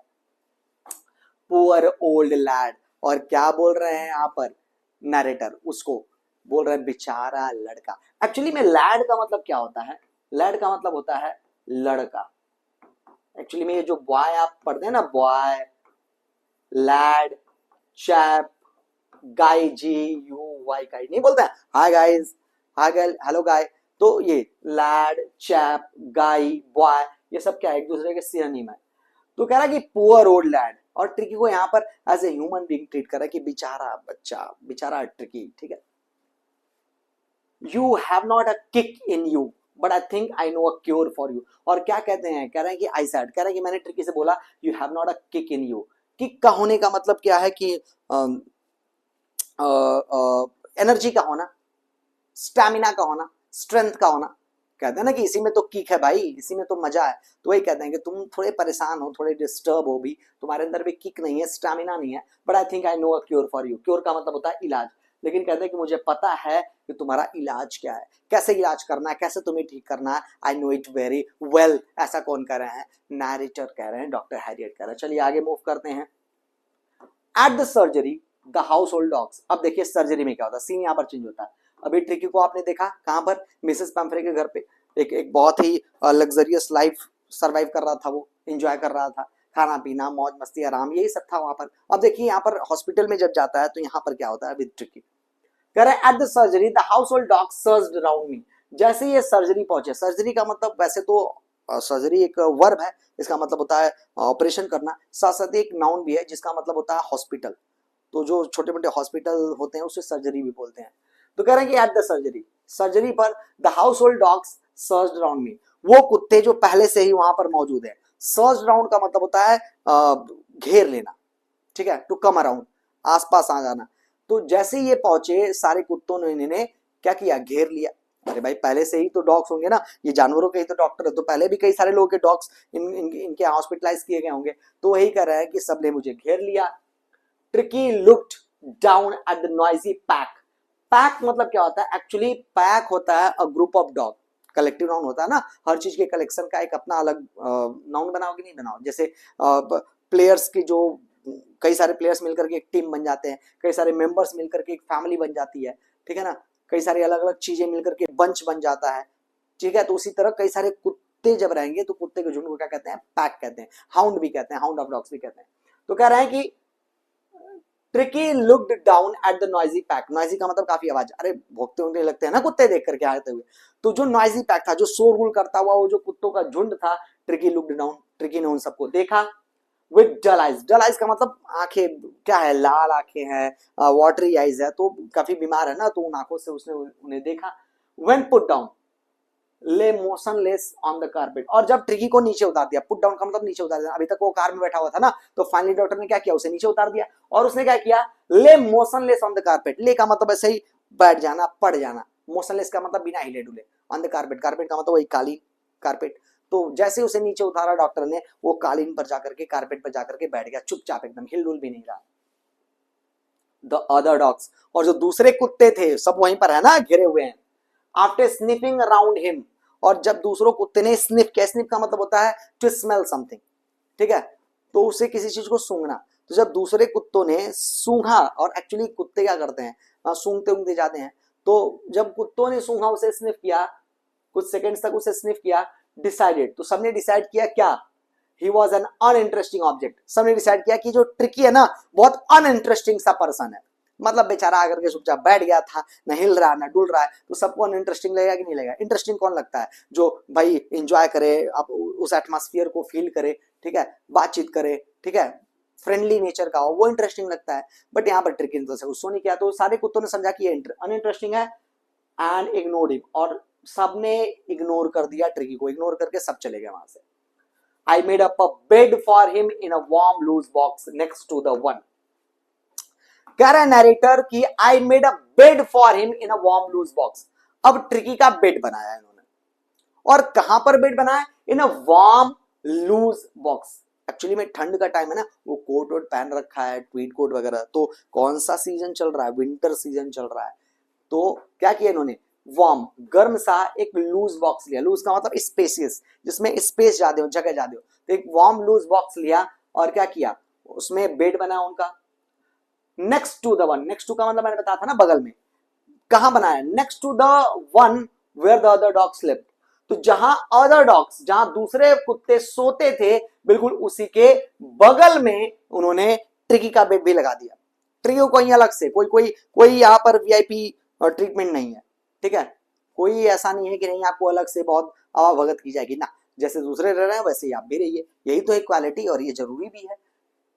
पुअर ओल्ड लैड, और क्या बोल रहे हैं यहाँ पर नरेटर, उसको बोल रहे हैं बेचारा लड़का। एक्चुअली में लैड का मतलब क्या होता है? लैड का मतलब होता है लड़का। एक्चुअली में ये जो बॉय आप पढ़ते हैं ना, boy, lad, chap, guy, G U Y, guy नहीं बोलते हैं, hi guys, hi girl, hello guy. तो ये लैड, चैप, गाय, बॉय, ये सब क्या है, एक दूसरे के सिनोनिम है। तो कह रहा है कि पुअर ओल्ड लैड, और ट्रिकी को यहाँ पर as a human being treat कर रहा है कि बेचारा बच्चा, बेचारा ट्रिकी, ठीक है। You have not a kick in you but I think I know a cure for you. और क्या कहते हैं, कह रहे हैं कि आई सेड, कह रहे हैं कि मैंने ट्रिकी से बोला you have not a kick in you. Kick का होने का मतलब क्या है कि एनर्जी का होना, स्टैमिना का होना, स्ट्रेंथ का होना। कहते हैं ना कि इसी में तो किक है भाई, इसी में तो मजा है। तो वही कहते हैं कि तुम थोड़े परेशान हो, थोड़े डिस्टर्ब हो भी, तुम्हारे अंदर भी किक नहीं है, स्टैमिना नहीं है, but I think I know a cure for you. Cure का मतलब होता है इलाज, लेकिन कहते हैं कि मुझे पता है कि तुम्हारा इलाज क्या है, कैसे इलाज करना है, कैसे तुम्हें ठीक करना है, I know it very well. ऐसा कौन कह रहे हैं? नैरेटर कह रहे हैं, डॉक्टर हैरियट कह रहे हैं। चलिए आगे मूव करते हैं। At the surgery the house hold dogs. अब देखिए सर्जरी में क्या होता है, सीन यहाँ पर चेंज होता है। अभी ट्रिकी को आपने देखा कहां पर, मिसेस पैम्फ्रे के घर पे, एक बहुत ही लग्जरियस लाइफ सर्वाइव कर रहा था, वो एंजॉय कर रहा था, खाना पीना, मौज मस्ती, आराम, यही सब था वहां पर। अब देखिए यहाँ पर हॉस्पिटल में जब जाता है तो यहाँ पर क्या होता है विद ट्रिकी, कह रहे हैं at the surgery the house hold dog surged around me. जैसे ये सर्जरी पहुंचे, सर्जरी का मतलब वैसे तो सर्जरी एक वर्ब है, इसका मतलब होता है ऑपरेशन करना, साथ साथ एक नाउन भी है जिसका मतलब होता है हॉस्पिटल। तो जो छोटे मोटे हॉस्पिटल होते हैं उसे सर्जरी भी बोलते हैं। तो कह रहे हैं कि एट द सर्जरी, सर्जरी पर the house hold dogs surged around me, वो कुत्ते जो पहले से ही वहां पर मौजूद है। सर्ज्ड अराउंड का मतलब होता है घेर लेना, ठीक है, टू कम अराउंड, आसपास आ जाना। तो जैसे ये पहुंचे सारे कुत्तों ने इन्हें क्या किया, घेर लिया। अरे भाई पहले से ही तो डॉग्स होंगे ना, ये जानवरों के ही तो डॉक्टर है, तो पहले भी कई सारे लोगों के डॉग्स इनके हॉस्पिटलाइज किए गए होंगे। तो वही कर रहा है कि सबने मुझे घेर लिया। Tricky looked down at the noisy pack. Pack मतलब क्या होता है? एक्चुअली पैक होता है a group of dog, collective noun होता है ना, हर चीज के कलेक्शन का एक अपना अलग नाउन बनाओ कि नहीं बनाओ। जैसे प्लेयर्स की जो कई सारे प्लेयर्स मिलकर के एक टीम बन जाते हैं, कई सारे मेंबर्स मिलकर के एक फैमिली बन जाती है, ठीक है ना, कई सारी अलग अलग चीजें मिलकर के बंच बन जाता है, ठीक है। तो उसी तरह कई सारे कुत्ते जब रहेंगे तो कुत्ते के झुंड को क्या कहते हैं? पैक कहते हैं, हाउंड भी कहते हैं, हाउंड ऑफ डॉग्स भी कहते हैं। तो कह रहे हैं कि tricky looked down at the noisy pack. Noisy का मतलब काफी आवाज, अरे भोंकते होंगे लगते हैं ना कुत्ते देख करके आते हुए। तो जो नॉइजी पैक था, जो शोरगुल करता हुआ वो जो कुत्तों का झुंड था, ट्रिकी लुक्ड डाउन, ट्रिकी ने उन सबको देखा। With dull eyes, dull eyes का मतलब आंखें क्या है, लाल आंखें हैं, वाटरी आइज है, तो काफी बीमार है ना, तो उन आंखों से उसने उन्हें देखा। व्हेन पुट डाउन ले मोशनलेस ऑन द कारपेट, और जब ट्रिकी को नीचे उतार दिया, पुट डाउन का मतलब नीचे उतार दिया, अभी तक वो कार में बैठा हुआ था ना, तो फाइनली डॉक्टर ने क्या किया, उसे नीचे उतार दिया, और उसने क्या किया, ले मोशनलेस ऑन द कारपेट। ले का मतलब ऐसे ही बैठ जाना, पड़ जाना, मोशनलेस का मतलब बिना हिले डुले, ऑन द कारपेट, कारपेट का मतलब वही कालीन, कारपेट। तो जैसे उसे नीचे उतारा डॉक्टर ने, वो कालीन पर जाकर के, कारपेट पर जाकर के बैठ गया चुपचाप, एकदम हिलडुल भी नहीं रहा। द अदर डॉग्स, और जो दूसरे कुत्ते थे सब वहीं पर है ना, घिरे हुए हैं। आफ्टर स्निफिंग अराउंड हिम, और जब दूसरों कुत्ते ने स्निफ किया, स्निफ का मतलब होता है टू स्मेल समथिंग, ठीक है, तो उसे किसी चीज को सूंघना। तो जब दूसरे कुत्तों ने सूंघा, और एक्चुअली कुत्ते क्या करते हैं, सूंघते उंघते जाते हैं, तो जब कुत्तों ने सूंघा, उसे स्निफ किया, कुछ सेकंड्स तक उसे स्निफ किया, डिसाइडेड, तो सबने डिसाइड किया क्या, he was an uninteresting object. सबने डिसाइड किया कि जो ट्रिकी है ना, बहुत अनइंटरेस्टिंग सा पर्सन है, मतलब बेचारा आकर के चुपचाप बैठ गया था, न हिल रहा न डुल रहा है, तो सबको अनइंटरेस्टिंग लगेगा कि नहीं लगेगा? इंटरेस्टिंग कौन लगता है? जो भाई एंजॉय करे, अब उस एटमॉस्फेयर को फील करे, ठीक है, बातचीत करे, ठीक है, फ्रेंडली नेचर का हो, वो इंटरेस्टिंग लगता है। बट यहाँ पर ट्रिकी ने तो उसको नहीं किया, तो सारे कुत्तों ने समझा कि ये अनइंटरेस्टिंग है, एंड इग्नोर्ड हिम, और सबने इग्नोर कर दिया ट्रिकी को, इग्नोर करके सब चले गए वहां से। I made up a bed for him in a warm loose box next to the one. कह रहा है नरेटर कि I made a bed for him in a warm loose box. अब ट्रिकी का बेड बनाया इन्होंने, और कहां पर बेड बनाया? In a warm loose box. Actually में ठंड का टाइम है ना, वो कोट वोट पहन रखा है, ट्वीट कोट वगैरह। तो कौन सा सीजन चल रहा है? विंटर सीजन चल रहा है। तो क्या किया इन्होंने? वार्म, गर्म सा एक लूज बॉक्स लिया। लूज का मतलब स्पेसियस, जिसमें स्पेस ज्यादा हो, जगह ज्यादा हो। तो एक वार्म लूज बॉक्स लिया और क्या किया? उसमें बेड बना उनका next to the one. Next to का मतलब मैंने बताया था ना, बगल में। कहां बनाया? Next to the one where the other dog slept. तो जहां अदर डॉग्स, जहां दूसरे कुत्ते सोते थे, बिल्कुल उसी के बगल में उन्होंने ट्रिकी का बेड भी लगा दिया। ट्रिकी को कोई अलग से, कोई कोई कोई यहां पर वीआईपी ट्रीटमेंट नहीं है, ठीक है। कोई ऐसा नहीं है कि नहीं आपको अलग से बहुत आवाभगत की जाएगी ना। जैसे दूसरे रह रहे हैं वैसे ही आप भी रहिए, यही तो इक्वालिटी, और ये जरूरी भी है।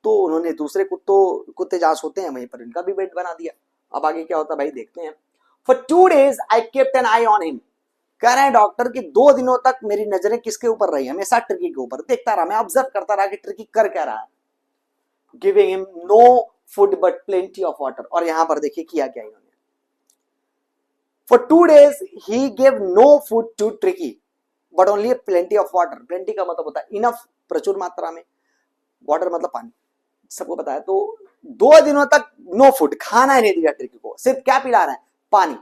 तो उन्होंने दूसरे कुत्ते जहां सोते हैं वहीं पर इनका भी बेड बना दिया। अब आगे क्या होता है भाई, देखते हैं। For 2 days I kept an eye on him. कह रहे हैं डॉक्टर कि 2 दिनों तक मेरी नजरें किसके ऊपर रही? हमेशा ट्रिकी के ऊपर देखता रहा, मैं ऑब्जर्व करता रहा कि ट्रिकी कर क्या रहा है। Giving him no food but plenty of water. और यहां पर देखिए किया क्या इन्होंने। For 2 days he gave no food to Tricki but only plenty of water. Plenty का मतलब होता है इनफ, प्रचुर मात्रा में। वाटर मतलब पानी, सबको पता है। तो 2 दिनों तक नो फूड, खाना ही नहीं दिया ट्रिकी को, सिर्फ क्या पिला रहे हैं? पानी।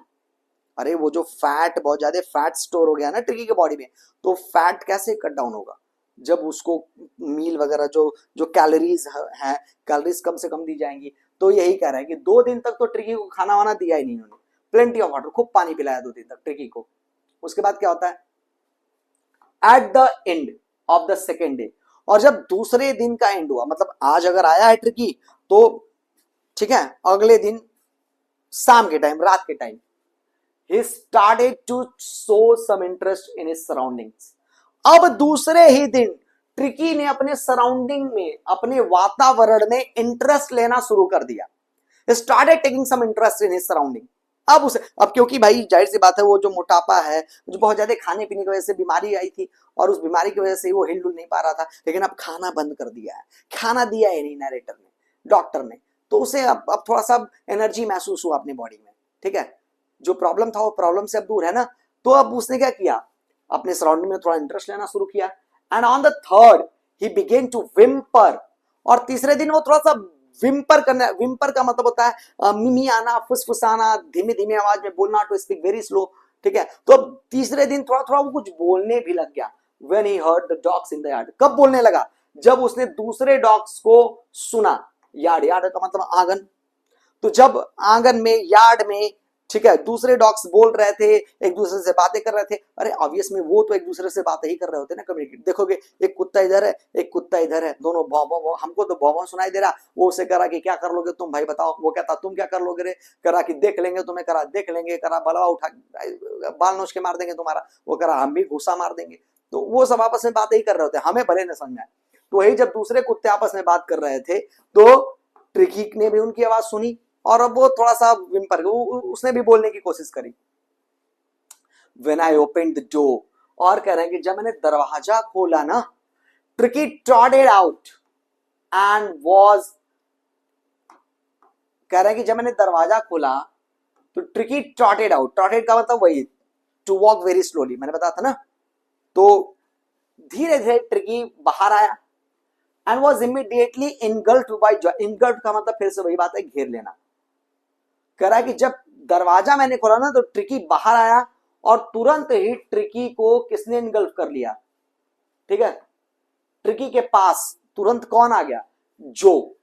अरे वो जो फैट, बहुत ज्यादा फैट स्टोर हो गया ना ट्रिकी के बॉडी में, तो फैट कैसे कट डाउन होगा? जब उसको मील वगैरह जो जो कैलोरीज है, कैलोरीज कम से कम दी जाएंगी। तो यही कह रहे हैं कि 2 दिन तक तो ट्रिकी को खाना वाना दिया ही नहीं उन्होंने। प्लेंटी ऑफ वाटर, खूब पानी पिलाया 2 दिन तक ट्रिकी को। उसके बाद क्या होता है? At the end of the second day, और जब दूसरे दिन का एंड हुआ, मतलब आज अगर आया है ट्रिकी, तो ठीक है, अगले दिन शाम के टाइम, रात के time, he started to show some interest in his surroundings। अब दूसरे ही दिन ट्रिकी ने अपने सराउंडिंग में, अपने वातावरण में इंटरेस्ट लेना शुरू कर दिया। started taking some interest in his surrounding। अब क्योंकि भाई जाहिर सी बात है, वो जो मोटापा है, जो बहुत ज्यादा खाने पीने की वजह से बीमारी आई थी, और उस बीमारी की वजह से वो हिल डुल नहीं पा रहा था। लेकिन अब खाना बंद कर दिया है, खाना दिया है नहीं नरेटर ने, डॉक्टर ने। तो उसे अब थोड़ा सा एनर्जी महसूस हुआ अपनी बॉडी में, ठीक है। जो प्रॉब्लम था वो प्रॉब्लम से अब दूर है ना। तो अब उसने क्या किया? अपने सराउंडिंग में थोड़ा इंटरेस्ट लेना शुरू किया। And on the third he began to whimper. और तीसरे दिन वो थोड़ा सा विम्पर करना। विम्पर का मतलब होता है मिमी आना, फुसफुसाना, धीमे धीमे आवाज में बोलना, टू स्पीक वेरी स्लो, ठीक है। तो अब तीसरे दिन थोड़ा थोड़ा वो कुछ बोलने भी लग गया। When he heard the dogs in the yard. कब बोलने लगा? जब उसने दूसरे डॉग्स को सुना। यार्ड, यार्ड का मतलब आंगन। तो जब आंगन में, यार्ड में, ठीक है, दूसरे डॉग्स बोल रहे थे, एक दूसरे से बातें कर रहे थे। अरे ऑब्वियस में वो तो एक दूसरे से बातें ही कर रहे होते ना, कम्युनिकेट। देखोगे एक कुत्ता इधर है, एक कुत्ता इधर है, दोनों भौ भौ भौ, हमको तो भौ भौ सुनाई दे रहा। वो उसे करा कि क्या कर लोगे तुम भाई बताओ, वो कहता तुम क्या कर लोगे रे, करा कि देख लेंगे तुम्हें, करा देख लेंगे, करा बलवा उठा बाल नोच के मार देंगे तुम्हारा, वो करा हम भी घुसा मार देंगे। तो वो सब आपस में बातें ही कर रहे होते, हमें भले न समझ में आए। तो वही जब दूसरे कुत्ते आपस में बात कर रहे थे, तो ट्रिकी ने भी उनकी आवाज सुनी, और अब वो थोड़ा सा विम्पर, उसने भी बोलने की कोशिश करी। When I opened the door, और कह रहे हैं कि जब मैंने दरवाजा खोला ना, tricky trotted out and was, कह रहे हैं कि जब मैंने दरवाजा खोला तो ट्रिकी trotted out। trotted का मतलब वही to walk very slowly, मैंने बताया था ना। तो धीरे धीरे ट्रिकी बाहर आया and was immediately engulfed by joy। engulfed का मतलब फिर से वही बात है, घेर लेना। कह रहा है कि जब दरवाजा मैंने खोला ना तो ट्रिकी बाहर आया, और तुरंत ही ट्रिकी को किसने इनगल्फ कर लिया? ठीक है, ट्रिकी के पास तुरंत कौन आ गया? जो।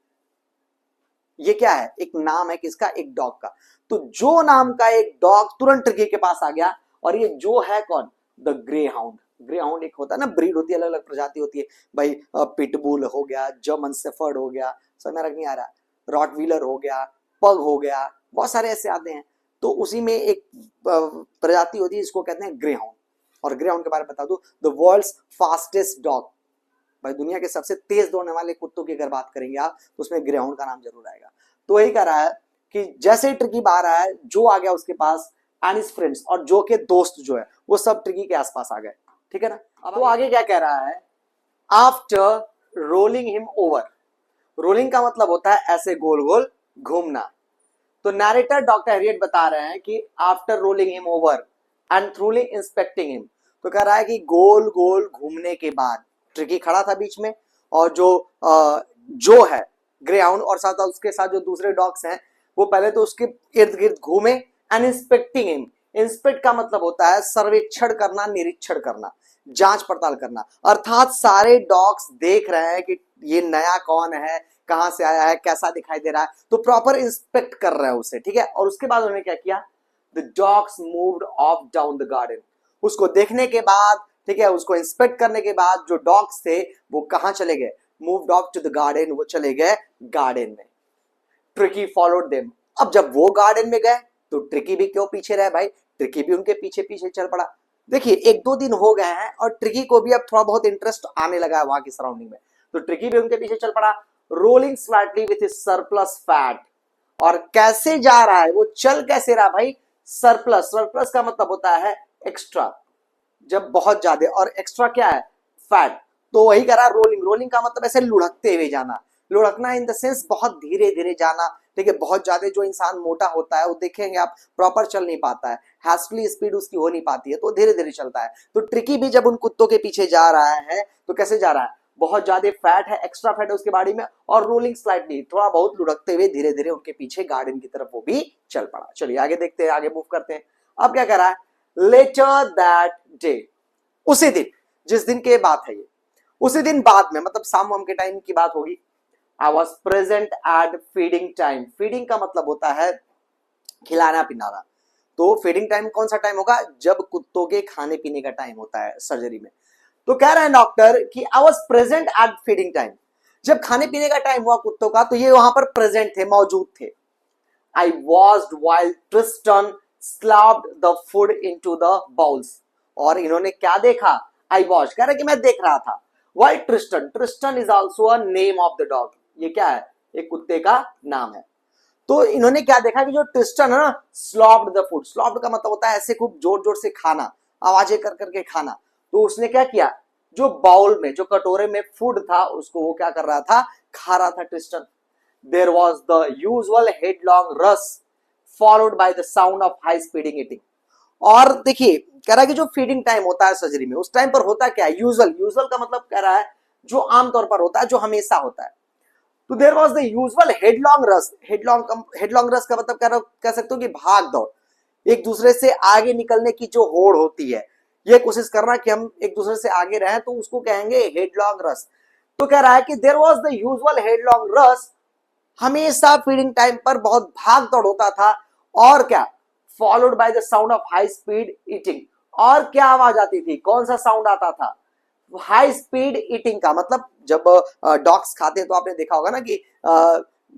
ये क्या है? एक नाम है किसका? एक डॉग का। तो जो नाम का एक डॉग तुरंत ट्रिकी के पास आ गया। और ये जो है कौन? The grey hound. Grey hound एक होता है ना, ब्रीड होती है, अलग अलग प्रजाति होती है भाई। पिटबुल हो गया, जर्मन शेफर्ड हो गया, समझ में नहीं आ रहा, रॉटवीलर हो गया, पग हो गया, बहुत सारे ऐसे आते हैं। तो उसी में एक प्रजाति होती है, इसको कहते हैं ग्रे हाउंड। और ग्रे हाउंड के बारे में बता दूं, द वर्ल्ड्स फास्टेस्ट डॉग। भाई दुनिया के सबसे तेज दौड़ने वाले कुत्तों की अगर बात करेंगे आप, तो उसमें ग्रे हाउंड का नाम जरूर आएगा। तो वही कह रहा है कि जैसे ही ट्रिकी बाहर आया, जो आ गया उसके पास, एंड हिज फ्रेंड्स, और जो के दोस्त जो है वो सब ट्रिकी के आसपास आ गए, ठीक है ना। अब वो आगे क्या कह रहा है? After rolling him over. Rolling का मतलब होता है ऐसे गोल गोल घूमना, तो नैरेटर डॉक्टर हैरियट बता रहे हैं कि after rolling him over and थ्रूली inspecting him, तो कह रहा है कि गोल गोल घूमने के बाद, ट्रिकी खड़ा था बीच में और जो है ग्रेहाउंड और साथ साथ उसके साथ जो दूसरे डॉग्स हैं वो पहले तो उसके इर्द गिर्द घूमे एंड इंस्पेक्टिंग हिम। इंस्पेक्ट का मतलब होता है सर्वेक्षण करना, निरीक्षण करना, जांच पड़ताल करना, अर्थात सारे डॉग्स देख रहे हैं कि ये नया कौन है, कहां से आया है, कैसा दिखाई दे रहा है, तो प्रॉपर इंस्पेक्ट कर रहे हैं उसे, ठीक है। और उसके बाद उन्होंने क्या किया, the dogs moved of down the garden. उसको देखने के बाद, ठीक है, उसको इंस्पेक्ट करने के बाद जो डॉग्स थे वो कहां चले गए, moved off to the garden, वो चले गए गार्डन में। Tricki followed them. अब जब वो गार्डन में गए तो ट्रिकी भी क्यों पीछे रहे भाई, ट्रिकी भी उनके पीछे पीछे चल पड़ा। देखिए एक दो दिन हो गए हैं और ट्रिकी को भी अब थोड़ा बहुत इंटरेस्ट आने लगा है वहां की सराउंडिंग में, तो ट्रिकी भी उनके पीछे चल पड़ा, rolling slightly with his surplus fat. और कैसे जा रहा है वो, चल कैसे रहा भाई, सरप्लस, सरप्लस का मतलब होता है एक्स्ट्रा, जब बहुत ज्यादा, और एक्स्ट्रा क्या है, फैट। तो वही कह रहा है रोलिंग, रोलिंग का मतलब ऐसे लुढ़कते हुए जाना, लुढ़कना इन द सेंस बहुत धीरे धीरे जाना, ठीक है। बहुत ज्यादा जो इंसान मोटा होता है वो देखेंगे आप प्रॉपर चल नहीं पाता है, हैस्टली स्पीड उसकी हो नहीं पाती है, तो धीरे धीरे चलता है। तो ट्रिकी भी जब उन कुत्तों के पीछे जा रहा है तो कैसे जा रहा है, बहुत ज्यादा फैट है, एक्स्ट्रा फैट है उसके बॉडी में, और रोलिंग स्लाइडली, थोड़ा बहुत लुढ़कते हुए धीरे धीरे उनके पीछे गार्डन की तरफ वो भी चल पड़ा। चलिए आगे देखते हैं, आगे मूव करते हैं। अब क्या कर रहा है, लेटर दैट डे, उसी दिन, जिस दिन की बात है ये, उसी दिन बाद में, मतलब शाम वाम के टाइम की बात होगी। I was present at feeding time. Feeding का मतलब होता है खिलाना पिलाना, तो फीडिंग टाइम कौन सा टाइम होगा, जब कुत्तों के खाने पीने का टाइम होता है सर्जरी में। तो कह रहे हैं डॉक्टर कि I was present at feeding time, जब खाने पीने का टाइम हुआ कुत्तों का तो ये वहां पर प्रेजेंट थे, मौजूद थे। I watched while Tristan slapped the food into the bowls. और इन्होंने क्या देखा, I watched, कह रहे कि मैं देख रहा था। While Tristan, Tristan is also a name of the dog, ये क्या है, एक कुत्ते का नाम है। तो इन्होंने क्या देखा कि जो ट्रिस्टन है ना, स्लॉप्ड द फूड, स्लॉप्ड का मतलब होता है ऐसे खूब जोर जोर से खाना, आवाजें कर करके खाना। तो उसने क्या किया, जो बाउल में, जो कटोरे में फूड था उसको वो क्या कर रहा था, खा रहा था Tristan. There was the usual headlong rush followed by the sound of high speeding eating. और देखिए कह रहा है कि जो फीडिंग टाइम होता है सर्जरी में, उस टाइम पर होता क्या है, यूजुअल, यूजुअल का मतलब कह रहा है जो आमतौर पर होता है, जो हमेशा होता है। तो there was the usual headlong rush, headlong rush का मतलब कह सकते हो कि भाग दौड़, एक दूसरे से आगे निकलने की जो होड़ होती है, ये कोशिश करना कि हम एक दूसरे से आगे रहें, तो उसको कहेंगे हेडलॉन्ग रश। तो कह रहा है कि there was the usual headlong rush, हमेशा फीडिंग टाइम पर बहुत भाग दौड़ होता था, और क्या, followed by the sound of high speed eating. और क्या आवाज आती थी, कौन सा साउंड आता था, हाई स्पीड ईटिंग का मतलब, जब डॉग्स खाते हैं तो आपने देखा होगा ना कि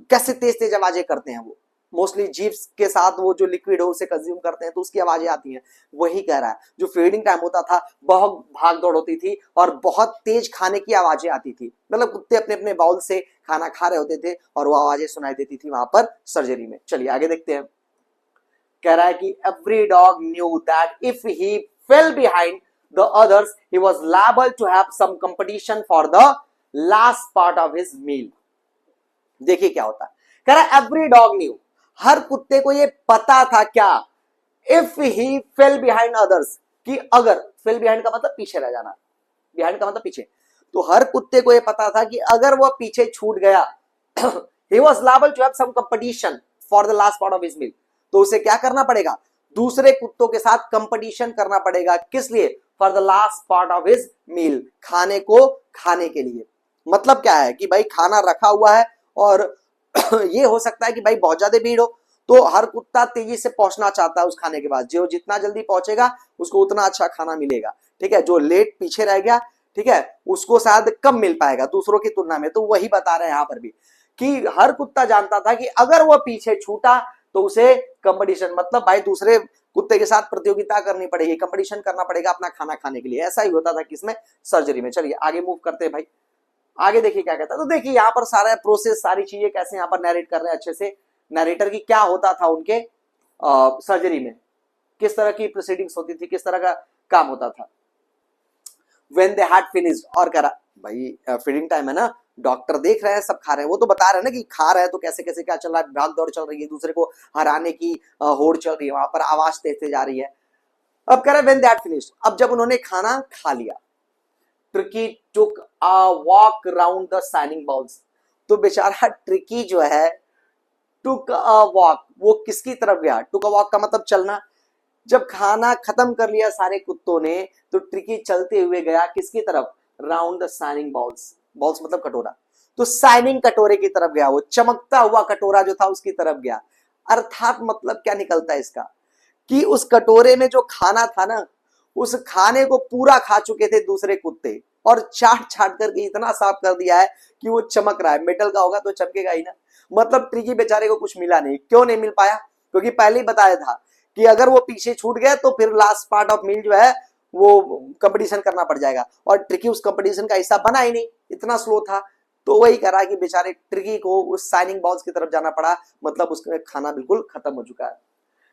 कैसे तेज तेज आवाजें करते हैं वो, मोस्टली जीव्स के साथ वो जो लिक्विड हो उसे कंज्यूम करते हैं तो उसकी आवाजें आती हैं। वही कह रहा है, जो फीडिंग टाइम होता था बहुत भाग दौड़ होती थी और बहुत तेज खाने की आवाजें आती थी, मतलब कुत्ते अपने अपने बाउल से खाना खा रहे होते थे और वो आवाजें सुनाई देती थी वहां पर सर्जरी में। चलिए आगे देखते हैं। कह रहा है कि every dog knew that if he fail behind the others he was liable to have some competition for the last part of his meal। देखिए क्या होता है, कह रहा एवरी डॉग न्यू, हर कुत्ते को ये पता था क्या, if he fail behind others, कि अगर, फेल बिहाइंड का मतलब पीछे रह जाना, बिहाइंड का मतलब पीछे, तो हर कुत्ते को ये पता था कि अगर वह पीछे छूट गया he was liable to have some competition for the last part of his meal, तो उसे क्या करना पड़ेगा, दूसरे कुत्तों के साथ कंपटीशन करना पड़ेगा, किस लिए, for the last part of his meal, खाने को खाने के लिए। मतलब क्या है कि भाई खाना रखा हुआ है और ये हो सकता है कि भाई बहुत ज्यादा भीड़ हो, तो हर कुत्ता तेजी से पहुंचना चाहता है उस खाने के बाद, जो जितना जल्दी पहुंचेगा उसको उतना अच्छा खाना मिलेगा, ठीक है। जो लेट पीछे रह गया, ठीक है, उसको शायद कम मिल पाएगा दूसरों की तुलना में। तो वही बता रहे हैं यहां पर भी कि हर कुत्ता जानता था कि अगर वह पीछे छूटा तो उसे कंपटीशन, मतलब भाई दूसरे कुत्ते के साथ प्रतियोगिता करनी पड़ेगी, कंपटीशन करना पड़ेगा अपना खाना खाने के लिए। ऐसा ही होता था किसमें, सर्जरी में। चलिए आगे मूव करते हैं भाई, आगे देखिए क्या कहता है। तो देखिए यहाँ पर सारा प्रोसेस, सारी चीजें कैसे यहाँ पर नरेट कर रहे हैं अच्छे से, नरेटर की क्या होता था उनके सर्जरी में, किस तरह की प्रोसीडिंग्स होती थी, किस तरह का काम होता था। व्हेन दे हैड फिनिश्ड, और कह रहा भाई फीडिंग टाइम है ना, डॉक्टर देख रहे हैं, सब खा रहे हैं, वो तो बता रहे हैं ना कि खा रहे हैं तो कैसे कैसे क्या चल रहा है, भाग दौड़ चल रही है, दूसरे को हराने की होड़ चल रही है, वहां पर आवाज तेज जा रही है। अब कह रहे व्हेन दैट फिनिश्ड, अब जब उन्होंने खाना खा लिया, tricky took a walk around the shining bowls, तो बेचारा ट्रिकी जो है टुक अ वॉक, वो किसकी तरफ गया? टुक अ वॉक का मतलब चलना। जब खाना खत्म कर लिया सारे कुत्तों ने, तो ट्रिकी चलते हुए गया किसकी तरफ? Round the shining bowls, bowls मतलब कटोरा, तो शाइनिंग कटोरे की तरफ गया, वो चमकता हुआ कटोरा जो था उसकी तरफ गया। अर्थात मतलब क्या निकलता है इसका, कि उस कटोरे में जो खाना था ना, उस खाने को पूरा खा चुके थे दूसरे कुत्ते, और चाट चाट करके इतना साफ कर दिया है कि वो चमक रहा है। मेटल का होगा तो चमकेगा ही ना। मतलब ट्रिकी बेचारे को कुछ मिला नहीं। क्यों नहीं मिल पाया? क्योंकि पहले ही बताया था कि अगर वो पीछे छूट गया तो फिर लास्ट पार्ट ऑफ मील जो है वो कंपटीशन करना पड़ जाएगा, और ट्रिकी उस कंपटीशन का हिस्सा बना ही नहीं, इतना स्लो था। तो वही करा कि बेचारे ट्रिकी को उस शाइनिंग बॉल्स की तरफ जाना पड़ा, मतलब उसका खाना बिल्कुल खत्म हो चुका है।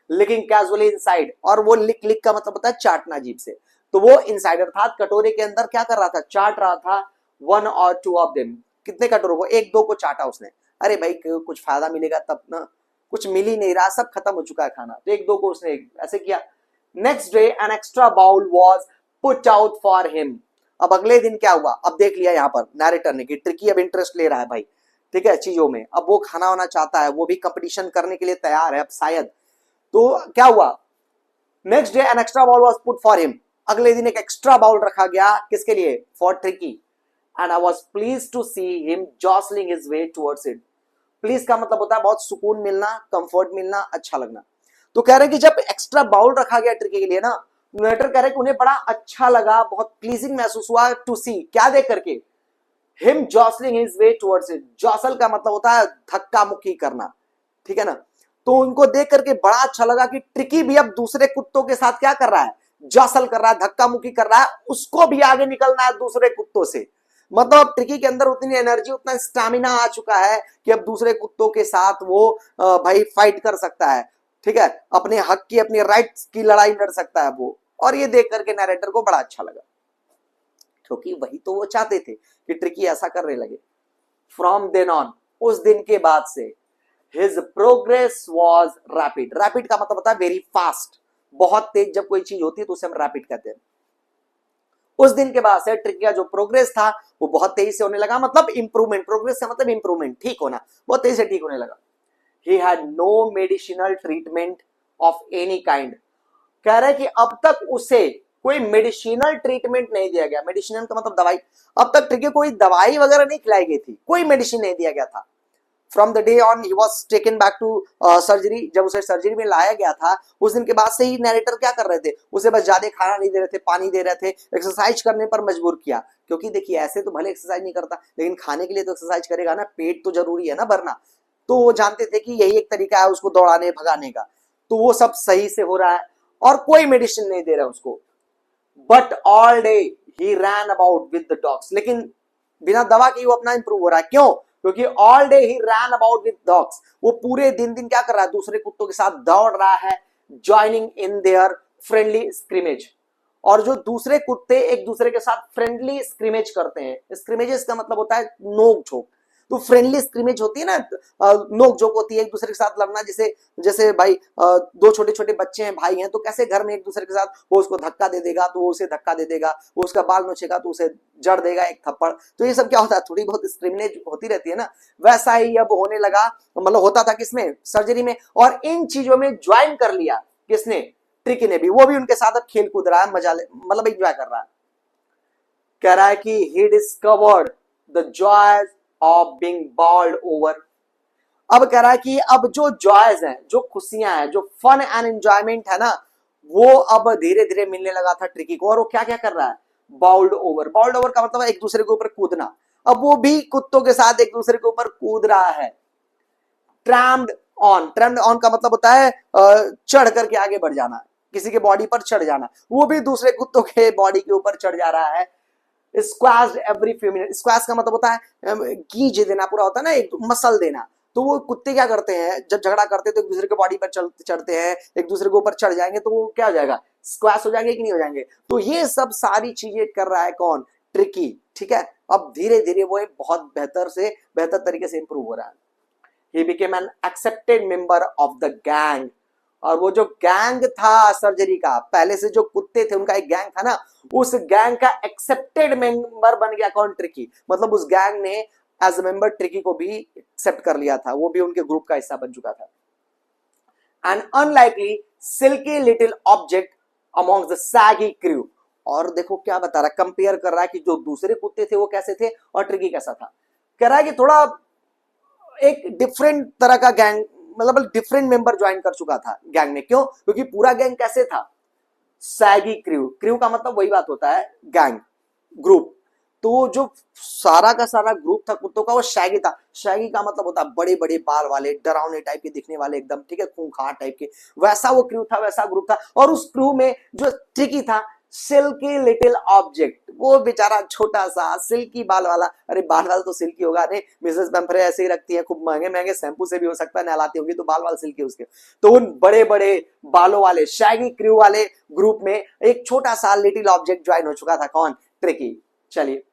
लिकिंग कैजुअली इनसाइड, और वो लिक लिक का मतलब होता है चाटना जीभ से, तो वो इनसाइडर था, कटोरे के अंदर क्या कर रहा था? चाट रहा था। वन और टू ऑफ देम, कितने कटोरों को? एक दो को चाटा उसने। अरे भाई कुछ फायदा मिलेगा तब ना, कुछ मिल ही नहीं रहा, सब खत्म हो चुका है खाना, तो एक दो को उसने ऐसे किया। Next day an extra bowl was put out for him. अब अगले दिन क्या हुआ? अब देख लिया यहाँ पर नैरेटर ने कि ट्रिकी अब इंटरेस्ट ले रहा है भाई, ठीक है, चीजों में, अब वो खाना वाना चाहता है, वो भी कंपटीशन करने के लिए तैयार है अब शायद। तो क्या हुआ? Next day an extra bowl was put for him. अगले दिन एक एक्स्ट्रा बाउल रखा गया, किसके लिए? For Tricki. And I was please to see him jostling his way towards it. Please का मतलब होता है बहुत सुकून मिलना, कंफर्ट मिलना, अच्छा लगना। तो कह रहे कि जब एक्स्ट्रा बाउल रखा गया ट्रिकी के लिए ना, नरेटर कह रहे कि उन्हें बड़ा अच्छा लगा, बहुत प्लीजिंग महसूस हुआ टू सी, क्या देख करके? Him jostling his way towards it. Jostle का मतलब होता है धक्का मुक्की करना, ठीक है ना। तो उनको देख करके बड़ा अच्छा लगा कि ट्रिकी भी अब दूसरे कुत्तों के साथ क्या कर रहा है? जॉसल कर रहा है, धक्का मुक्की कर रहा है, उसको भी आगे निकलना है दूसरे कुत्तों से। मतलब अब ट्रिकी के अंदर उतनी एनर्जी, उतना स्टैमिना आ चुका है कि अब दूसरे कुत्तों के साथ वो भाई फाइट कर सकता है, ठीक है, अपने हक की, अपनी राइट्स की लड़ाई लड़ सकता है वो। और ये देख करके नरेटर को बड़ा अच्छा लगा, क्योंकि वही तो वो चाहते थे कि ट्रिकी ऐसा करने लगे। फ्रॉम देन ऑन, उस दिन के बाद से, his progress was rapid. Rapid का मतलब होता है वेरी फास्ट, बहुत तेज जब कोई चीज होती है तो उसे हम रैपिड कहते हैं। उस दिन के बाद से ट्रिकी का जो प्रोग्रेस था वो बहुत तेजी से होने लगा, मतलब इंप्रूवमेंट, प्रोग्रेस से मतलब इंप्रूवमेंट, ठीक होना, बहुत तेजी से ठीक होने लगा। He had no medicinal treatment of any kind. कह रहा है कि अब तक उसे कोई मेडिसिनल ट्रीटमेंट नहीं दिया गया। मेडिसिनल का मतलब दवाई। अब तक ट्रिकी कोई दवाई वगैरह नहीं खिलाई गई थी, कोई मेडिसिन नहीं दिया गया था। From the day on he was taken back to surgery, जब उसे सर्जरी में लाया गया था उस दिन के बाद से ही नैरेटर क्या कर रहे थे? उसे बस ज्यादा खाना नहीं दे रहे थे, पानी दे रहे थे, एक्सरसाइज करने पर मजबूर किया। क्योंकि देखिए ऐसे तो भले एक्सरसाइज नहीं करता, लेकिन खाने के लिए तो एक्सरसाइज करेगा ना, पेट तो जरूरी है ना भरना। तो वो जानते थे कि यही एक तरीका है उसको दौड़ाने भगाने का। तो वो सब सही से हो रहा है, और कोई मेडिसिन नहीं दे रहा उसको। But all day he ran about with the dogs. लेकिन बिना दवा के वो अपना इंप्रूव हो रहा है। क्यों? क्योंकि all day he ran about with dogs, वो पूरे दिन दिन क्या कर रहा है? दूसरे कुत्तों के साथ दौड़ रहा है, joining in their friendly scrimmage. और जो दूसरे कुत्ते एक दूसरे के साथ फ्रेंडली स्क्रिमेज करते हैं, स्क्रिमेजेस का मतलब होता है नोक झोंक। तो फ्रेंडली स्क्रिमेज होती है ना, नोक झोंक होती है, एक दूसरे के साथ लड़ना। जैसे जैसे भाई दो छोटे छोटे बच्चे हैं, भाई हैं, तो कैसे घर में एक दूसरे के साथ, वो उसको धक्का दे देगा तो वो उसे धक्का दे देगा, वो उसका बाल नोचेगा तो उसे जड़ देगा एक थप्पड़। तो ये सब क्या होता है? थोड़ी बहुत स्क्रिमिनेज होती रहती है ना। वैसा ही अब होने लगा, मतलब होता था किसमें? सर्जरी में। और इन चीजों में ज्वाइन कर लिया किसने? ट्रिकी ने भी। वो भी उनके साथ अब खेल कूद रहा है, मजा मतलब एंजॉय कर रहा है। कह रहा है कि he discovered the joys of being bowled over। अब कह रहा है कि अब जो जॉयज हैं, जो खुशियां हैं, जो फन एंड एंजॉयमेंट है ना, वो अब धीरे धीरे मिलने लगा था ट्रिकी को। और वो क्या क्या कर रहा है? बाउल्ड ओवर। बाउल्ड ओवर का मतलब एक दूसरे के ऊपर कूदना। अब वो भी कुत्तों के साथ एक दूसरे के ऊपर कूद रहा है। ट्रैम्ड ऑन। ट्रैम्ड ऑन का मतलब होता है चढ़ करके आगे बढ़ जाना, किसी के बॉडी पर चढ़ जाना। वो भी दूसरे कुत्तों के बॉडी के ऊपर चढ़ जा रहा है। Squash every few minute. Squash का मतलब होता है गीज देना, पूरा होता है ना, एक मसल देना। तो वो कुत्ते क्या करते हैं? जब झगड़ा करते हैं तो एक दूसरे के बॉडी पर चढ़ते हैं, एक दूसरे के ऊपर चढ़ जाएंगे तो वो क्या हो जाएगा? स्क्वाश हो जाएंगे कि नहीं हो जाएंगे? तो ये सब सारी चीजें कर रहा है कौन? ट्रिकी, ठीक है। अब धीरे धीरे वो एक बहुत बेहतर तरीके से इंप्रूव हो रहा है। He became an accepted member of the gang. और वो जो गैंग था सर्जरी का, पहले से जो कुत्ते थे उनका एक गैंग था ना, उस गैंग का एक्सेप्टेड मेंबर बन गया कौन? ट्रिकी। मतलब उस गैंग ने एज ए मेंबर ट्रिकी को भी एक्सेप्ट कर लिया था, वो भी उनके ग्रुप का हिस्सा बन चुका था। An unlikely silky little object among the shaggy crew. और देखो क्या बता रहा, कंपेयर कर रहा है कि जो दूसरे कुत्ते थे वो कैसे थे और ट्रिकी कैसा था। कह रहा है कि थोड़ा एक डिफरेंट तरह का गैंग, मतलब डिफरेंट मेंबर ज्वाइन कर चुका था गैंग में। क्यों? क्योंकि पूरा गैंग कैसे था? Saggy crew. क्रू का मतलब वही बात होता है, गैंग, ग्रुप। तो जो सारा का सारा ग्रुप था कुत्तों का वो शैगी था। शैगी का मतलब होता है बड़े बड़े बाल वाले, डरावने टाइप के दिखने वाले एकदम, ठीक है, खूंखार टाइप के। वैसा वो क्रू था, वैसा ग्रुप था। और उस क्रू में जो ट्रिकी था, सिल्की लिटिल ऑब्जेक्ट, वो बेचारा छोटा सा सिल्की बाल वाला। अरे बाल वाल तो सिल्की होगा, अरे मिसेस पेम्फ्रे ऐसे ही रखती है, खूब महंगे महंगे शैम्पू से भी हो सकता है नहलाती होगी, तो बाल वाल सिल्की उसके। तो उन बड़े बड़े बालों वाले शैगी क्रू वाले ग्रुप में एक छोटा सा लिटिल ऑब्जेक्ट ज्वाइन हो चुका था। कौन? ट्रिकी। चलिए,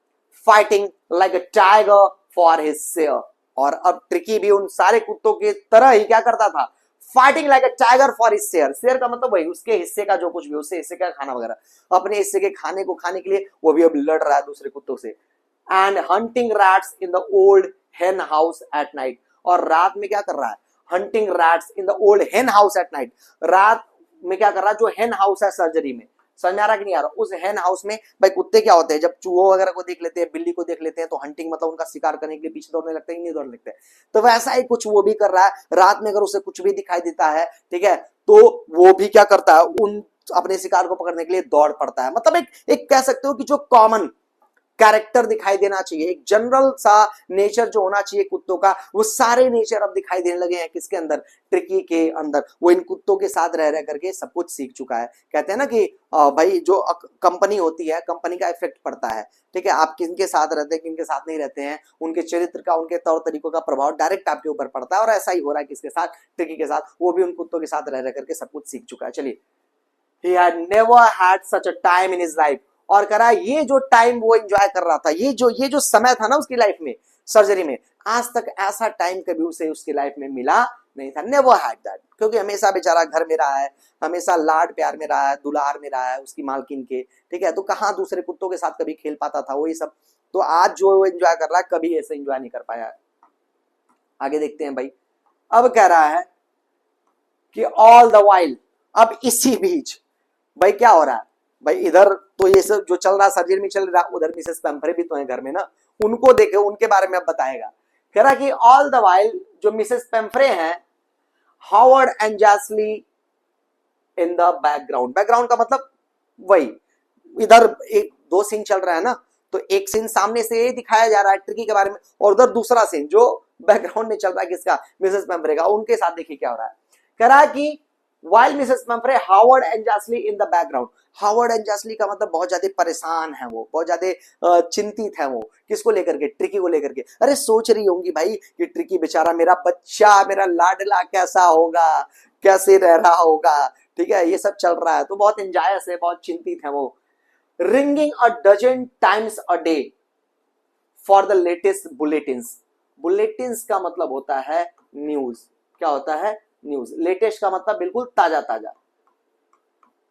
fighting like a tiger for his share. और अब ट्रिकी भी उन सारे कुत्तों की तरह ही क्या करता था? Fighting like a tiger for his share. Share का मतलब वही उसके हिस्से का जो कुछ भी, उससे हिस्से का खाना वगैरह, अपने हिस्से के खाने को खाने के लिए वो भी अब लड़ रहा है दूसरे कुत्तों से। And hunting rats in the old हेन हाउस एट नाइट। और रात में क्या कर रहा है? Hunting rats in the old हेन हाउस एट नाइट। रात में क्या कर रहा है? जो हेन हाउस है सर्जरी में, समझ में आ रहा कि नहीं आ रहा? उस हेन हाउस में भाई कुत्ते क्या होते हैं, जब चूहों वगैरह को देख लेते हैं, बिल्ली को देख लेते हैं, तो हंटिंग मतलब उनका शिकार करने के लिए पीछे दौड़ने लगते हैं, नहीं दौड़ने लगते हैं। तो वैसा ही कुछ वो भी कर रहा है। रात में अगर उसे कुछ भी दिखाई देता है, ठीक है, तो वो भी क्या करता है? उन अपने शिकार को पकड़ने के लिए दौड़ पड़ता है। मतलब एक कह सकते हो कि जो कॉमन कैरेक्टर दिखाई देना चाहिए, एक जनरल सा नेचर जो होना चाहिए कुत्तों का, वो सारे नेचर अब दिखाई देने लगे हैं किसके अंदर? ट्रिकी के अंदर। वो इन कुत्तों के साथ रह रह करके सब कुछ सीख चुका है। कहते हैं ना कि भाई जो कंपनी होती है, कंपनी का इफेक्ट पड़ता है, ठीक है। आप किनके साथ रहते हैं, किनके साथ नहीं रहते हैं, उनके चरित्र का, उनके तौर तरीकों का प्रभाव डायरेक्ट आपके ऊपर पड़ता है। और ऐसा ही हो रहा है किसके साथ? ट्रिकी के साथ। वो भी उन कुत्तों के साथ रह रह करके सब कुछ सीख चुका है। चलिए, he had never had such a time in his life। और करा ये जो टाइम वो एंजॉय कर रहा था, ये जो समय था ना उसकी लाइफ में सर्जरी में, आज तक ऐसा टाइम कभी उसे उसकी लाइफ में मिला नहीं था। Never had that. क्योंकि हमेशा बेचारा घर में रहा है, हमेशा लाड प्यार में रहा है, दुलार में रहा है उसकी मालकिन के, ठीक है। तो कहाँ दूसरे कुत्तों के साथ कभी खेल पाता था वही सब। तो आज जो एंजॉय कर रहा है, कभी ऐसे एंजॉय नहीं कर पाया। आगे देखते हैं भाई। अब कह रहा है कि ऑल द वाइल, अब इसी बीच भाई क्या हो रहा है? भाई इधर तो ये सब जो चल रहा सर्जरी में चल रहा, उधर मिसेस पेम्फ्रे भी तो है घर में ना, उनको देखे, उनके बारे में अब बताएगा। कह रहा कि ऑल द वाइल जो मिसेस पेम्फ्रे हैं, हावर्ड एंड जैसली इन द बैकग्राउंड। बैकग्राउंड का मतलब वही, इधर एक दो सीन चल रहा है ना, तो एक सीन सामने से दिखाया जा रहा है ट्रिकी के बारे में, और उधर दूसरा सीन जो बैकग्राउंड में चल रहा है किसका? मिसेस पेम्फ्रे का। उनके साथ देखिए क्या हो रहा है। कह रहा है कि while Mrs. Pumphrey, Howard and Josely in the background। Hovered and जैसली का मतलब बहुत ज्यादा परेशान है वो, बहुत ज्यादा चिंतित है वो। किसको लेकर के? ट्रिकी को लेकर के। अरे सोच रही होंगी भाई कि ट्रिकी बेचारा, मेरा बच्चा, मेरा लाडला कैसा होगा, कैसे रह रहा होगा, ठीक है, ये सब चल रहा है। तो बहुत एंजॉयस है, बहुत चिंतित है वो। Ringing a dozen times a day for the latest bulletins. Bulletins का मतलब होता है न्यूज। क्या होता है? न्यूज। लेटेस्ट का मतलब बिल्कुल ताजा ताजा,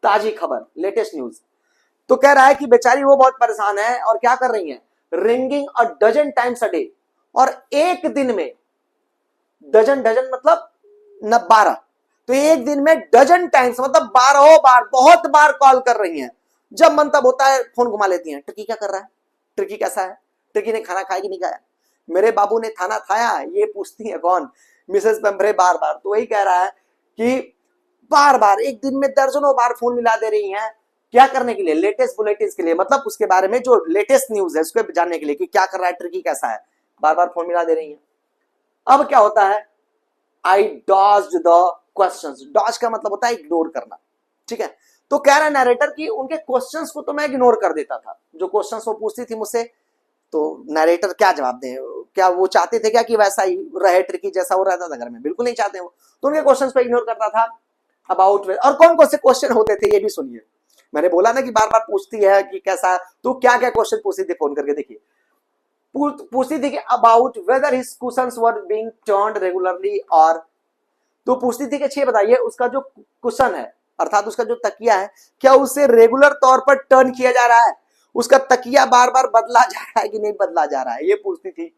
ताजी खबर, लेटेस्ट न्यूज। तो कह रहा है कि बेचारी वो बहुत परेशान है और क्या कर रही है? Ringing a dozen times a day. और एक दिन में, डजन डजन मतलब न 12, तो एक दिन में डजन टाइम्स मतलब 12 बार, बहुत बार कॉल कर रही हैं। जब मन तब होता है फोन घुमा लेती हैं। ट्रिकी क्या कर रहा है? ट्रिकी कैसा है? ट्रिकी ने खाना खाया कि नहीं खाया? मेरे बाबू ने खाना खाया, ये पूछती है कौन? मिसेस पेम्फ्रे बार बार। तो वही कह रहा है कि बार बार एक दिन में दर्जनों बार फोन मिला दे रही हैं। क्या करने के लिए? लेटेस्ट बुलेटिन के लिए, मतलब उसके बारे में जो लेटेस्ट न्यूज है उसको जानने के लिए कि क्या कर रहा है ट्रिकी, कैसा है। बार बार फोन मिला दे रही हैं। अब क्या होता है? आई डॉज्ड द क्वेश्चंस। डॉज का मतलब होता है इग्नोर करना, ठीक है। तो कह रहा है नरेटर कि उनके क्वेश्चंस को तो मैं इग्नोर कर देता था, जो क्वेश्चंस वो पूछती थी मुझसे। तो नरेटर क्या जवाब दे? क्या वो चाहते थे क्या कि वैसा ही रहे ट्रिकी जैसा वो रहता था घर में? बिल्कुल नहीं चाहते वो। तो उनके क्वेश्चंस पे इग्नोर करता था। अबाउट, और कौन कौन से क्वेश्चन होते थे ये भी सुनिए। मैंने बोला ना कि बार बार पूछती है कि कैसा, तो क्या क्या क्वेश्चन पूछती थी फोन करके, देखिए। पूछती थी कि about whether his cushions were being turned regularly, और तो पूछती थी कि अच्छे बताइए उसका जो कुशन है अर्थात उसका जो तकिया है क्या उसे रेगुलर तौर पर टर्न किया जा रहा है, उसका तकिया बार बार बदला जा रहा है कि नहीं बदला जा रहा है, ये पूछती थी।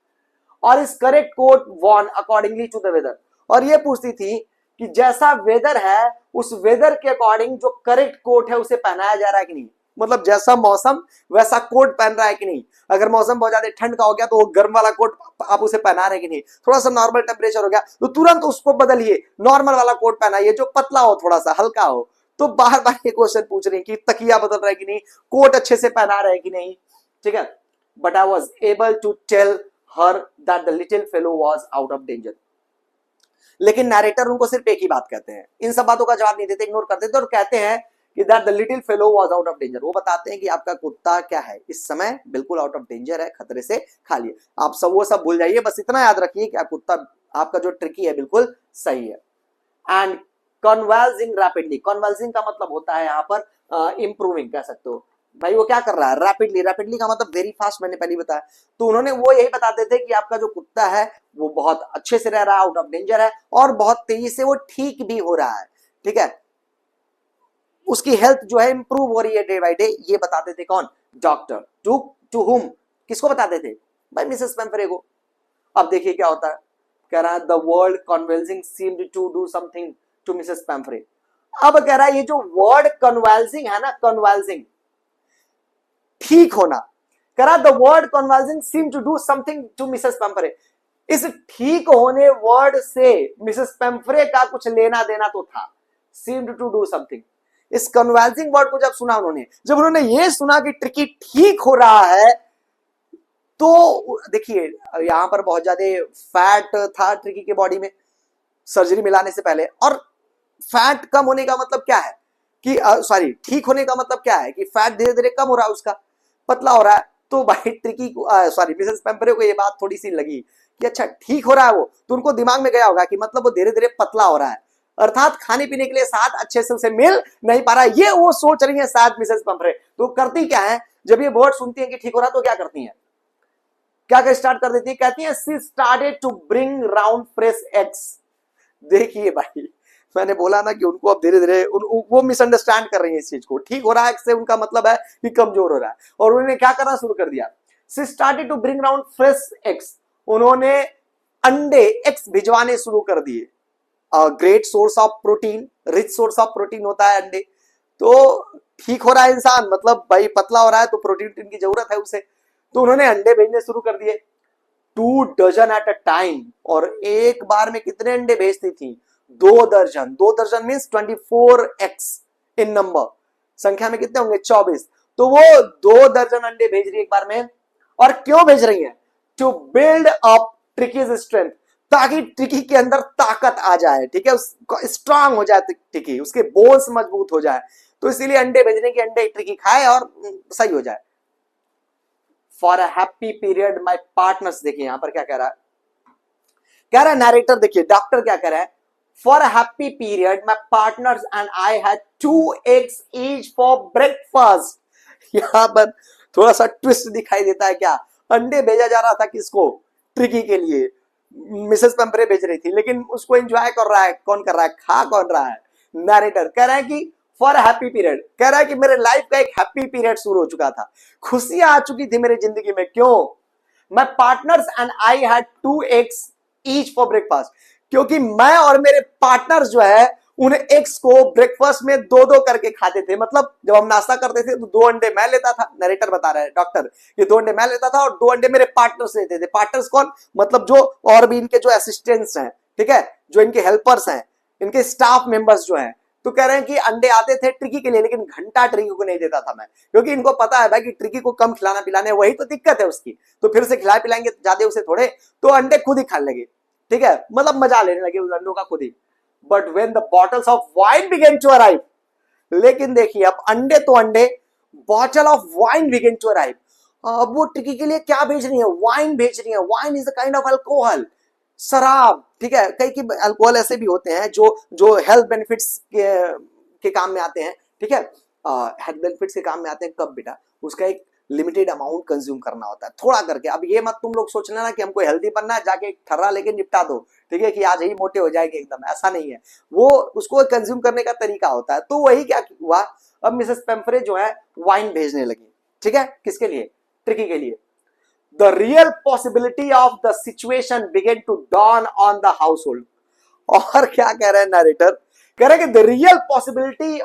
और his correct coat worn accordingly to the weather, और ये पूछती थी कि जैसा वेदर है उस वेदर के अकॉर्डिंग जो करेक्ट कोट है उसे पहनाया जा रहा है कि नहीं, मतलब जैसा मौसम वैसा कोट पहन रहा है कि नहीं। अगर मौसम बहुत ज्यादा ठंड का हो गया तो वो गर्म वाला कोट आप उसे पहना रहे कि नहीं, थोड़ा सा नॉर्मल टेम्परेचर हो गया तो तुरंत उसको बदलिए, नॉर्मल वाला कोट पहनाइए जो पतला हो थोड़ा सा हल्का हो। तो बार बार ये क्वेश्चन पूछ रहे हैं कि तकिया बदल रहा है कि नहीं, कोट अच्छे से पहना रहे कि नहीं, ठीक है। But I was able to tell her that the little fellow was out of danger. लेकिन नैरेटर उनको सिर्फ एक ही बात कहते हैं, इन सब बातों का जवाब नहीं देते, इग्नोर कर देते और कहते हैं कि that the little fellow was out of danger. वो बताते हैं कि आपका कुत्ता क्या है इस समय बिल्कुल आउट ऑफ डेंजर है, खतरे से खाली है। आप सब वो सब भूल जाइए, बस इतना याद रखिए कि आप कुत्ता आपका जो ट्रिकी है बिल्कुल सही है। एंड कन्वल्सिंग रैपिडली, कन्वल्सिंग का मतलब होता है यहाँ पर इंप्रूविंग कह सकते हो। भाई वो क्या कर रहा है रैपिडली, रैपिडली का मतलब वेरी फास्ट, मैंने पहले बताया। तो उन्होंने वो यही बताते थे कि आपका जो कुत्ता है वो बहुत अच्छे से रह रहा है, आउट ऑफ डेंजर है और बहुत तेजी से वो ठीक भी हो रहा है, ठीक है। उसकी हेल्थ जो है इंप्रूव हो रही है डे बाय डे, ये बताते थे कौन, डॉक्टर। टू हुम, किसको बताते थे, भाई मिसेस पेम्फरे को। अब देखिए क्या होता है, कह रहा है the world convulsing seemed to do something to Mrs Pumphrey. अब कह रहा है ये जो वर्ड कन्वल्सिंग है ना, कन्वल्सिंग ठीक होना, कह रहा the word convulsing seem to do something to Mrs Pumphrey. इस ठीक होने वर्ड से मिसेस पेम्फरे का कुछ लेना देना तो था, सीम्ड टू डू समथिंग। इस कन्वल्सिंग वर्ड को जब सुना उन्होंने, जब उन्होंने ये सुना कि ट्रिकी ठीक हो रहा है, तो देखिए यहां पर बहुत ज्यादा फैट था ट्रिकी के बॉडी में सर्जरी मिलाने से पहले, और फैट कम होने का मतलब क्या है कि सॉरी ठीक होने का मतलब क्या है कि फैट धीरे धीरे कम हो रहा है, उसका पतला हो रहा है। तो भाई ट्रिकी को सॉरी मिसेस पेम्परे को ये बात थोड़ी सी लगी कि अच्छा ठीक हो रहा है वो, तो उनको दिमाग में गया होगा कि मतलब वो धीरे धीरे पतला हो रहा है, अर्थात खाने पीने के लिए साथ अच्छे से उसे मिल नहीं पा रहा है, ये वो सोच रही है शायद मिसेस पेम्परे। तो करती क्या है, जब ये वर्ड सुनती है कि ठीक हो रहा है तो क्या करती है, क्या स्टार्ट कर देती है, कहती है she started to bring round fresh eggs. देखिए भाई मैंने बोला ना कि उनको अब धीरे धीरे वो मिसअंडरस्टैंड कर रही है इस चीज को, ठीक हो रहा है से उनका मतलब है कि कमजोर हो रहा है, और उन्होंने क्या करना शुरू कर दिया, she started to bring round fresh eggs, उन्होंने अंडे एग्स भिजवाने शुरू कर दिए। Great source of protein, rich source of protein होता है अंडे। तो ठीक हो रहा है इंसान, मतलब भाई पतला हो रहा है तो प्रोटीन की जरूरत है उसे, तो उन्होंने अंडे भेजने शुरू कर दिए 2 डजन एट अ टाइम। और एक बार में कितने अंडे भेजती थी, 2 दर्जन। 2 दर्जन मीन्स 24x इन नंबर, संख्या में कितने होंगे 24। तो वो 2 दर्जन अंडे भेज रही है एक बार में, और क्यों भेज रही है, to build up Tricki's strength, ताकि ट्रिकी के अंदर ताकत आ जाए, ठीक है, स्ट्रांग हो जाए ट्रिकी, उसके बोन्स मजबूत हो जाए, तो इसीलिए अंडे भेजने के, अंडे ट्रिकी खाए और सही हो जाए। For a happy period my partners, देखिए यहां पर क्या कह रहा है, कह रहा है नरेटर, देखिए डॉक्टर क्या कह रहा है, for a happy period my partners and I had 2 eggs each for breakfast. यहां पर थोड़ा सा ट्विस्ट दिखाई देता है, क्या अंडे भेजा जा रहा था किसको, ट्रिकी के लिए, मिसेस पेम्परे भेज रही थी, लेकिन उसको एंजॉय कर रहा है कौन, कर रहा है, खा कौन रहा है, नरेटर कह रहा है कि फॉर हैप्पी पीरियड, कह रहा है कि मेरे लाइफ का एक हैप्पी पीरियड शुरू हो चुका था, खुशियां आ चुकी थी मेरी जिंदगी में, क्यों, माई partners and I had 2 eggs each for breakfast, क्योंकि मैं और मेरे पार्टनर्स जो है उन एग्स को ब्रेकफास्ट में 2-2 करके खाते थे। मतलब जब हम नाश्ता करते थे तो 2 अंडे मैं लेता था, नरेटर बता रहा है डॉक्टर, ये 2 अंडे मैं लेता था और 2 अंडे मेरे पार्टनर्स लेते थे। पार्टनर्स कौन, मतलब जो और भी इनके जो असिस्टेंट्स हैं, ठीक है, जो इनके हेल्पर्स हैं, इनके स्टाफ मेंबर्स जो हैं। तो कह रहे हैं कि अंडे आते थे ट्रिकी के लिए, लेकिन घंटा ट्रिकी को नहीं देता था मैं, क्योंकि इनको पता है भाई कि ट्रिकी को कम खिलाना पिलाने, वही तो दिक्कत है उसकी, तो फिर से खिला पिलाएंगे ज्यादा उसे थोड़े, तो अंडे खुद ही खाने लगे, ठीक है, मतलब मजा लेने लगे उस अंडों का खुद ही। But when the bottles of wine began to arrive, लेकिन देखिए अब अंडे तो अंडे, bottle of wine began to arrive, अब वो ट्रिकी के लिए क्या भेज रही है, वाइन भेज रही है। Wine is a kind of alcohol, शराब, ठीक है, कई की अल्कोहल ऐसे भी होते हैं जो जो हेल्थ बेनिफिट्स के काम में आते हैं, ठीक है, हेल्थ बेनिफिट्स के काम में आते हैं। कब बेटा, उसका एक लिमिटेड अमाउंट कंज्यूम करना होता है, थोड़ा करके। अब ये मत तुम लोग सोच लेना कि हमको हेल्दी बनना है, जाके ठर्रा लेके निपटा दो, ठीक है, कि आज ही मोटे हो जाएंगे एकदम, ऐसा नहीं है। वो उसको कंज्यूम करने का तरीका होता है। तो वही क्या हुआ, अब मिसेस पेम्फ्रे जो है वाइन भेजने लगी, ठीक है, किसके लिए, ट्रिकी के लिए। The real possibility of the situation began to dawn on the household. और क्या कह रहे हैं नरेटर, कह रहे हैं कि the real possibility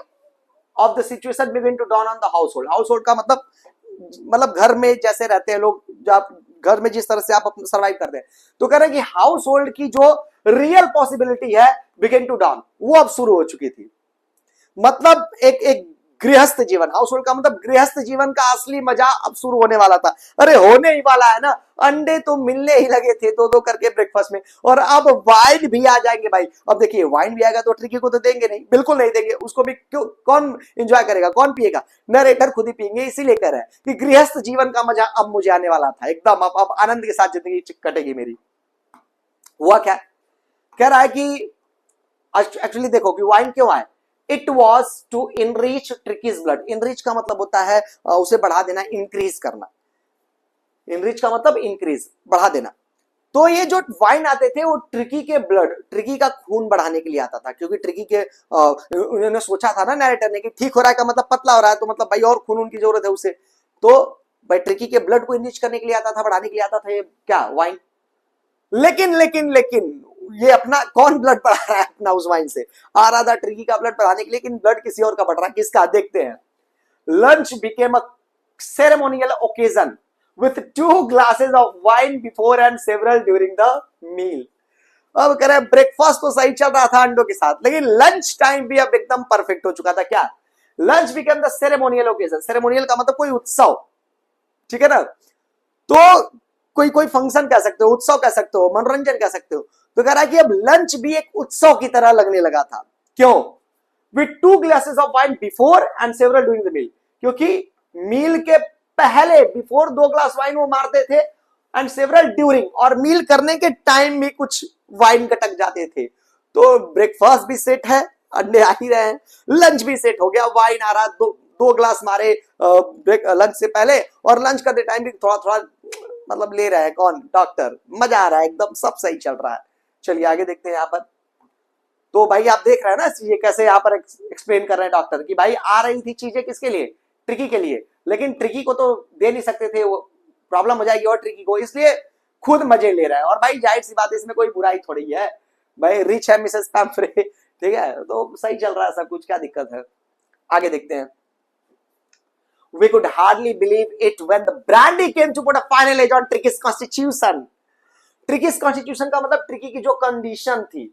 of the situation begin to dawn on the household. Household का मतलब घर में जैसे रहते हैं लोग, जो आप घर में जिस तरह से आप सर्वाइव करते हैं। तो कह रहे हैं कि हाउस होल्ड की जो रियल पॉसिबिलिटी है बिगिन टू डॉन, वो अब शुरू हो चुकी थी। मतलब एक गृहस्थ जीवन, हाउस होल्ड का मतलब गृहस्थ जीवन का असली मजा अब शुरू होने वाला था। अरे होने ही वाला है ना, अंडे तो मिलने ही लगे थे दो दो करके ब्रेकफास्ट में, और अब वाइन भी आ जाएंगे भाई। अब देखिए वाइन भी आएगा तो ट्रिकी को तो देंगे नहीं, बिल्कुल नहीं देंगे उसको भी। क्यों, कौन एंजॉय करेगा, कौन पिएगा, नरेटर खुद ही पिएंगे। इसीलिए कह रहे हैं कि गृहस्थ जीवन का मजा अब मुझे आने वाला था एकदम, अब आनंद के साथ जिंदगी कटेगी मेरी। हुआ क्या, कह रहा है कि एक्चुअली देखो कि वाइन क्यों आए, it was to enrich Tricki's blood. Enrich का मतलब होता है उसे बढ़ा देना, इंक्रीज करना। इनरीच का मतलब इंक्रीज, बढ़ा देना। तो ये जो वाइन आते थे वो ट्रिकी के ब्लड, ट्रिकी का खून बढ़ाने के लिए आता था, क्योंकि ट्रिकी के उन्होंने सोचा था ना नैरेटर ने कि ठीक हो रहा है का मतलब पतला हो रहा है, तो मतलब भाई और खून उनकी जरूरत है उसे। तो भाई ट्रिकी के ब्लड को इनरिच करने के लिए आता था, बढ़ाने के लिए आता था ये क्या, वाइन। लेकिन लेकिन लेकिन ये अपना कौन ब्लड बढ़ा रहा है अपना उस वाइन से, आ रहा था ट्रिकी का ब्लड बढ़ाने के लिए, लेकिन ब्लड किसी और का बढ़ रहा है, किसका, देखते हैं। Lunch became a ceremonial occasion with 2 glasses of wine before and several during the meal। अब कह रहे हैं ब्रेकफास्ट तो सही चल रहा था अंडों के साथ, लेकिन लंच टाइम भी अब एकदम परफेक्ट हो चुका था। क्या, lunch became the ceremonial occasion. Ceremonial का मतलब कोई उत्सव, ठीक है ना, तो कोई कोई फंक्शन कह सकते हो, उत्सव कह सकते हो, मनोरंजन कह सकते हो। तो कह रहा है कि अब लंच भी एक उत्सव की तरह लगने लगा था। क्यों, with 2 glasses of wine before and several during the meal, क्योंकि मील के पहले बिफोर 2 ग्लास वाइन वो मारते थे, एंड सेवरल ड्यूरिंग, और मील करने के टाइम भी कुछ वाइन कटक जाते थे। तो ब्रेकफास्ट भी सेट है, अंडे आ ही रहे हैं, लंच भी सेट हो गया, वाइन आ रहा, दो ग्लास मारे लंच से पहले, और लंच करते टाइम भी थोड़ा थोड़ा मतलब ले रहे हैं कौन, डॉक्टर। मजा आ रहा है एकदम, सब सही चल रहा है। चलिए आगे देखते हैं यहाँ पर। तो भाई आप देख रहे हैं ना ये कैसे यहाँ पर एक्सप्लेन कर रहे हैं डॉक्टर कि भाई आ रही थी चीजें किसके लिए, ट्रिकी के लिए, लेकिन ट्रिकी को तो दे नहीं सकते थे, वो प्रॉब्लम हो जाएगी और ट्रिकी को, इसलिए खुद मजे ले रहा है। और भाई जाहिर सी बात है, इसमें कोई बुराई थोड़ी है भाई, रिच है मिसेस पैम्फ्रे, ठीक है, तो सही चल रहा है सब कुछ, क्या दिक्कत है। आगे देखते हैं। We could hardly believe it when the brandy came to put a final edge on Tricky's constitution। Tricky's constitution का मतलब ट्रिकी की जो कंडीशन थी,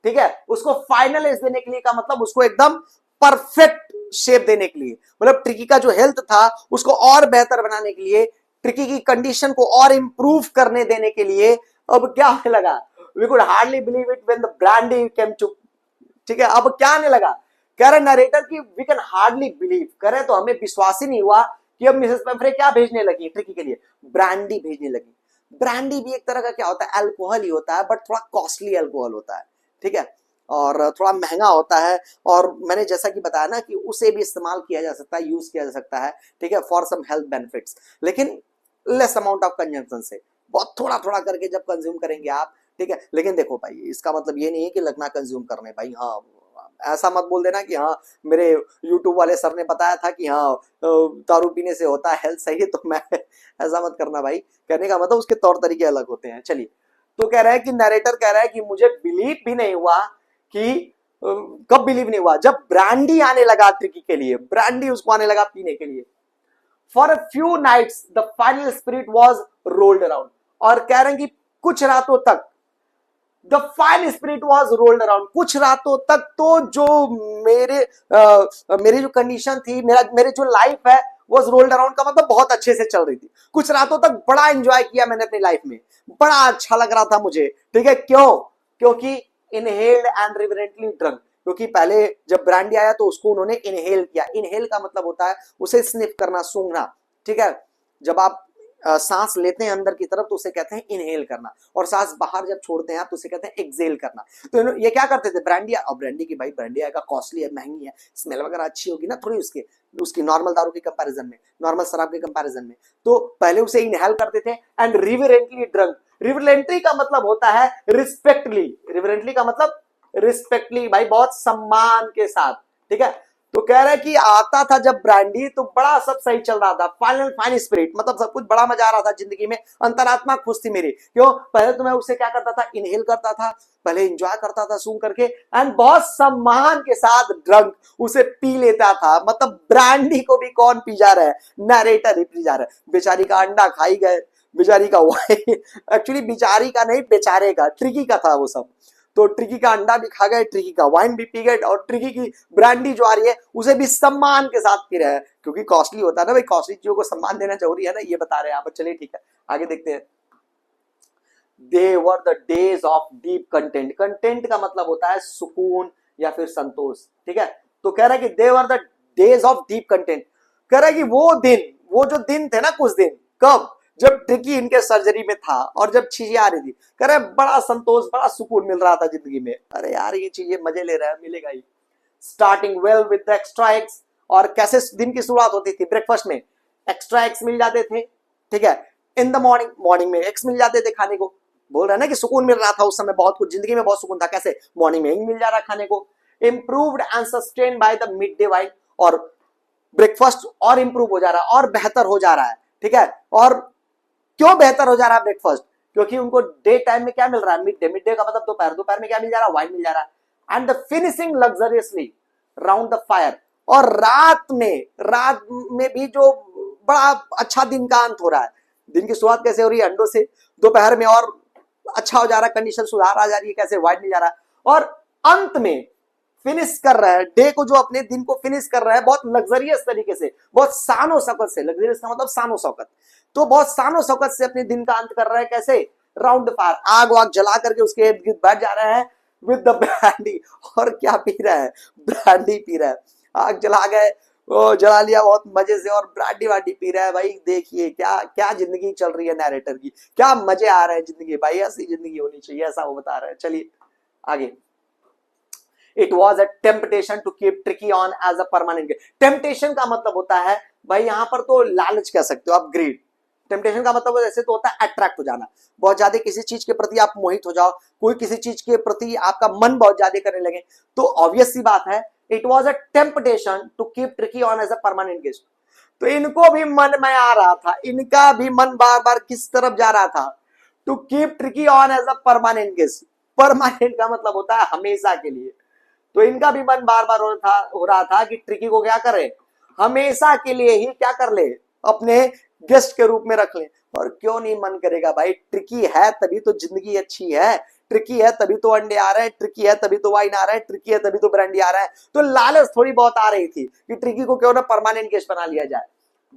ठीक है, उसको फाइनल एज देने के लिए का मतलब उसको एकदम परफेक्ट शेप देने के लिए, मतलब ट्रिकी का जो हेल्थ था उसको और बेहतर बनाने के लिए, ट्रिकी की कंडीशन को और इंप्रूव करने देने के लिए अब क्या होने लगा, we could hardly believe it when the brandy came to, ठीक है, अब क्या आने लगा, कह रहे नरेटर की वी कैन हार्डली बिलीव, कह रहे तो हमें विश्वास ही नहीं हुआ कि अब मिसेस पेम्फ्रे क्या भेजने लगी ट्रिकी के लिए, ब्रांडी भेजने लगी। ब्रांडी भी एक तरह का क्या होता है, अल्कोहल ही होता है, बट थोड़ा कॉस्टली अल्कोहल होता है, ठीक है, और थोड़ा महंगा होता है, और मैंने जैसा कि बताया ना कि उसे भी इस्तेमाल किया जा सकता है, यूज किया जा सकता है, ठीक है, फॉर सम हेल्थ बेनिफिट्स, लेकिन लेस अमाउंट ऑफ कंजम्पशन से, बहुत थोड़ा थोड़ा करके जब कंज्यूम करेंगे आप, ठीक है। लेकिन देखो भाई इसका मतलब ये नहीं है कि लगना कंज्यूम करने, भाई हाँ ऐसा मत बोल देना कि हाँ मेरे यूट्यूब वाले सर ने बताया था कि हाँ दारू पीने से होता है हेल्थ सही, तो मैं ऐसा मत करना भाई, कहने का मतलब उसके तौर तरीके अलग होते हैं। चलिए, तो कह रहा है कि नरेटर कह रहा है कि मुझे बिलीव भी नहीं हुआ कि कब बिलीव नहीं हुआ, जब ब्रांडी आने लगा ट्रिकी के लिए, ब्रांडी उसको आने लगा पीने के लिए। For a few nights the final spirit was rolled around, और कह रहे हैं कि कुछ रातों तक the final spirit was rolled around, कुछ रातों तक तो जो मेरी जो कंडीशन थी, मेरे जो लाइफ है वॉज रोल्ड अराउंड का मतलब बहुत अच्छे से चल रही थी, कुछ रातों तक बड़ा एंजॉय किया मैंने अपनी लाइफ में, बड़ा अच्छा लग रहा था मुझे, ठीक है, क्यों, क्योंकि इनहेल्ड एंड रिवरेंटली ड्रंक, क्योंकि पहले जब ब्रांडी आया तो उसको उन्होंने इनहेल किया, इनहेल का मतलब होता है उसे स्निफ करना, सूंघना, ठीक है, जब आप सांस लेते हैं अंदर की तरफ तो उसे कहते हैं इनहेल करना, और सांस बाहर जब छोड़ते हैं आप तो उसे कहते हैं एक्सेल करना। तो ये क्या करते थे, ब्रांडी, और ब्रांडी की भाई ब्रांडी आएगा कॉस्टली है, महंगी है, स्मेल वगैरह अच्छी होगी ना थोड़ी उसकी उसकी नॉर्मल दारू के कंपैरिजन में, नॉर्मल शराब के कंपैरिजन में, तो पहले उसे इनहेल करते थे। एंड रिवरेंटली ड्रंक, रिवरेंटली का मतलब होता है रिस्पेक्टली, रिवरेंटली का मतलब रिस्पेक्टली, भाई बहुत सम्मान के साथ, ठीक है। तो कह रहा है कि आता था जब ब्रांडी तो बड़ा सब सही चल रहा था, फाइनल फाइन स्पिरिट, मतलब सब कुछ बड़ा मजा आ रहा था जिंदगी में, अंतरात्मा खुश थी मेरी। क्यों, पहले तो मैं उसे क्या करता था, इनहेल करता था, पहले एंजॉय करता था सूंघ करके, एंड बहुत सम्मान के साथ ड्रंक उसे पी लेता था। मतलब ब्रांडी को भी कौन पी जा रहा है, नरेटर ही पी जा रहा है। बेचारी का अंडा खाई गए, बेचारी का एक्चुअली बेचारी का नहीं, बेचारे का, ट्रिकी का था वो सब। तो ट्रिकी का अंडा भी खा गए, ट्रिकी का वाइन भी पी गए, और ट्रिकी की ब्रांडी जो आ रही है उसे भी सम्मान के साथ पी रहे हैं, क्योंकि कॉस्टली होता है ना भाई, कॉस्टली चीजों को सम्मान देना जरूरी है ना, ये बता रहे हैं आप। चलिए ठीक है, आगे देखते हैं। They were the days of deep content, content का मतलब होता है सुकून या फिर संतोष, ठीक है। तो कह रहा है कि they were the days of deep content, कह रहा है कि वो दिन, वो जो दिन थे ना कुछ दिन, कब, जब ट्रिकी इनके सर्जरी में था और जब चीजें आ रही थी, कह रहे बड़ा संतोष, बड़ा सुकून मिल रहा था जिंदगी में। अरे यार ये चीजें मजे ले रहा है, मिलेगा ही। Starting well with the extra eggs, और कैसे दिन की शुरुआत होती थी, ब्रेकफास्ट में एक्स्ट्रा एग्स मिल जाते थे, ठीक है। इन द मॉर्निंग, मॉर्निंग में एग्स मिल जाते थे खाने को, बोल रहा है ना कि सुकून मिल रहा था उस समय, बहुत कुछ जिंदगी में बहुत सुकून था। कैसे, मॉर्निंग में एग मिल जा रहा खाने को, improved and sustained by the mid day wine, और ब्रेकफास्ट और इंप्रूव हो जा रहा है और बेहतर हो जा रहा है, ठीक है। और क्यों बेहतर हो जा रहा है ब्रेकफास्ट, क्योंकि उनको डे टाइम में क्या मिल रहा है, मिड डे, मिड डे का मतलब दोपहर, दोपहर में क्या मिल जा रहा है, वाइन मिल जा रहा है। And the finishing luxuriously round the fire, और रात में भी जो बड़ा अच्छा दिन का अंत हो रहा है। दिन की शुरुआत कैसे हो रही है, अंडों से, दोपहर में और अच्छा हो जा रहा है, कंडीशन सुधार आ जा रही है, कैसे, वाइन मिल जा रहा है, और अंत में फिनिश कर रहा है डे को, जो अपने दिन को फिनिश कर रहा है बहुत लग्जरियस तरीके से, बहुत शानो शौकत से, लग्जरियस का मतलब शानो शौकत, तो बहुत शानो शौकत से अपने दिन का अंत कर रहा है। कैसे, राउंड फायर, आग वाग जला करके उसके इर्द गिर्द बैठ जा रहा है विद द ब्रांडी, और क्या पी रहा है, ब्रांडी पी रहा है। आग जला गए, वो जला लिया बहुत मजे से, और ब्रांडी वाडी पी रहा है। भाई देखिए क्या क्या जिंदगी चल रही है नैरेटर की, क्या मजे आ रहे हैं जिंदगी, भाई ऐसी जिंदगी होनी चाहिए, ऐसा वो बता रहे हैं। चलिए आगे। It was a temptation to keep Tricky on as a permanent guest. Temptation का मतलब होता है भाई, यहां पर तो लालच कह सकते हो आप, ग्रीड। टेम्पटेशन का मतलब ऐसे तो होता है अट्रैक्ट हो जाना, बहुत ज्यादा किसी चीज के प्रति आप मोहित हो जाओ, कोई किसी चीज के प्रति आपका मन बहुत ज्यादा करने लगे, तो ऑब्वियस सी बात है, it was a temptation to keep Tricki on as a permanent guest. तो इनको भी मन में आ रहा था, इनका भी मन बार बार किस तरफ जा रहा था, to keep Tricki on as a permanent guest. Permanent का मतलब होता है हमेशा के लिए, तो इनका भी मन बार बार हो रहा था कि ट्रिकी को क्या करे, हमेशा के लिए ही क्या कर ले, अपने गेस्ट के रूप में रख ले। और क्यों नहीं मन करेगा भाई, ट्रिकी है तभी तो जिंदगी अच्छी है, ट्रिकी है तभी तो अंडे आ रहे हैं, ट्रिकी है तभी तो वाइन आ रहा है, ट्रिकी है तभी तो ब्रांडी आ रहा है। तो लालच थोड़ी बहुत आ रही थी कि ट्रिकी को क्यों ना परमानेंट गेस्ट बना लिया जाए।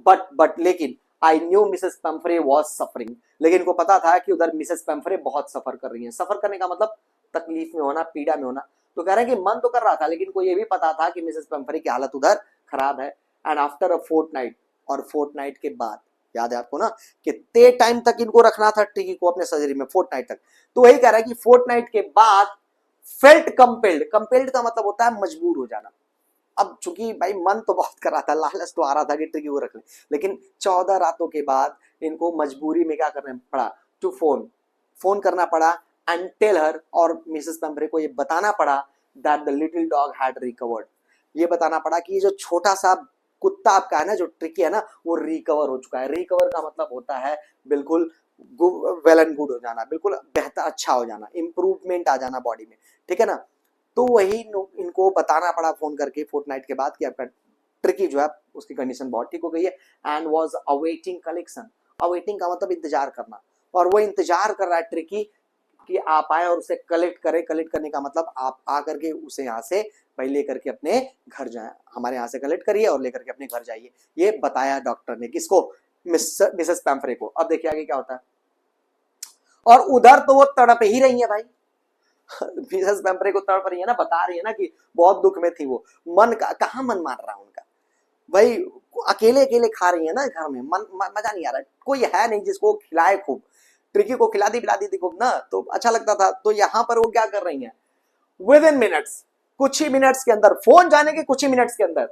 बट लेकिन I knew Mrs Pumphrey was suffering, लेकिन इनको पता था कि उधर मिसेस पेम्फ्रे बहुत सफर कर रही है। सफर करने का मतलब तकलीफ में होना, पीड़ा में होना। तो कह रहे हैं कि मन तो कर रहा था, लेकिन को ये भी पता था कि मिसेस पेम्फ्रे की हालत उधर खराब है। एंड आफ्टर अ फोर्टनाइट, और फोर्टनाइट के बाद, याद है आपको ना, कितने टाइम तक इनको रखना था ट्रिकी को अपने सर्जरी में, फोर्टनाइट तक। तो वही कह रहा है कि फोर्टनाइट के बाद फेल्ट कंपेल्ड, कंपेल्ड का मतलब होता है मजबूर हो जाना। अब चूंकि भाई मन तो बहुत कर रहा था, लालच तो आ रहा था कि ट्रिकी को रख ले, लेकिन 14 रातों के बाद इनको मजबूरी में क्या करना पड़ा, टू फोन करना पड़ा, एंड टेल हर, और मिसेस पेम्फ्रे को ये बताना पड़ा that the little dog had recovered. ये बताना पड़ा कि ये जो छोटा सा कुत्ता आपका है ना, जो ट्रिकी है ना, वो रिकवर हो चुका है। रिकवर का मतलब होता है बिल्कुल वेल एंड गुड हो जाना, बिल्कुल बेहतर, अच्छा हो जाना, इंप्रूवमेंट आ जाना बॉडी में, ठीक है ना। तो वही इनको बताना पड़ा फोन करके फोर्टनाइट के बाद कि आपका ट्रिकी जो है उसकी कंडीशन बहुत ठीक हो गई है, and was awaiting collection. Awaiting का मतलब इंतजार करना, और वो इंतजार कर रहा है ट्रिकी कि आप आए और उसे कलेक्ट करें। कलेक्ट करने का मतलब आप आकर के उसे यहाँ से भाई लेकर के अपने घर जाए, हमारे यहाँ से कलेक्ट करिए और लेकर के अपने घर जाइए। ये बताया डॉक्टर ने, किसको, मिसेस पेम्फ्रे को। अब देखिए आगे क्या होता है। और उधर तो वो तड़प ही रही है भाई, मिसेस पेम्फ्रे को तड़प रही है ना, बता रही है ना कि बहुत दुख में थी वो। मन का कहाँ मन मार रहा है उनका, भाई अकेले अकेले खा रही है ना घर में, मजा नहीं आ रहा, कोई है नहीं जिसको खिलाए खूब। ट्रिकी को खिला दी थी खूब ना, तो अच्छा लगता था। तो यहाँ पर वो क्या कर रही है, विद इन मिनट्स, कुछ ही मिनट्स के अंदर, फोन जाने के कुछ ही मिनट्स के अंदर,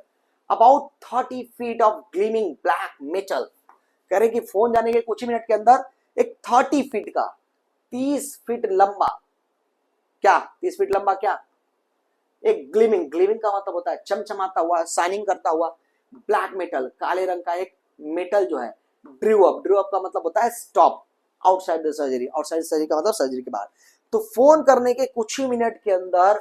about 30 feet of gleaming black metal, कह रहे कि फोन जाने के कुछ ही मिनट के अंदर एक 30 फीट का, 30 फीट लंबा, क्या 30 फीट लंबा, क्या एक ग्लीमिंग, ग्लीमिंग का मतलब होता है चमचमाता हुआ, शाइनिंग करता हुआ, ब्लैक मेटल, काले रंग का एक मेटल जो है, ड्रू अप, ड्रू अप का मतलब होता है stop, outside the surgery, outside surgery का मतलब सर्जरी के बाद। तो फोन करने के कुछ ही मिनट के अंदर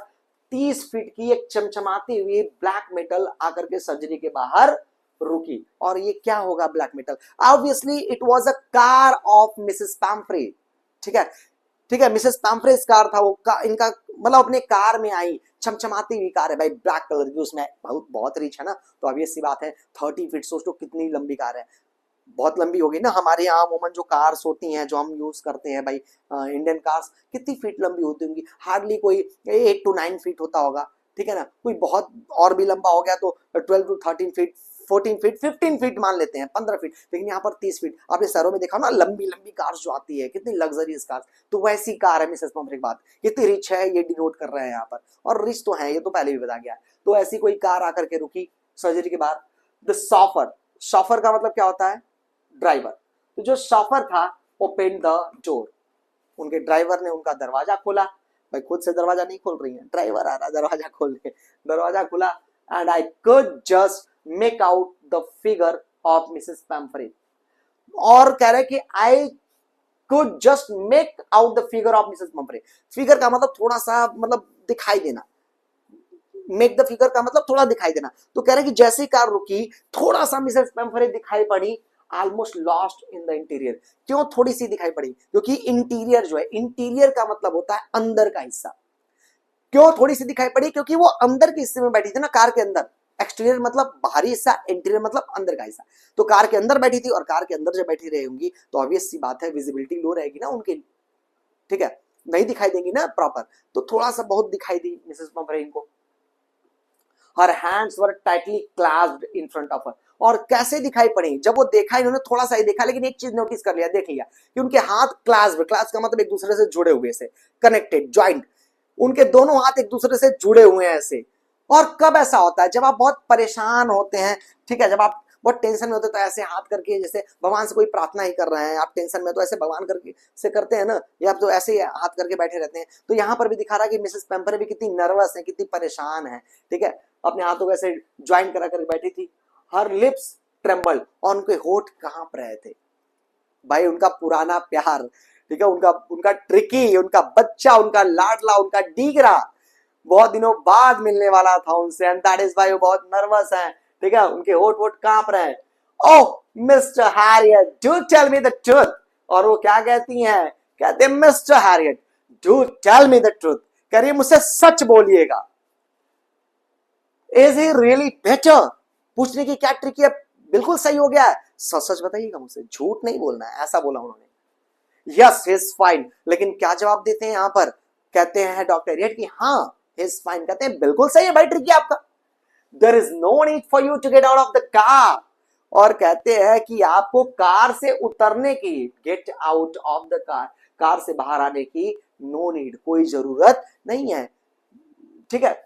30 फीट की एक चमचमाती हुई ब्लैक मेटल आकर के सर्जरी के बाहर रुकी। और ये क्या होगा black metal, obviously it was a car of Mrs पैम्फ्रे, ठीक है, ठीक है, मिसेस पैम्फ्रेस कार था वो, इनका मतलब अपने कार में आई, चमचमाती हुई कार है भाई, ब्लैक कलर की, उसमें बहुत बहुत रिच है ना, तो ऑब्वियस सी बात है 30 फीट, सोच लो कितनी लंबी कार है, बहुत लंबी होगी ना। हमारे यहाँ अमूमन जो कार्स होती हैं जो हम यूज करते हैं भाई, इंडियन कार्स कितनी फीट लंबी होती होंगी, हार्डली कोई 8 to 9 फीट होता होगा, ठीक है ना, कोई बहुत और भी लंबा हो गया तो 12 to 13 फीट, 14 फीट, 15 फीट मान लेते हैं, 15 फीट, लेकिन यहाँ पर 30 फीट। आपने शहरों में देखा ना लंबी लंबी कार्स जो आती है, कितनी लग्जरियस कार्स, तो वैसी कार है मिसेस पंपरे की बात, कितनी रिच है ये डिनोट कर रहे हैं यहाँ पर, और रिच तो है ये तो पहले भी बता गया। तो ऐसी कोई कार आकर के रुकी सर्जरी के बाद। द शॉफर, शॉफर का मतलब क्या होता है, ड्राइवर, तो जो शॉफर था ओपन द डोर, उनके ड्राइवर ने उनका दरवाजा खोला, भाई खुद से दरवाजा नहीं खोल रही है, ड्राइवर आ रहा दरवाजा खोल के, दरवाजा खुला, and I could just make out the figure of Mrs पैम्फ्रे, और कह रहे कि I could just make out the figure of Mrs पैम्फ्रे, figure का मतलब थोड़ा सा मतलब दिखाई देना, मेक द फिगर का मतलब थोड़ा दिखाई देना, तो कह रहे कि जैसे ही कार रुकी थोड़ा सा मिसेस पैम्फ्रे दिखाई पड़ी, almost lost in the interior. क्यों थोड़ी सी दिखाई पड़ी, क्योंकि इंटीरियर जो है, इंटीरियर का मतलब होता है अंदर का हिस्सा। क्यों थोड़ी सी दिखाई पड़ी, क्योंकि वो अंदर के हिस्से में बैठी थी ना कार के अंदर, एक्सटीरियर मतलब बाहरी हिस्सा, इंटीरियर मतलब अंदर का हिस्सा, तो कार के अंदर बैठी थी, और कार के अंदर जब बैठी रहेंगी तो ऑब्वियस सी बात है विजिबिलिटी लो रहेगी ना उनकी, ठीक है, नहीं दिखाई देंगी ना प्रॉपर, तो थोड़ा सा बहुत दिखाई दी मिसेस पंपरे को। Her hands were tightly clasped in front of her, और कैसे दिखाई पड़ी, जब वो देखा, इन्होंने थोड़ा सा ही देखा, लेकिन एक चीज नोटिस कर लिया, देख लिया कि उनके हाथ क्लास्प्ड, क्लास्प का मतलब एक दूसरे से जुड़े हुए से, कनेक्टेड, ज्वाइंट, उनके दोनों हाथ एक दूसरे से जुड़े हुए हैं ऐसे। और कब ऐसा होता है, जब आप बहुत परेशान होते हैं, ठीक है, जब आप बहुत टेंशन में होते हैं, तो ऐसे हाथ करके, जैसे भगवान से कोई प्रार्थना ही कर रहे हैं, आप टेंशन में तो ऐसे भगवान करके से करते हैं ना, या आप तो ऐसे ही हाथ करके बैठे रहते हैं। तो यहाँ पर भी दिखा रहा है कि मिसेस पेम्पर भी कितनी नर्वस है, कितनी परेशान है, ठीक है, अपने हाथों को ऐसे ज्वाइन करा कर बैठी थी। हर लिप्स ट्रेम्बल, और उनके होठ कांप रहे थे, भाई उनका पुराना प्यार, ठीक है, उनका उनका ट्रिकी, उनका बच्चा, उनका लाडला, उनका डीगरा बहुत दिनों बाद मिलने वाला था उनसे, एंड दैट इज वाई वो बहुत नर्वस है, ठीक है, उनके होठ वोट कांप रहे हैं। Oh Mr Herriot, do tell me the truth, और वो क्या कहती हैं, कहते हैं Mr Herriot do tell me the truth, करिए मुझसे सच बोलिएगा, इज ही रियली बेटर, पूछने की क्या ट्रिक है, बिल्कुल सही हो गया है, सच सच बताइएगा मुझसे, झूठ नहीं बोलना है, ऐसा बोला उन्होंने। यस ही इज फाइन, लेकिन क्या जवाब देते हैं यहां पर, कहते हैं डॉक्टर हैरियट कि हाँ ही इज फाइन, कहते हैं बिल्कुल सही है भाई ट्रिक आपका, there is no need for you to get out of the car, और कहते हैं कि आपको कार से उतरने की, get out of the car, car से बाहर आने की नो नीड, कोई जरूरत नहीं है, ठीक है,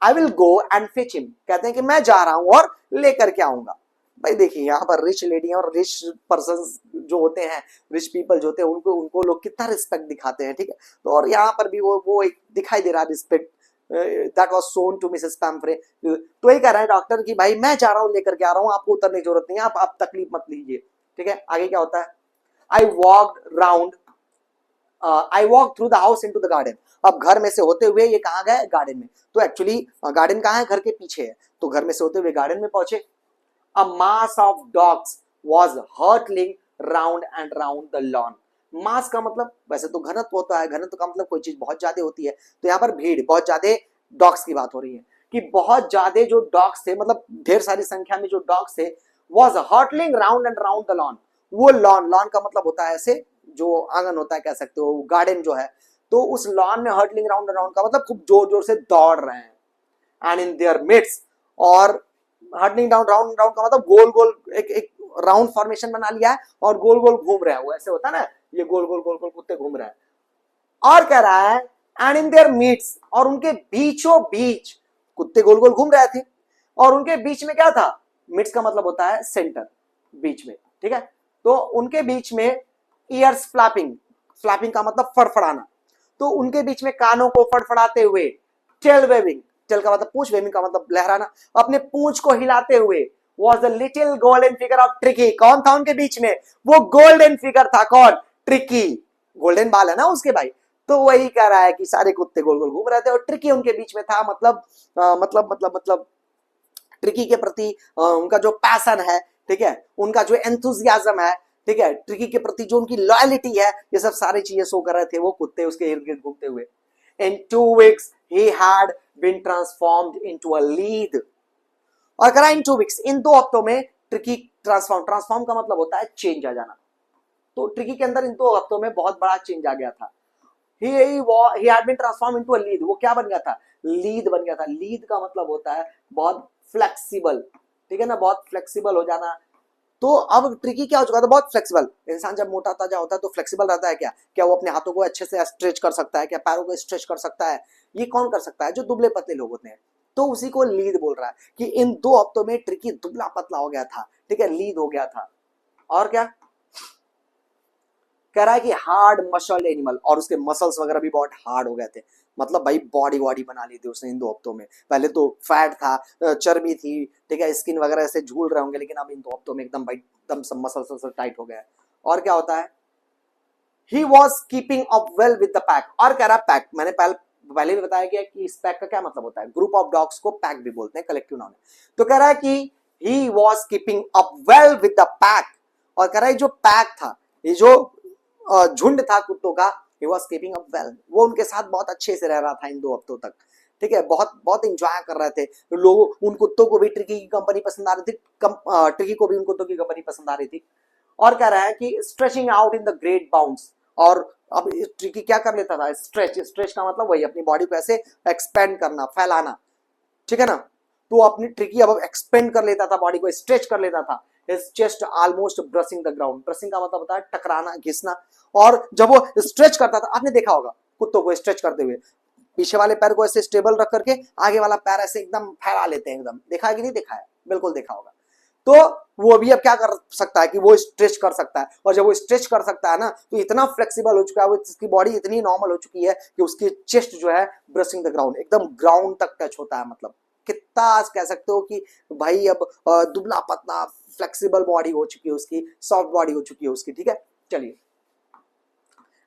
I will go and Fitch him, कहते हैं कि मैं जा रहा हूं और लेकर के आऊंगा। भाई देखिए यहाँ पर रिच लेडी और रिच पर्सन जो होते हैं, रिच पीपल जो होते हैं, उनको उनको लोग कितना रिस्पेक्ट दिखाते हैं, ठीक है, तो और यहाँ पर भी वो एक दिखाई दे रहा है respect, that was shown to Mrs Pumphrey. तो ये कह रहा है डॉक्टर कि भाई मैं जा रहा हूँ, लेकर के आ रहा हूँ, आपको उतरने की जरूरत नहीं है, आप तकलीफ मत लीजिए, ठीक है। आगे क्या होता है, I walked round, I walk through the house into the garden, अब घर में से होते हुए ये कहाँ गए, गार्डन में, तो एक्चुअली गार्डन कहाँ है, घर के पीछे है, तो घर में से होते हुए गार्डन में पहुंचे। A mass of dogs was hurtling round and round the lawn, mass का मतलब वैसे तो घनत्व होता है, घनत्व का मतलब कोई चीज बहुत ज्यादा होती है, तो यहाँ पर भीड़, बहुत ज्यादा डॉग्स की बात हो रही है कि बहुत ज्यादा जो डॉग्स थे, मतलब ढेर सारी संख्या में जो डॉग्स थे, was hurtling round and round the lawn, वो लॉन, लॉन का मतलब होता है ऐसे जो आंगन होता है, कह सकते हो गार्डन जो है, तो उस लॉन में हर्टलिंग राउंड राउंड का मतलब खूब जोर जोर से दौड़ रहे हैं। एंड इन देयर मिड्स, और हार्डनिंग डाउन, राउंड राउंड का मतलब गोल गोल एक राउंड फॉर्मेशन बना लिया है और गोल गोल घूम रहा है, वो ऐसे होता है ना, ये गोल गोल गोल गोल कुत्ते घूम रहा है। और कह रहा है एंड इन देयर मीट्स, और उनके बीचों बीच कुत्ते गोल गोल घूम रहे थे और उनके बीच में क्या था, मिड्स का मतलब होता है सेंटर, बीच में, ठीक है। तो उनके बीच में ईयर्स फ्लैपिंग, फ्लैपिंग का मतलब फड़फड़ाना, तो उनके बीच में कानों को फड़फड़ाते हुए, टेल वेविंग, टेल का मतलब पूंछ, वेविंग का मतलब लहराना, अपने पूंछ को हिलाते हुए, was the little golden figure of tricky. कौन था उनके बीच में, वो गोल्डन फिगर था, कौन, ट्रिकी, गोल्डन बाल है ना उसके भाई। तो वही कह रहा है कि सारे कुत्ते गोल गोल घूम रहे थे और ट्रिकी उनके बीच में था, मतलब ट्रिकी के प्रति उनका जो पैशन है, ठीक है, उनका जो एंथुजियाज्म है, ठीक है, ट्रिकी के प्रति जो उनकी लॉयलिटी है, ये सब सारी चीजें शो कर रहे थे वो कुत्ते उसके इर्द गिर्द घूमते हुए। इन 2 weeks he had been transformed into a lead, और करा इन 2 weeks, इन 2 हफ्तों में ट्रिकी ट्रांसफॉर्म, ट्रांसफॉर्म का मतलब होता है चेंज आ जाना, तो ट्रिकी के अंदर इन 2 हफ्तों में बहुत बड़ा चेंज आ गया था। he had been transformed into a lead, वो क्या बन गया था, लीड बन गया था। लीड का मतलब होता है बहुत फ्लेक्सिबल, ठीक है ना, बहुत फ्लेक्सिबल हो जाना। तो अब ट्रिकी क्या हो चुका था, बहुत फ्लेक्सिबल। इंसान जब मोटा ताजा होता है तो फ्लेक्सिबल रहता है क्या, क्या वो अपने हाथों को अच्छे से स्ट्रेच कर सकता है, क्या पैरों को स्ट्रेच कर सकता है, ये कौन कर सकता है, जो दुबले पतले लोग होते हैं। तो उसी को लीड बोल रहा है कि इन 2 हफ्तों में ट्रिकी दुबला पतला हो गया था, ठीक है, लीड हो गया था। और क्या कह रहा है कि हार्ड मसल एनिमल, और उसके मसल्स वगैरह भी बहुत हार्ड हो गए थे, मतलब भाई बॉडी बॉडी बना ली थी उसने इन 2 हफ्तों में। पहले तो फैट था, चर्बी थी, ठीक है, स्किन वगैरह ऐसे झूल रहे होंगे, लेकिन अब इन 2 हफ्तों में एकदम भाई एकदम सब मसल्स टाइट हो गया है। और क्या होता है, he was keeping up well with the pack, और कह रहा पैक, मैंने पहले भी बताया गया कि इस पैक का क्या मतलब होता है, ग्रुप ऑफ डॉग्स को पैक भी बोलते हैं, कलेक्टिव नाउन है। तो कह रहा है कि he was keeping up well with the pack, और कह रहा है जो पैक था, ये जो झुंड था कुत्तों का, he was keeping up well, वो उनके साथ बहुत अच्छे से रह रहा था इन 2 हफ्तों तक, ठीक है, बहुत बहुत इंजॉय कर रहे थे लोग। उन कुत्तों को भी ट्रिकी की कंपनी पसंद आ रही थी, ट्रिकी को भी उन कुत्तों की कंपनी पसंद आ रही थी। और कह रहा है कि stretching out in the great bounds, और अब ट्रिकी क्या कर लेता था, स्ट्रेच, स्ट्रेच का मतलब वही अपनी बॉडी को ऐसे एक्सपेंड करना, फैलाना, ठीक है ना। तो अपनी ट्रिकी अब एक्सपेंड कर लेता था, बॉडी को स्ट्रेच कर लेता था। His chest almost brushing the ground, brushing का मतलब होता है टकराना, घिसना। और जब वो स्ट्रेच करता था, आपने देखा होगा कुत्तों को स्ट्रेच करते हुए, पीछे वाले पैर को ऐसे स्टेबल रख करके आगे वाला पैर ऐसे एकदम फैला लेते हैं, एकदम देखा है कि नहीं देखा है, बिल्कुल देखा होगा। तो वो भी अब क्या कर सकता है कि वो स्ट्रेच कर सकता है, और जब वो स्ट्रेच कर सकता है ना, तो इतना फ्लेक्सिबल हो चुका है वो, इसकी बॉडी इतनी नॉर्मल हो चुकी है कि उसकी चेस्ट जो है ब्रशिंग द ग्राउंड, एकदम ग्राउंड तक टच होता है। मतलब कितना आज कह सकते हो कि भाई अब दुबला पतला फ्लेक्सिबल बॉडी हो चुकी है उसकी, सॉफ्ट बॉडी हो चुकी है उसकी, ठीक है। चलिए,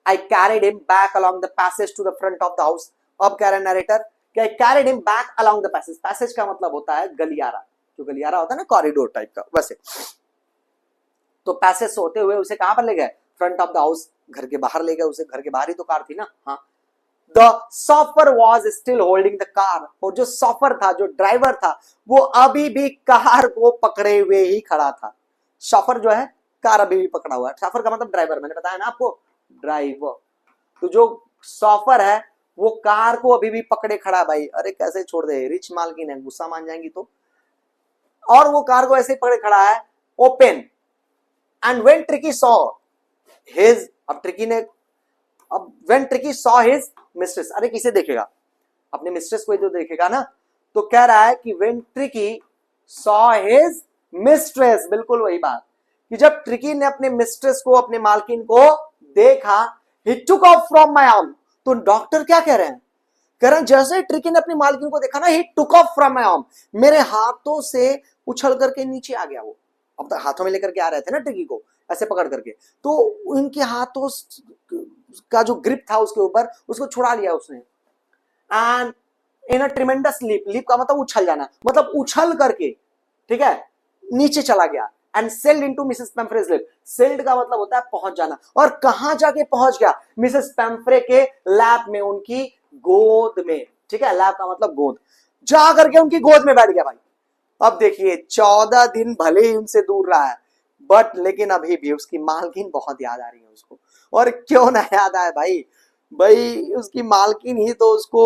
I carried him back along the passage to the front of the house. अब कह रहा है नरेटर कि I carried him back along the passage. passage का मतलब होता है गलियारा, जो गलियारा होता है ना कॉरिडोर टाइप का, वैसे। तो पैसेज से होते हुए उसे कहां पर ले गए, फ्रंट ऑफ द हाउस, घर के बाहर ले गए उसे, घर के बाहर ही तो कार थी ना, हाँ। The chauffeur was still holding the car, और जो सॉफर था, जो ड्राइवर था, वो अभी भी कार को पकड़े हुए ही खड़ा था। सॉफर जो है, कार अभी भी पकड़ा हुआ है। सॉफर का मतलब ड्राइवर, मैंने बताया ना आपको, ड्राइवर। तो जो सॉफर है वो कार को अभी भी पकड़े खड़ा, भाई अरे कैसे छोड़ दे, रिच मालकिन है, गुस्सा मान जाएंगी तो। और वो कार को ऐसे ही पकड़े खड़ा है, open. And when tricky saw his, अब ट्रिकी ने, अब when tricky saw his mistress, अरे किसे देखेगा, अपने मिस्ट्रेस को जो देखेगा ना। तो कह रहा है कि when tricky saw his mistress, बिल्कुल वही बात कि जब ट्रिकी ने अपने मिस्ट्रेस को, अपने मालकिन को देखा, he took off from my arm, तो डॉक्टर क्या कह रहे हैं, कह रहे हैं जैसे ट्रिकी ने अपनी मालकिन को देखा ना, he took off from my arm, मेरे हाथों से उछल करके नीचे आ गया वो। अब तक हाथों में लेकर के आ रहे थे ना ट्रिकी को, ऐसे पकड़ करके, तो उनके हाथों का जो ग्रिप था उसके ऊपर, उसको छुड़ा लिया उसने। And in a tremendous leap, leap का मतलब उछल जाना, मतलब उछल करके, ठीक है, नीचे चला गया। And sailed into Mrs Pumphrey's lap, sailed का मतलब होता है पहुंच जाना, और कहां जाके पहुंच गया, मिसेस पेम्फ्रे के लैप में, उनकी गोद में, ठीक है, लैप का मतलब गोद, जा करके उनकी गोद में बैठ गया भाई। अब देखिए 14 दिन भले ही उनसे दूर रहा है, बट लेकिन अभी भी उसकी मालकिन बहुत याद आ रही है उसको। और क्यों ना याद आए भाई, भाई उसकी मालकिन ही तो उसको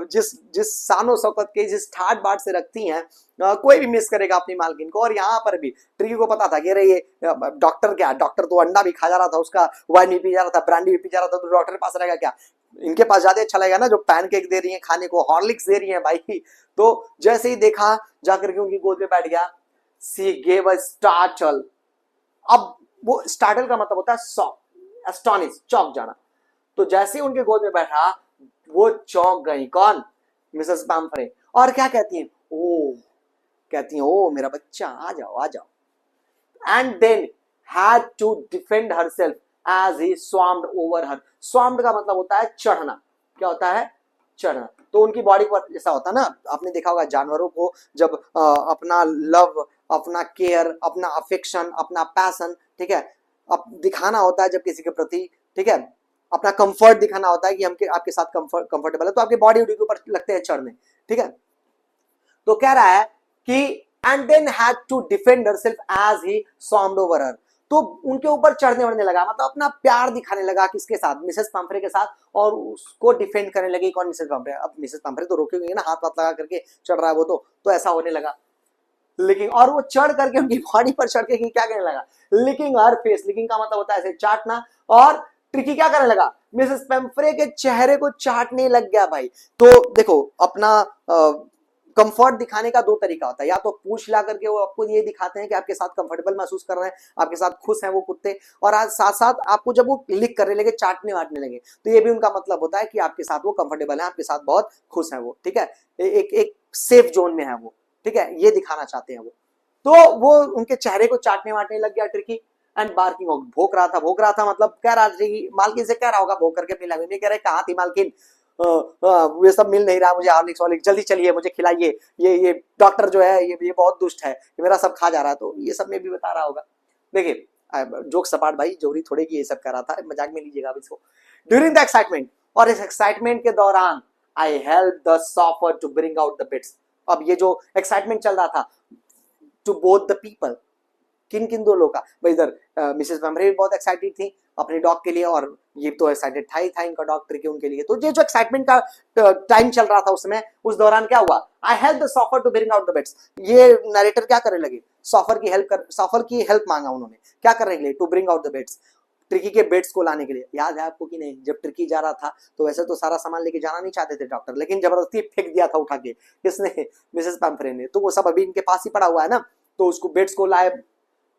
जिस जिस शानो शौकत के जिस ठाट बाट से रखती हैं, कोई भी मिस करेगा अपनी मालकिन को। और यहाँ पर भी ट्रिकी को पता था कि अरे ये डॉक्टर क्या, डॉक्टर तो अंडा भी खा जा रहा था, उसका वाइन भी पी जा रहा था, ब्रांडी भी पी जा रहा था, तो डॉक्टर के पास रहेगा क्या, इनके पास ज्यादा अच्छा लगेगा ना जो पैनकेक दे रही है खाने को, हॉर्लिक्स दे रही है भाई। तो जैसे ही देखा जाकर के उनकी गोद में बैठ गया, सी गेव अ स्टार्टल। अब वो स्टार्टल का मतलब होता है शॉक, एस्टोनिश, चौंक जाना। तो जैसे ही उनके गोद में बैठा वो चौंक गई, कौन, मिसेस पैम्फ्रे। और क्या कहती हैं, ओ, कहती हैं ओ मेरा बच्चा आ जाओ आ जाओ। And then had to defend herself as he swarmed over her. Swarmed का मतलब होता है चढ़ना। क्या होता है, चढ़ना। तो उनकी बॉडी पर जैसा होता है ना, आपने देखा होगा जानवरों को जब अपना लव, अपना केयर, अपना अफेक्शन, अपना पैशन, ठीक है, अब दिखाना होता है जब किसी के प्रति, ठीक है, अपना कंफर्ट दिखाना होता है कि हम आपके साथ कंफर्टेबल है, तो आपके बॉडी के ऊपर लगते हैं चढ़ने, ठीक है। तो कह रहा है कि and then had to defend herself as he swarmed over her. तो उनके ऊपर चढ़ने बढ़ने लगा, मतलब अपना प्यार दिखाने लगा किसके साथ, मिसेस पैम्फ्रे के साथ, और उसको डिफेंड करने लगी। कौन, मिसेस पैम्फ्रे। अब मिसेस पैम्फ्रे तो रोकेंगे ना, हाथ हाथ लगा करके चढ़ रहा है वो, तो ऐसा होने लगा। लिकिंग, और वो चढ़ करके उनकी बॉडी पर चढ़ के क्या करने लगा, लिकिंग हर फेस। लिकिंग का मतलब होता है ऐसे चाटना। और ट्रिकी क्या करने लगा, मिसेस पेम्फ्रे के चेहरे को चाटने लग गया भाई। तो देखो अपना कंफर्ट दिखाने का दो तरीका होता है, या तो पूछ ला करके वो आपको ये दिखाते हैं कि आपके साथ कंफर्टेबल महसूस कर रहे हैं, आपके साथ खुश हैं वो कुत्ते, और आज साथ साथ आपको जब वो लिक करने लगे, चाटने वाटने लगे, तो ये भी उनका मतलब होता है कि आपके साथ वो कंफर्टेबल है, आपके साथ बहुत खुश है वो, ठीक है, एक सेफ जोन में है वो, ठीक है, ये दिखाना चाहते हैं वो। तो वो उनके चेहरे को चाटने वाटने लग गया ट्रिकी। एंड बार्किंग, भोंक रहा था, भोंक रहा था मतलब कह रहा था, मालकिन से कह रहा होगा भोंक करके अपनी लैंग्वेज में, कह रहे कहाँ थी मालकिन, ये सब मिल नहीं रहा मुझे, हॉर्लिक्स वॉर्लिक्स जल्दी चलिए मुझे खिलाइए, ये डॉक्टर जो है ये बहुत दुष्ट है, ये मेरा सब खा जा रहा है। तो ये सब में भी बता रहा होगा। देखिए जोक सपाट भाई, जोरी थोड़े की ये सब कर रहा था, मजाक में लीजिएगा इसको। ड्यूरिंग द एक्साइटमेंट, और इस एक्साइटमेंट के दौरान, I help the chauffeur to bring out the bits. अब ये जो एक्साइटमेंट चल रहा था टू बोथ द पीपल, किन किन दो लोगों का भाई, इधर मिसेस पेम्फ्रे भी बहुत एक्साइटेड थी अपने डॉग के लिए, और ये तो एक्साइटेड था ही था इनका डॉग ट्रिकी उनके लिए। तो ये जो एक्साइटमेंट का टाइम चल रहा था उसमें, उस दौरान क्या हुआ, I help the chauffeur to bring out the bits. ये नरेटर क्या करने लगे, सॉफर की हेल्प मांगा उन्होंने, क्या करने के लिए, to bring out the bits, Tricki के बेट्स को लाने के लिए। याद है आपको कि नहीं, जब ट्रिकी जा रहा था तो वैसे तो सारा सामान लेके जाना नहीं चाहते थे डॉक्टर, लेकिन जबरदस्ती फेंक दिया था उठा के, किसने, मिसेस पेम्फ्रे ने। तो वो सब अभी इनके पास ही पड़ा हुआ है ना, तो उसको बेट्स को लाए,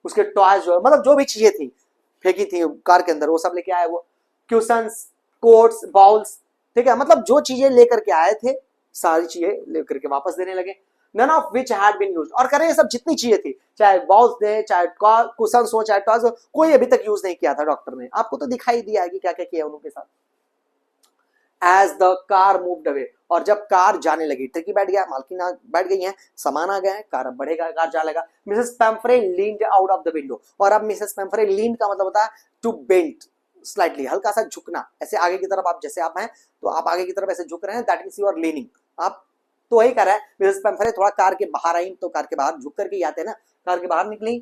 उसके टॉयज जो मतलब जो भी चीजें थी फेंकी थी कार के अंदर, वो सब लेके आए वो, क्यूशंस, कोट्स, बाउल्स, ठीक है, मतलब जो चीजें लेकर के आए थे सारी चीजें लेकर के वापस देने लगे। None of which had been used, और करें सब जितनी चीजें थी, चाहे बाउल्स दे, चाहे कुशंस हो, चाहे टॉयज हो, कोई अभी तक यूज नहीं किया था डॉक्टर ने। आपको तो दिखाई दिया है कि क्या क्या किया उनके साथ। As the car moved away, और जब कार जाने लगी, ट्रिकी बैठ गया, मालकिन बैठ गई है, सामान आ गया है, कार अब बढ़ेगा, कार जाएगा। Mrs Pumphrey leaned out of the window, और अब मिसेस पेम्फ्रे, लीन्ड का मतलब होता है टू बेंड स्लाइटली, हल्का सा झुकना, ऐसे आगे की तरफ, आप जैसे आप हैं तो आप आगे की तरफ ऐसे झुक रहे हैं, that means you are leaning. आप तो वही कर रहा है। मिसेस पेम्फ्रे थोड़ा कार के बाहर आई, तो कार के बाहर झुक करके ही आते हैं ना, कार के बाहर निकली।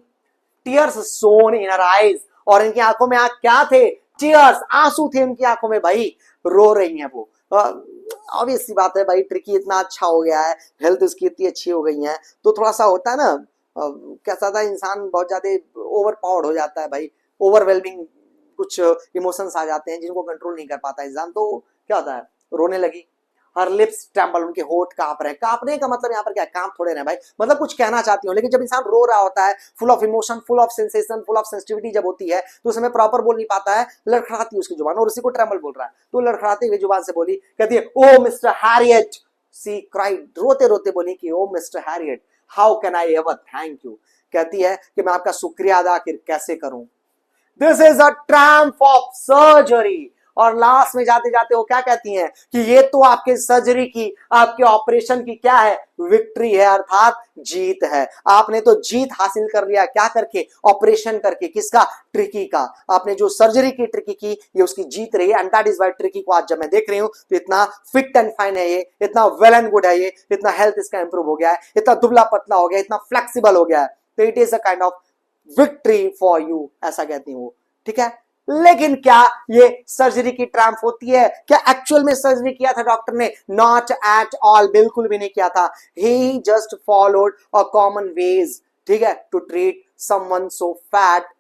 टीयर्स सोन इन हर आईज, और इनकी आंखों में क्या थे, टीयर्स, आंसू थे इनकी आंखों में भाई, रो रही हैं वो। ऑब्वियस सी बात है भाई, ट्रिकी इतना अच्छा हो गया है, हेल्थ उसकी इतनी अच्छी हो गई है, तो थोड़ा सा होता है ना, कैसा था, इंसान बहुत ज्यादा ओवर पावर्ड हो जाता है भाई, ओवरवेलमिंग कुछ इमोशंस आ जाते हैं जिनको कंट्रोल नहीं कर पाता इंसान, तो क्या होता है, रोने लगी। हर लिप्स ट्रेम्बल, उनके होठ कांप रहे हैं। कांपने का मतलब यहाँ पर क्या है, कांप थोड़े रहे भाई, मतलब कुछ कहना चाहती हूँ, लेकिन जब इंसान रो रहा होता है, full of emotion, full of sensation, full of sensitivity जब होती है, तो उसमें प्रॉपर बोल नहीं पाता है, लड़खड़ाती है उसकी जुबान, और उसी को ट्रेम्बल बोल रहा है, तो लड़खड़ाते हुए जुबान से बोली, कहती है oh Mr Herriot, she cried, रोते रोते बोली कि oh Mr Herriot, how can I ever thank you, कहती है कि मैं आपका शुक्रिया अदा कैसे करूं, this is a triumph of surgery. और लास्ट में जाते जाते वो क्या कहती हैं कि ये तो आपके सर्जरी की, आपके ऑपरेशन की क्या है, विक्ट्री है, अर्थात जीत है। आपने तो जीत हासिल कर लिया, क्या करके, ऑपरेशन करके, किसका, ट्रिकी का। आपने जो सर्जरी की ट्रिकी की, ये उसकी जीत रही है, and that is why tricky को आज जब मैं देख रही हूं तो इतना फिट एंड फाइन है ये, इतना वेल एंड गुड है ये, इतना हेल्थ इसका इंप्रूव हो गया है, इतना दुबला पतला हो गया, इतना फ्लेक्सिबल हो गया है, तो it is a kind of victory for you, ऐसा कहती हूँ, ठीक है। लेकिन क्या ये सर्जरी की ट्रैम्प होती है? क्या एक्चुअल में सर्जरी किया था डॉक्टर ने? नॉट एट ऑल, बिल्कुल भी नहीं किया था। He just followed a common ways, ठीक है, to treat someone so fat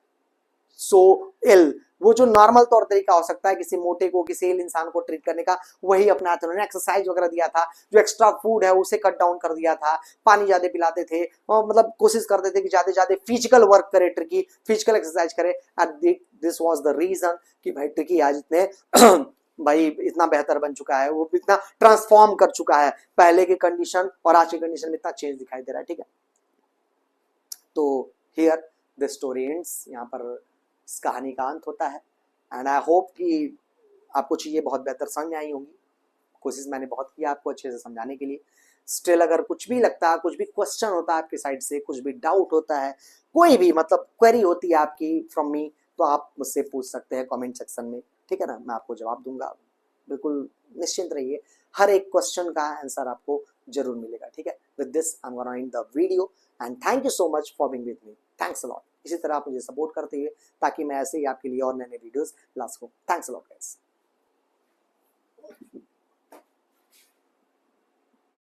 so ill. वो जो नॉर्मल तौर तरीका हो सकता है किसी मोटे को, किसी इल इंसान को ट्रीट करने का, वही अपनाया था उन्होंने। एक्सरसाइज वगैरह दिया था, जो एक्स्ट्रा फूड है उसे कट डाउन कर दिया था, पानी ज्यादा पिलाते थे, और मतलब कोशिश करते थे कि ज्यादा ज्यादा फिजिकल वर्क करे, ट्रिकी फिजिकल एक्सरसाइज करे। And this was the reason कि भाई ट्रिकी आज इतने भाई इतना बेहतर बन चुका है, वो इतना ट्रांसफॉर्म कर चुका है, पहले की कंडीशन और आज की कंडीशन में इतना चेंज दिखाई दे रहा है, ठीक है। तो हियर द स्टोरी एंड्स, यहाँ पर इस कहानी का अंत होता है। एंड आई होप कि आपको चीज़ें बहुत बेहतर समझ में आई होंगी। कोशिश मैंने बहुत किया आपको अच्छे से समझाने के लिए। स्टिल अगर कुछ भी लगता है, कुछ भी क्वेश्चन होता है आपकी साइड से, कुछ भी डाउट होता है, कोई भी मतलब क्वेरी होती है आपकी फ्रॉम मी, तो आप मुझसे पूछ सकते हैं कमेंट सेक्शन में, ठीक है ना। मैं आपको जवाब दूंगा, बिल्कुल निश्चिंत रहिए। हर एक क्वेश्चन का आंसर आपको जरूर मिलेगा, ठीक है। With this I am gonna and the video and thank you so much for being with me. Thanks a lot. इसी तरह आप मुझे सपोर्ट करते हुए, ताकि मैं ऐसे ही आपके लिए और नए नए वीडियोस ला सकूं। Thanks a lot guys.